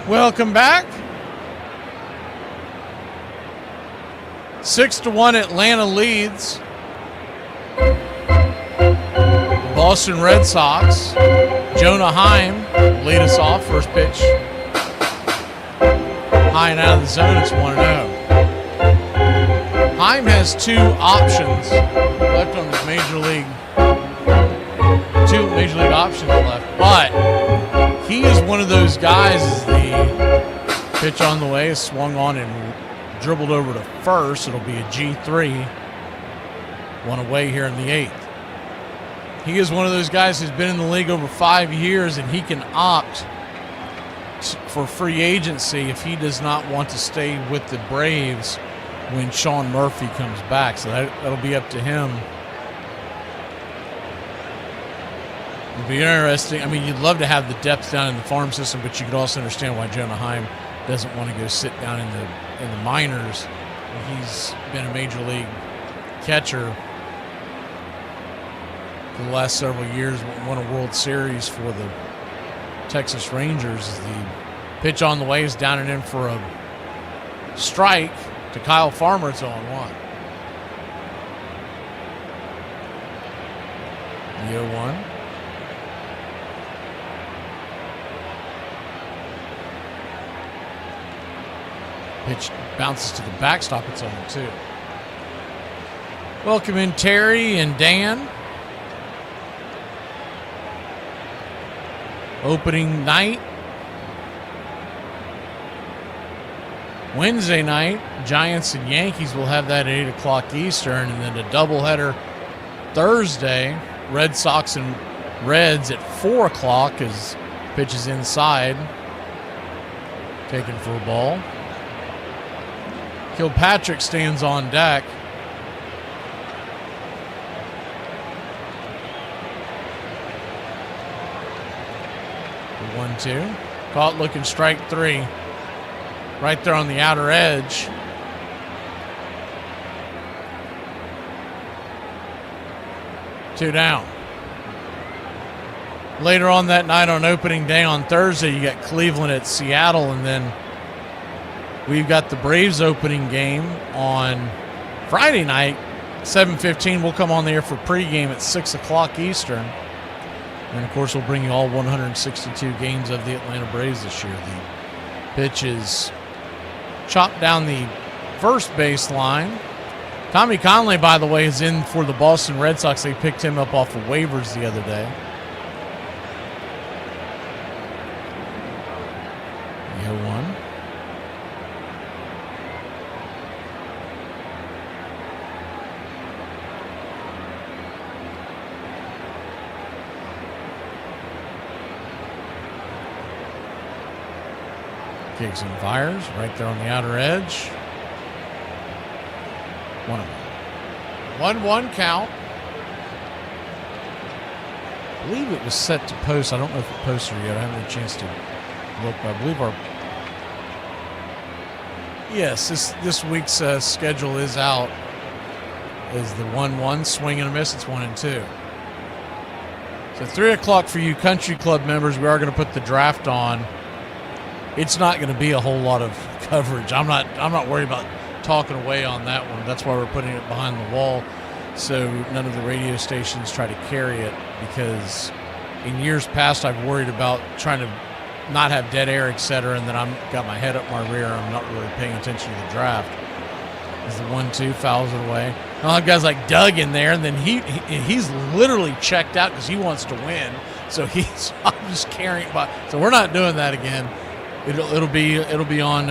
Welcome back. 6-1 Atlanta leads. Boston Red Sox. Jonah Heim lead us off. First pitch. High and out of the zone. It's 1-0. Heim has 2 options left on his major league. 2 major league options left. But he is one of those guys. As the pitch on the way is swung on and dribbled over to first. It'll be a G3. 1 away here in the 8th. He is one of those guys who's been in the league over 5 years, and he can opt for free agency if he does not want to stay with the Braves when Sean Murphy comes back. So that'll be up to him. It'll be interesting. I mean, you'd love to have the depth down in the farm system, but you could also understand why Jonah Heim doesn't want to go sit down in the minors. He's been a major league catcher for the last several years, won a World Series for the Texas Rangers. The pitch on the way is down and in for a strike to Kyle Farmer. It's 0-1. The 0-1. Pitch bounces to the backstop. It's 0-2. Welcome in Terry and Dan. Opening night. Wednesday night, Giants and Yankees will have that at 8 o'clock Eastern, and then a doubleheader Thursday, Red Sox and Reds at 4 o'clock as pitch is inside. Taken for a ball. Kilpatrick stands on deck. The 1-2. Caught looking strike 3. Right there on the outer edge. Two down. Later on that night on opening day on Thursday, you got Cleveland at Seattle, and then we've got the Braves opening game on Friday night, 7:15. We'll come on the air for pregame at 6 o'clock Eastern. And, of course, we'll bring you all 162 games of the Atlanta Braves this year. The pitch is chopped down the first baseline. Tommy Conley, by the way, is in for the Boston Red Sox. They picked him up off of waivers the other day. 0-1. Kicks and fires right there on the outer edge. 1-1 count. I believe it was set to post. I don't know if it posted yet. I haven't had a chance to look, but I believe this week's schedule is out. Is the 1-1 swing and a miss? It's 1-2. So 3 o'clock for you country club members. We are going to put the draft on. It's not going to be a whole lot of coverage. I'm not worried about talking away on that one. That's why we're putting it behind the wall, so none of the radio stations try to carry it, because in years past I've worried about trying to not have dead air, etc., and then I'm got my head up my rear. I'm not really paying attention to the draft. As the 1-2 fouls it away. I'll have guys like Doug in there, and then he's literally checked out because he wants to win. So I'm just carrying by. So we're not doing that again. It'll be on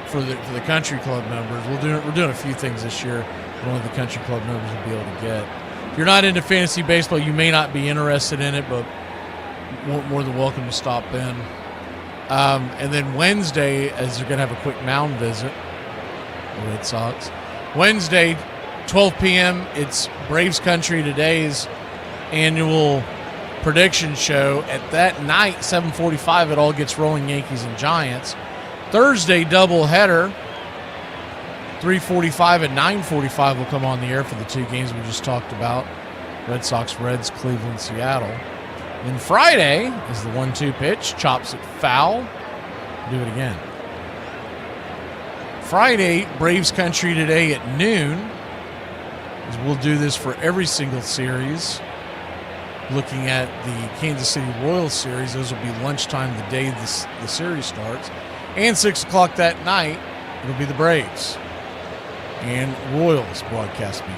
for the country club members. We're doing a few things this year that only the country club members will be able to get. If you're not into fantasy baseball, you may not be interested in it, but more than welcome to stop in. And then Wednesday, as they're going to have a quick mound visit, the Red Sox. Wednesday, 12 p.m., it's Braves Country Today's annual prediction show. At that night, 7:45, it all gets rolling, Yankees and Giants. Thursday, doubleheader, 3:45 and 9:45 will come on the air for the two games we just talked about. Red Sox, Reds, Cleveland, Seattle. Then Friday is the 1-2 pitch, chops it foul. Do it again. Friday, Braves Country Today at noon. As we'll do this for every single series. Looking at the Kansas City Royals series, those will be lunchtime the day the series starts. And 6 o'clock that night, it'll be the Braves and Royals broadcast begin.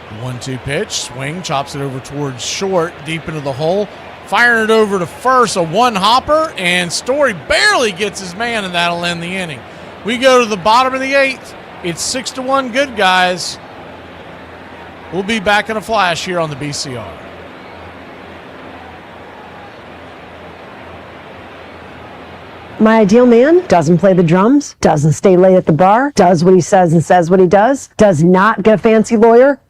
The 1-2 pitch, swing, chops it over towards short, deep into the hole. Firing it over to first, a one-hopper, and Story barely gets his man, and that'll end the inning. We go to the bottom of the 8th. It's 6-1 good, guys. We'll be back in a flash here on the BCR. My ideal man doesn't play the drums, doesn't stay late at the bar, does what he says and says what he does not get a fancy lawyer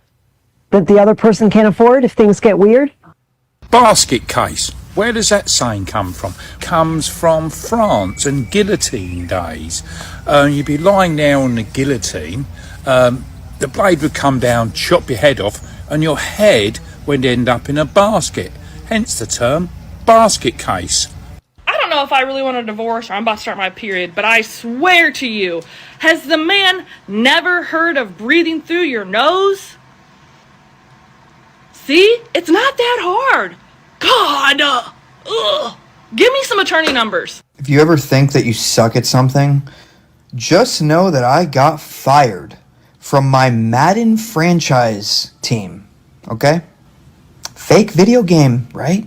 that the other person can't afford if things get weird. Basket case. Where does that saying come from? Comes from France and guillotine days. You'd be lying there on the guillotine, the blade would come down, chop your head off, and your head would end up in a basket. Hence the term basket case. I don't know if I really want a divorce or I'm about to start my period, but I swear to you, has the man never heard of breathing through your nose? See? It's not that hard. God! Ugh. Give me some attorney numbers. If you ever think that you suck at something, just know that I got fired from my Madden franchise team, okay? Fake video game, right?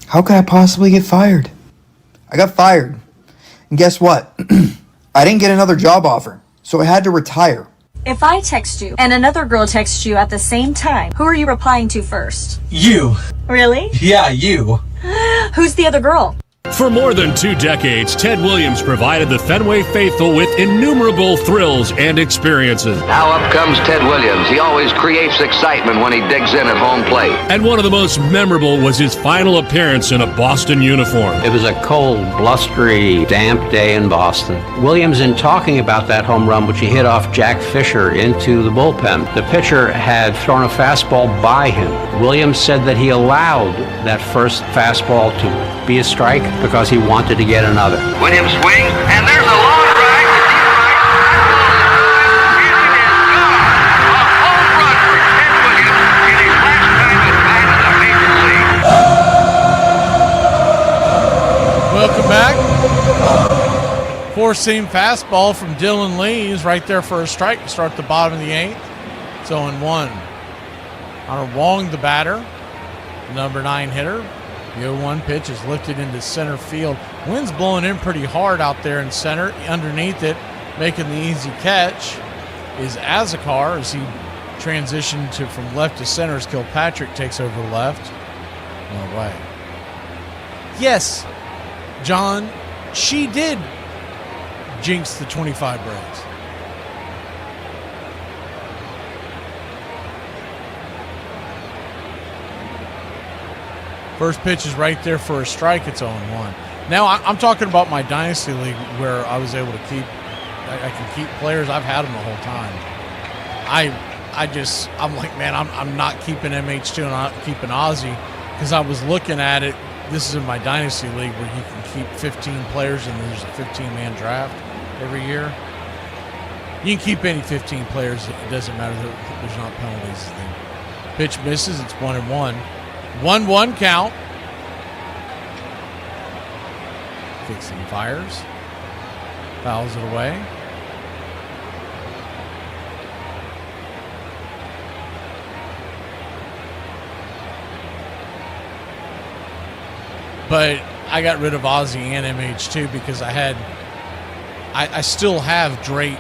How could I possibly get fired? I got fired. And guess what? I didn't get another job offer, so I had to retire. If I text you and another girl texts you at the same time, who are you replying to first? You. Really? Yeah, you. Who's the other girl? For more than 2 decades, Ted Williams provided the Fenway faithful with innumerable thrills and experiences. Now up comes Ted Williams. He always creates excitement when he digs in at home plate. And one of the most memorable was his final appearance in a Boston uniform. It was a cold, blustery, damp day in Boston. Williams, in talking about that home run, which he hit off Jack Fisher into the bullpen, the pitcher had thrown a fastball by him. Williams said that he allowed that first fastball to be a strike because he wanted to get another. Williams swings, and there's a long drive to deep right. Welcome back. 4-seam fastball from Dylan Lees right there for a strike to start the bottom of the 8th. It's 0-1. Hunter Wong, the batter, number 9 hitter. The 0-1 pitch is lifted into center field. Wind's blowing in pretty hard out there in center. Underneath it, making the easy catch, is Azakar as he transitioned from left to center as Kilpatrick takes over left. No way. Yes, John, she did jinx the 25 Braves. First pitch is right there for a strike. It's 0-1. Now, I'm talking about my Dynasty League where I was able to I can keep players. I've had them the whole time. I'm like, man, I'm not keeping MH2 and I'm not keeping Ozzy because I was looking at it. This is in my Dynasty League where you can keep 15 players and there's a 15-man draft every year. You can keep any 15 players. It doesn't matter. There's not penalties. Pitch misses. It's 1-1. 1-1 count. Fixing fires. Fouls it away. But I got rid of Ozzy and MH2 because I still have Drake,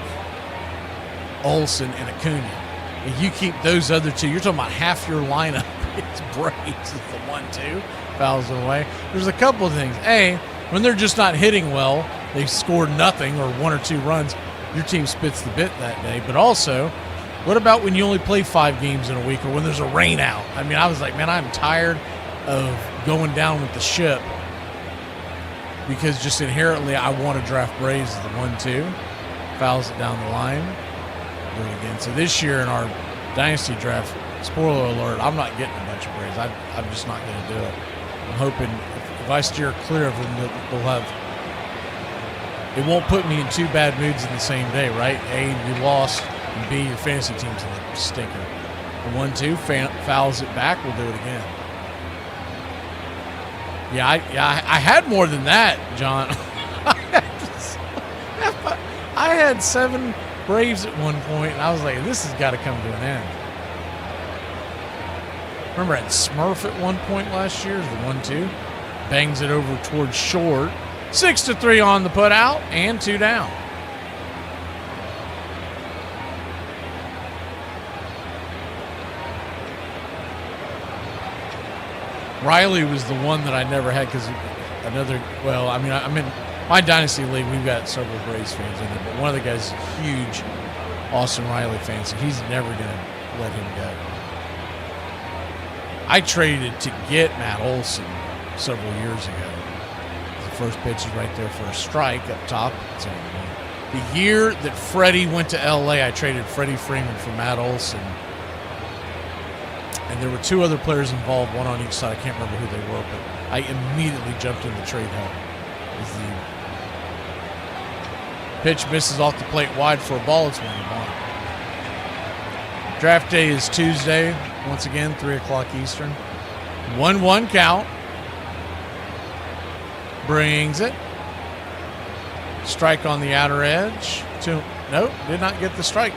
Olsen, and Acuna. If you keep those other two, you're talking about half your lineup. It's Braves. It's the 1-2. Fouls it away. There's a couple of things. A, when they're just not hitting well, they scored nothing or 1 or 2 runs, your team spits the bit that day. But also, what about when you only play 5 games in a week or when there's a rain out? I mean, I was like, man, I'm tired of going down with the ship because just inherently I want to draft Braves as the 1-2. Fouls it down the line. Do it again. So this year in our Dynasty draft, spoiler alert, I'm not getting a bunch of Braves. I'm just not going to do it. I'm hoping if I steer clear of them, they'll have. It won't put me in 2 bad moods in the same day, right? A, you lost, and B, your fantasy team's in a stinker. The 1-2 fouls it back. We'll do it again. Yeah, I had more than that, John. I had 7 Braves at one point, and I was like, this has got to come to an end. Remember I had Smurf at one point last year, the 1-2. Bangs it over towards short. 6-3 on the put out, and 2 down. Riley was the one that I never had because I'm in my Dynasty League. We've got several Braves fans in it, but one of the guys is a huge Austin Riley fan, so he's never going to let him go. I traded to get Matt Olson several years ago. The first pitch is right there for a strike up top. It's on the year that Freddie went to L.A., I traded Freddie Freeman for Matt Olson. And there were 2 other players involved, one on each side. I can't remember who they were, but I immediately jumped into trade help. Pitch misses off the plate wide for a ball. It's 1-1. Draft day is Tuesday. Once again, 3 o'clock Eastern. 1-1 count. Brings it. Strike on the outer edge. Nope, did not get the strike.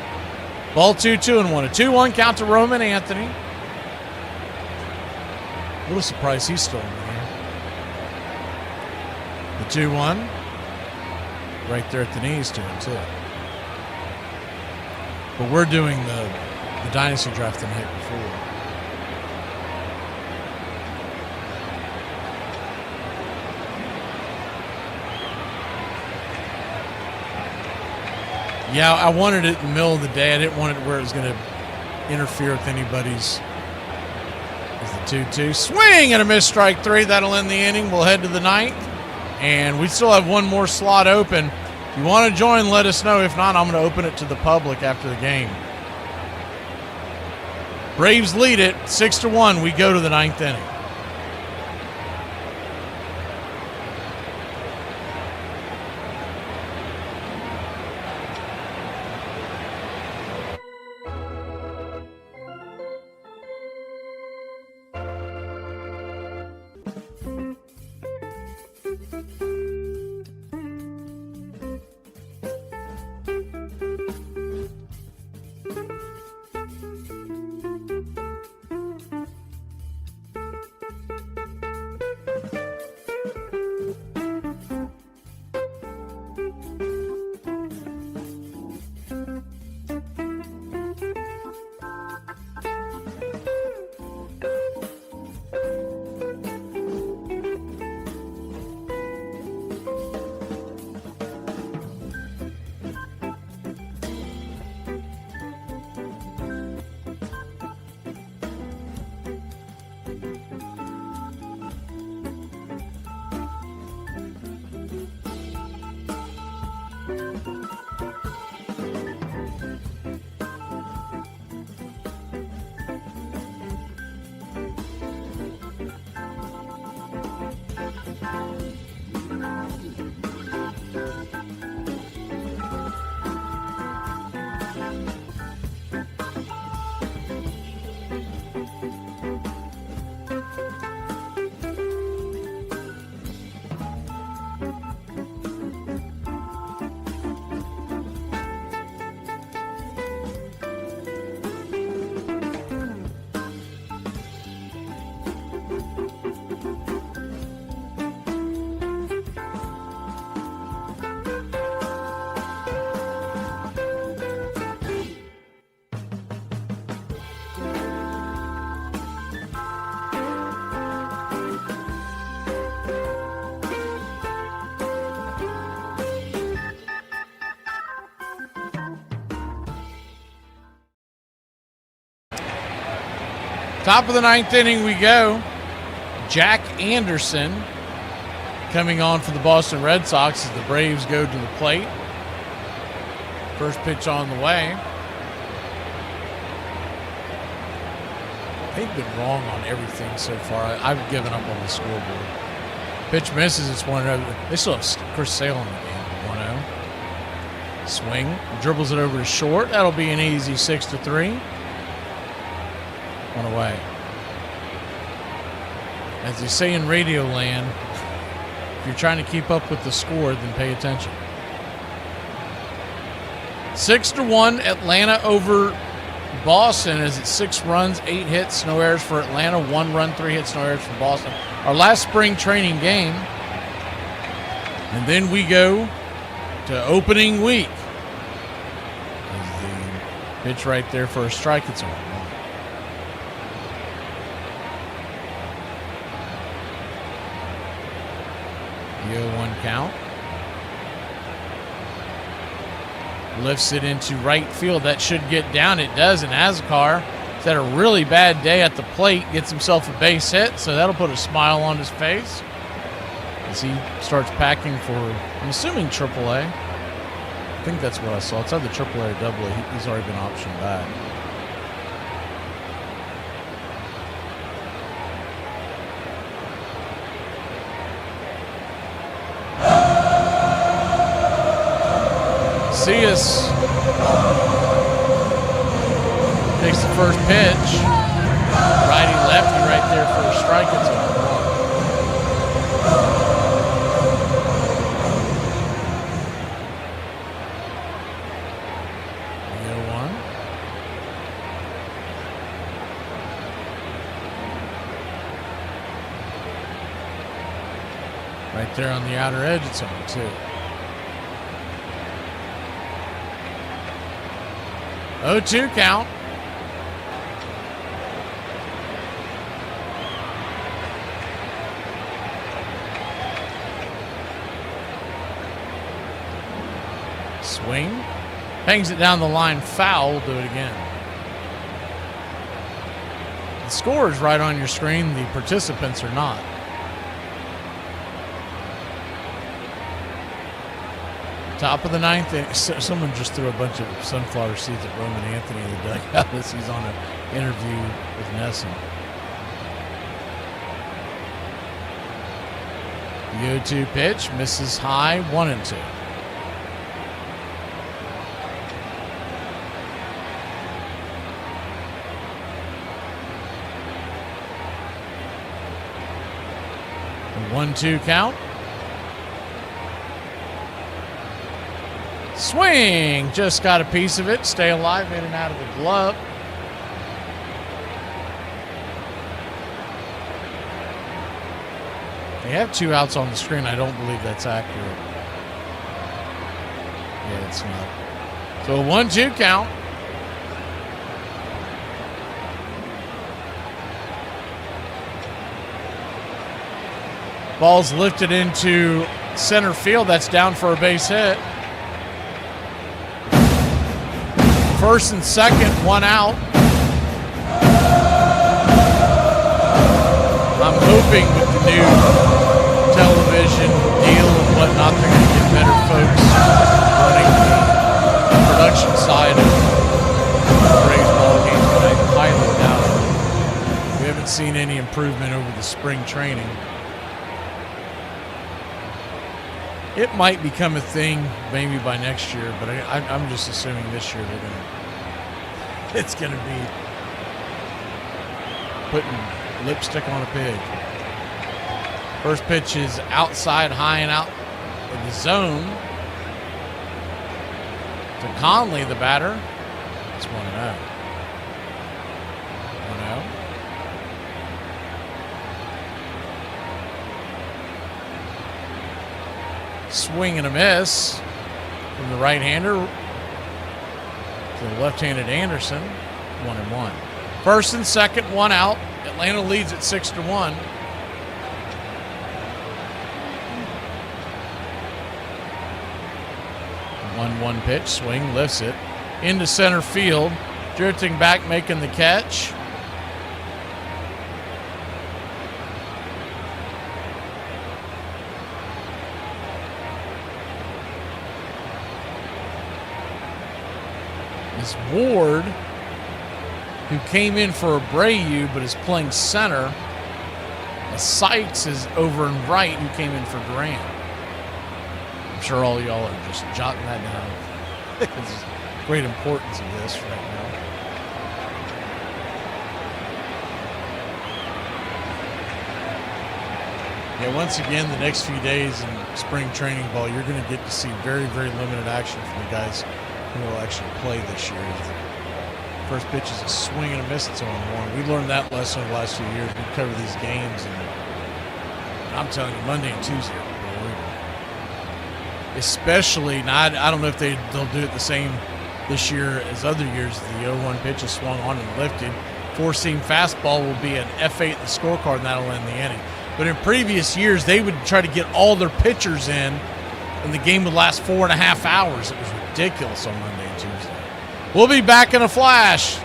Ball 2-1. A 2-1 count to Roman Anthony. A little surprised he's still in the game. The 2-1. Right there at the knees, 2-2. But we're doing the Dynasty Draft the night before. Yeah, I wanted it in the middle of the day. I didn't want it where it was going to interfere with anybody's. There's the 2-2. Swing and a missed strike 3. That'll end the inning. We'll head to the 9th. And we still have one more slot open. If you want to join, let us know. If not, I'm going to open it to the public after the game. Braves lead it 6-1. We go to the 9th inning. Top of the 9th inning we go. Jack Anderson coming on for the Boston Red Sox as the Braves go to the plate. First pitch on the way. They've been wrong on everything so far. I've given up on the scoreboard. Pitch misses, it's 1-0. They still have Chris Sale in the game, 1-0. Swing, dribbles it over to short. That'll be an easy 6-3. One away. As they say in Radio Land, if you're trying to keep up with the score, then pay attention. 6-1, Atlanta over Boston as it's 6 runs, 8 hits, no errors for Atlanta, 1 run, 3 hits, no errors for Boston. Our last spring training game. And then we go to opening week. As the pitch right there for a strike, it's on. The 0-1 count. Lifts it into right field. That should get down. It does. And Azakar has had a really bad day at the plate. Gets himself a base hit, so that'll put a smile on his face as he starts packing for, I'm assuming, AAA. I think that's what I saw. It's either AAA or AA. He's already been optioned back. Cias takes the first pitch. Righty lefty right there for a strike. It's a 0-1. Right there on the outer edge, it's on 2. 0-2 count. Swing. Hangs it down the line. Foul. Do it again. The score is right on your screen. The participants are not. Top of the ninth. Someone just threw a bunch of sunflower seeds at Roman Anthony in the dugout as he's on an interview with Nesson. The 0-2 pitch misses high. 1-2. The 1-2 count. Swing, just got a piece of it. Stay alive, in and out of the glove. They have 2 outs on the screen. I don't believe that's accurate. Yeah, it's not. So a 1-2 count. Ball's lifted into center field. That's down for a base hit. First and second, 1 out. I'm hoping with the new television deal and whatnot, they're going to get better folks running the production side of the Braves ball games, but I highly doubt it. We haven't seen any improvement over the spring training. It might become a thing maybe by next year, but I'm just assuming this year it's going to be putting lipstick on a pig. First pitch is outside, high and out in the zone. To Conley, the batter. It's 1-0. 1-0. Swing and a miss from the right-hander to the left-handed Anderson. 1-1. First and second, 1 out. Atlanta leads at 6-1. One pitch, swing, lifts it into center field. Drifting back, making the catch. Is Ward, who came in for Abreu but is playing center. Sykes is over and right, who came in for Graham. I'm sure all y'all are just jotting that down because there's great importance of this right now. Yeah, once again, the next few days in spring training ball, you're going to get to see very, very limited action from the guys who will actually play this year. First pitch is a swing and a miss. It's 0-1. We learned that lesson over the last few years. We cover these games, and I'm telling you, Monday and Tuesday are brutal. Especially, now I don't know if they'll do it the same this year as other years. The 0-1 pitch is swung on and lifted. Four-seam fastball will be an F8 in the scorecard, and that'll end the inning. But in previous years, they would try to get all their pitchers in, and the game would last 4.5 hours. It was ridiculous on Monday and Tuesday. We'll be back in a flash.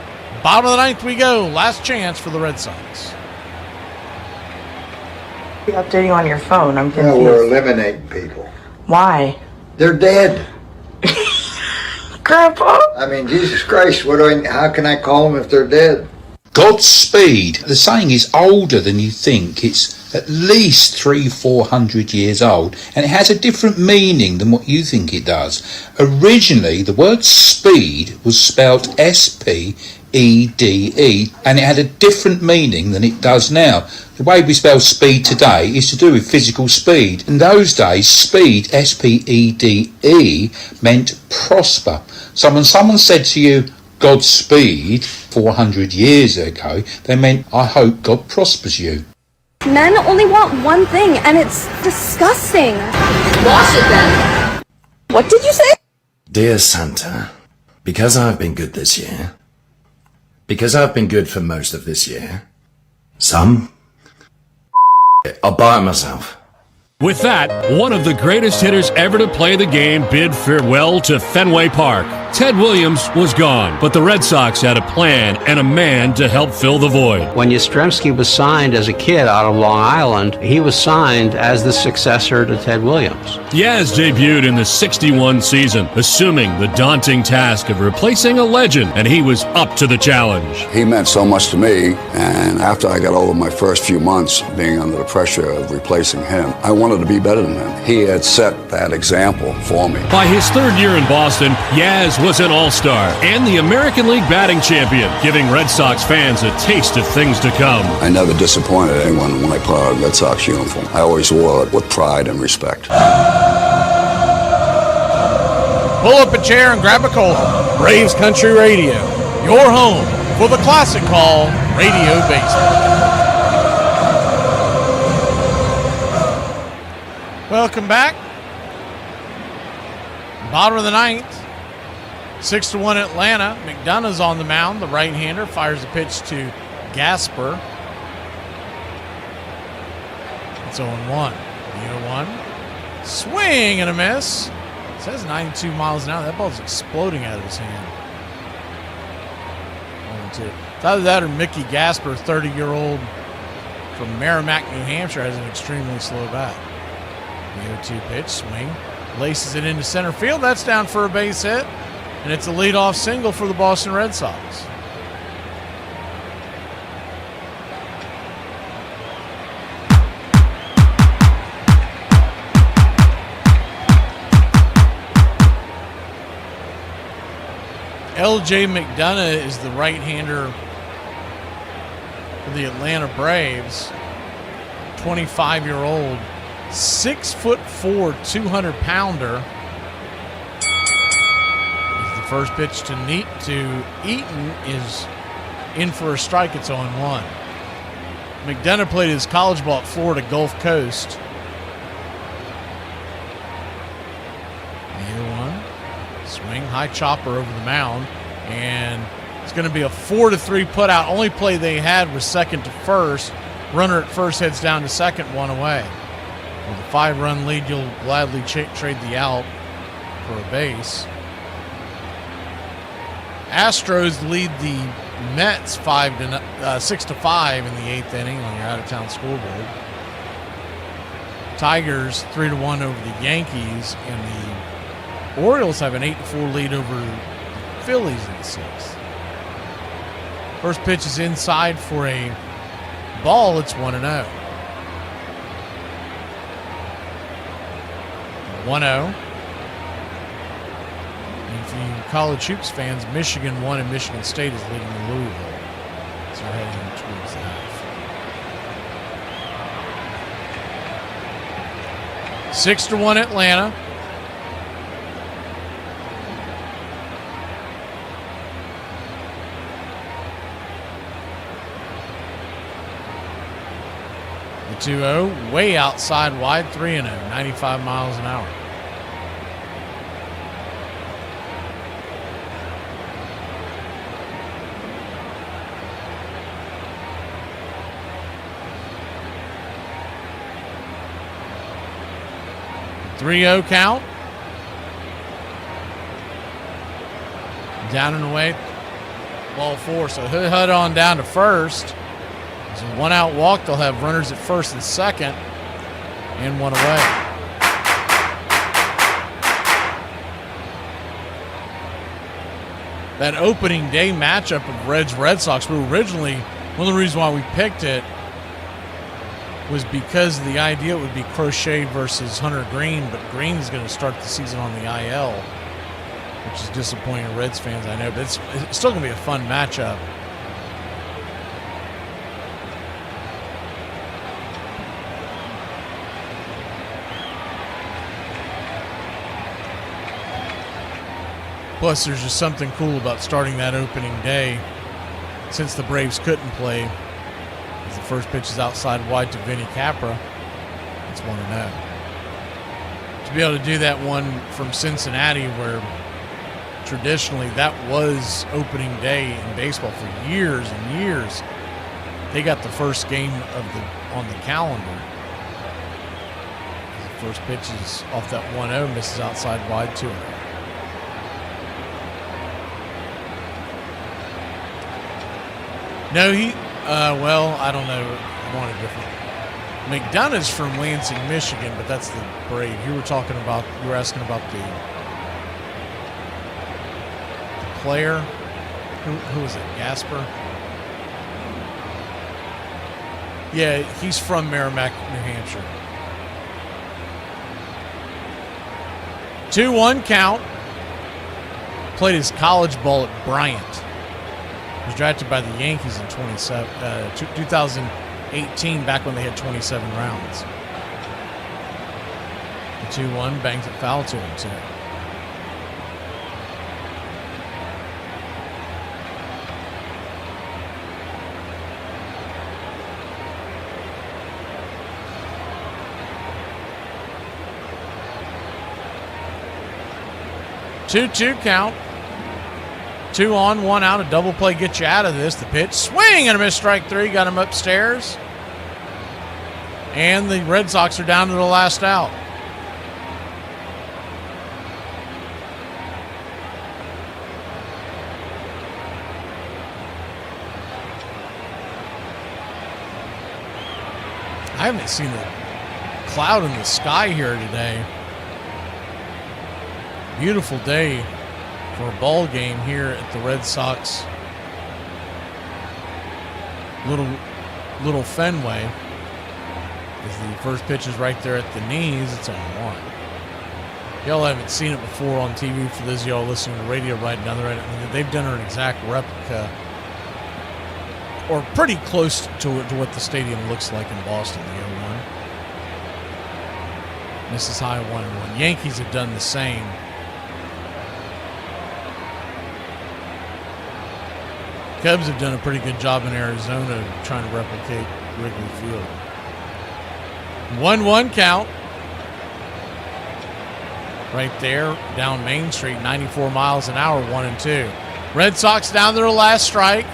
Bottom of the ninth we go. Last chance for the Red Sox. You're updating on your phone. I'm confused. No, we're eliminating people. Why? They're dead. Grandpa? I mean, Jesus Christ, how can I call them if they're dead? Godspeed. The saying is older than you think. It's at least 300-400 years old, and it has a different meaning than what you think it does. Originally, the word speed was spelled S-P-E-D-E, and it had a different meaning than it does now. The way we spell speed today is to do with physical speed. In those days, speed, S-P-E-D-E, meant prosper. So when someone said to you, Godspeed, 400 years ago, they meant, I hope God prospers you. Men only want one thing, and it's disgusting. Wash it then. What did you say? Dear Santa, Because I've been good this year, because I've been good for most of this year, I'll buy it myself. With that, one of the greatest hitters ever to play the game bid farewell to Fenway Park. Ted Williams was gone, but the Red Sox had a plan and a man to help fill the void. When Yastrzemski was signed as a kid out of Long Island, he was signed as the successor to Ted Williams. Yaz debuted in the '61 season, assuming the daunting task of replacing a legend, and he was up to the challenge. He meant so much to me, and after I got over my first few months being under the pressure of replacing him, I wanted to be better than him. He had set that example for me. By his third year in Boston, Yaz was an all-star and the American League batting champion, giving Red Sox fans a taste of things to come. I never disappointed anyone when I put on a Red Sox uniform. I always wore it with pride and respect. Pull up a chair and grab a cold. Braves Country Radio, your home for the classic call, Radio Baseball. Welcome back. Bottom of the ninth. 6-1 Atlanta. McDonough's on the mound. The right-hander fires a pitch to Gasper. It's 0-1. The 0-1. Swing and a miss. It says 92 miles an hour. That ball's exploding out of his hand. 1-2. It's either that or Mickey Gasper, 30-year-old from Merrimack, New Hampshire, has an extremely slow bat. The 0-2 pitch, swing, laces it into center field. That's down for a base hit, and it's a leadoff single for the Boston Red Sox. L.J. McDonough is the right-hander for the Atlanta Braves, 25-year-old. 6'4", 200-pounder. The first pitch to Eaton is in for a strike. It's 0-1. McDonough played his college ball at Florida Gulf Coast. Neither one. Swing, high chopper over the mound, and it's going to be a 4-3 putout. Only play they had was second to first. Runner at first heads down to second, one away. With a 5-run lead, you'll gladly trade the out for a base. Astros lead the Mets 6-5 in the 8th inning on your out-of-town scoreboard. Tigers 3-1 over the Yankees, and the Orioles have an 8-4 lead over the Phillies in the 6th. First pitch is inside for a ball. It's 1-0. 1-0. And for you college hoops fans, Michigan won and Michigan State is leading in Louisville. So we're heading towards that. 6-1 Atlanta. The 2-0, way outside wide, 3-0, 95 miles an hour. The 3-0 count. Down and away, ball 4, so he'll head on down to first. It's a 1-out walk. They'll have runners at first and second, and one away. That opening day matchup of Red Sox, we originally, one of the reasons why we picked it was because the idea would be Crochet versus Hunter Green, but Green is going to start the season on the IL, which is disappointing to Reds fans, I know, but it's still going to be a fun matchup. Plus, there's just something cool about starting that opening day since the Braves couldn't play. As the first pitch is outside wide to Vinny Capra. It's 1-0. To be able to do that one from Cincinnati where traditionally that was opening day in baseball for years and years. They got the first game on the calendar. The first pitch is off that 1-0, misses outside wide 2-0. No, I don't know. I want a different. McDonough's from Lansing, Michigan, but that's the Brave. You were asking about the player. Who was it? Gasper? Yeah, he's from Merrimack, New Hampshire. 2-1 count. Played his college ball at Bryant. He was drafted by the Yankees in 2018, back when they had 27 rounds. The 2-1 bangs it foul to him, too. Two count. 2 on, 1 out. A double play gets you out of this. The pitch, swing and a miss, strike 3. Got him upstairs. And the Red Sox are down to the last out. I haven't seen a cloud in the sky here today. Beautiful day for a ball game here at the Red Sox little Fenway. As the first pitch is right there at the knees, it's on 1. Y'all haven't seen it before on TV. For those of y'all listening to the radio right now, they've done an exact replica, or pretty close to what the stadium looks like in Boston, the 0-1. Misses high 1-1. Yankees have done the same. Cubs have done a pretty good job in Arizona trying to replicate Wrigley Field. 1-1 count. Right there, down Main Street, 94 miles an hour, 1-2. Red Sox down to their last strike.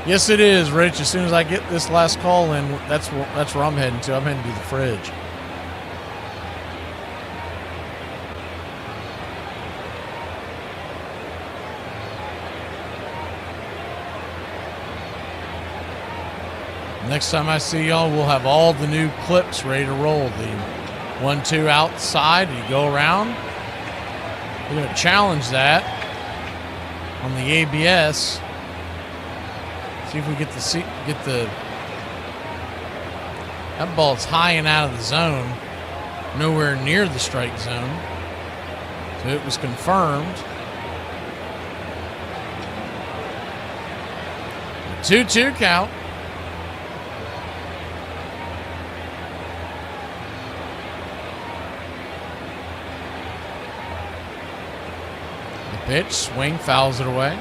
Yes, it is, Rich. As soon as I get this last call in, that's where I'm heading to. I'm heading to the fridge. Next time I see y'all, we'll have all the new clips ready to roll. The 1-2 outside, you go around. We're going to challenge that on the ABS. See if we get the that ball's high and out of the zone, nowhere near the strike zone. So it was confirmed. 2-2 count. Pitch, swing, fouls it away.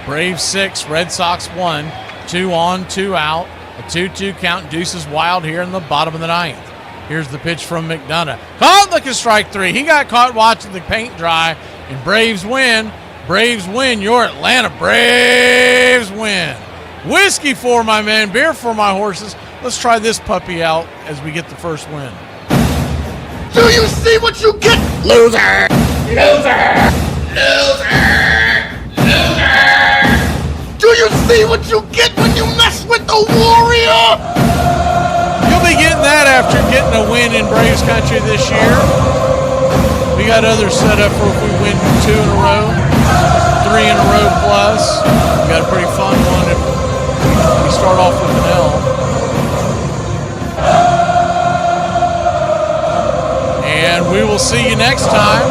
Braves 6, Red Sox 1. 2 on, 2 out. A 2-2 count. Deuces wild here in the bottom of the 9th. Here's the pitch from McDonough. Caught looking strike 3. He got caught watching the paint dry. And Braves win. Braves win. Your Atlanta Braves win. Whiskey for my men. Beer for my horses. Let's try this puppy out as we get the first win. Do you see what you get, loser? Loser! Loser! Loser! Do you see what you get when you mess with the Warrior? You'll be getting that after getting a win in Braves country this year. We got others set up for if we win 2 in a row, 3 in a row plus. We got a pretty fun one if we start off with an L. And we will see you next time.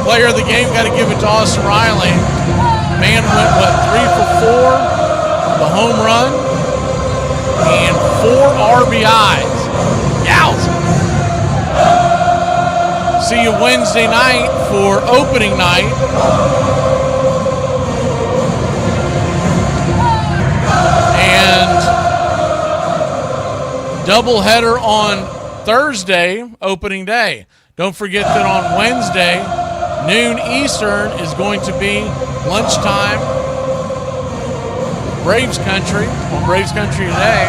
Player of the game, got to give it to Austin Riley. Man went, 3 for 4, the home run, and 4 RBIs. Yowza. See you Wednesday night for opening night. And doubleheader on Thursday, opening day. Don't forget that on Wednesday, noon Eastern is going to be lunchtime, Braves Country, on Braves Country Today.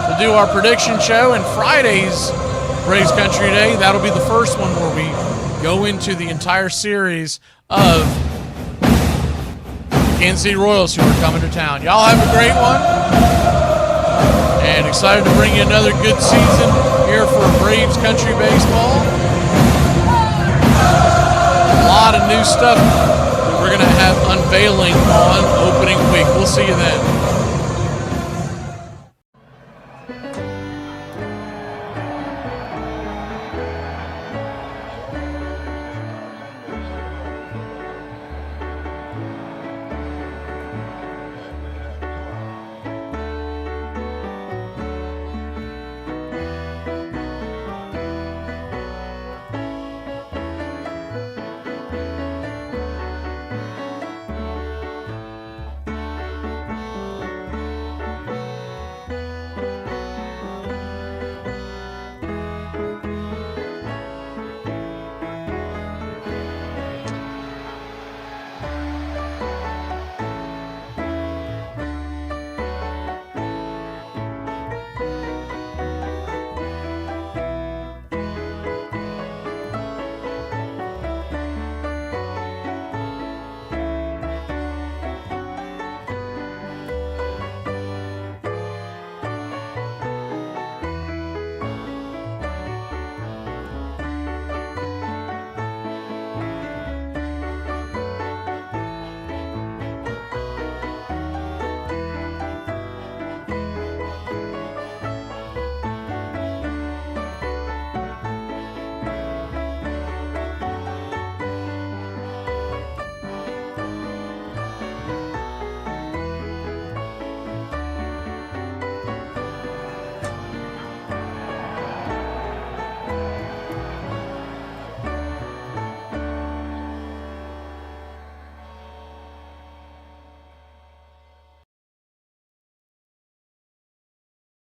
We'll do our prediction show, and Friday's Braves Country Day, that'll be the first one where we go into the entire series of Kansas City Royals who are coming to town. Y'all have a great one, and excited to bring you another good season here for Braves Country Baseball. A lot of new stuff that we're going to have unveiling on opening week. We'll see you then.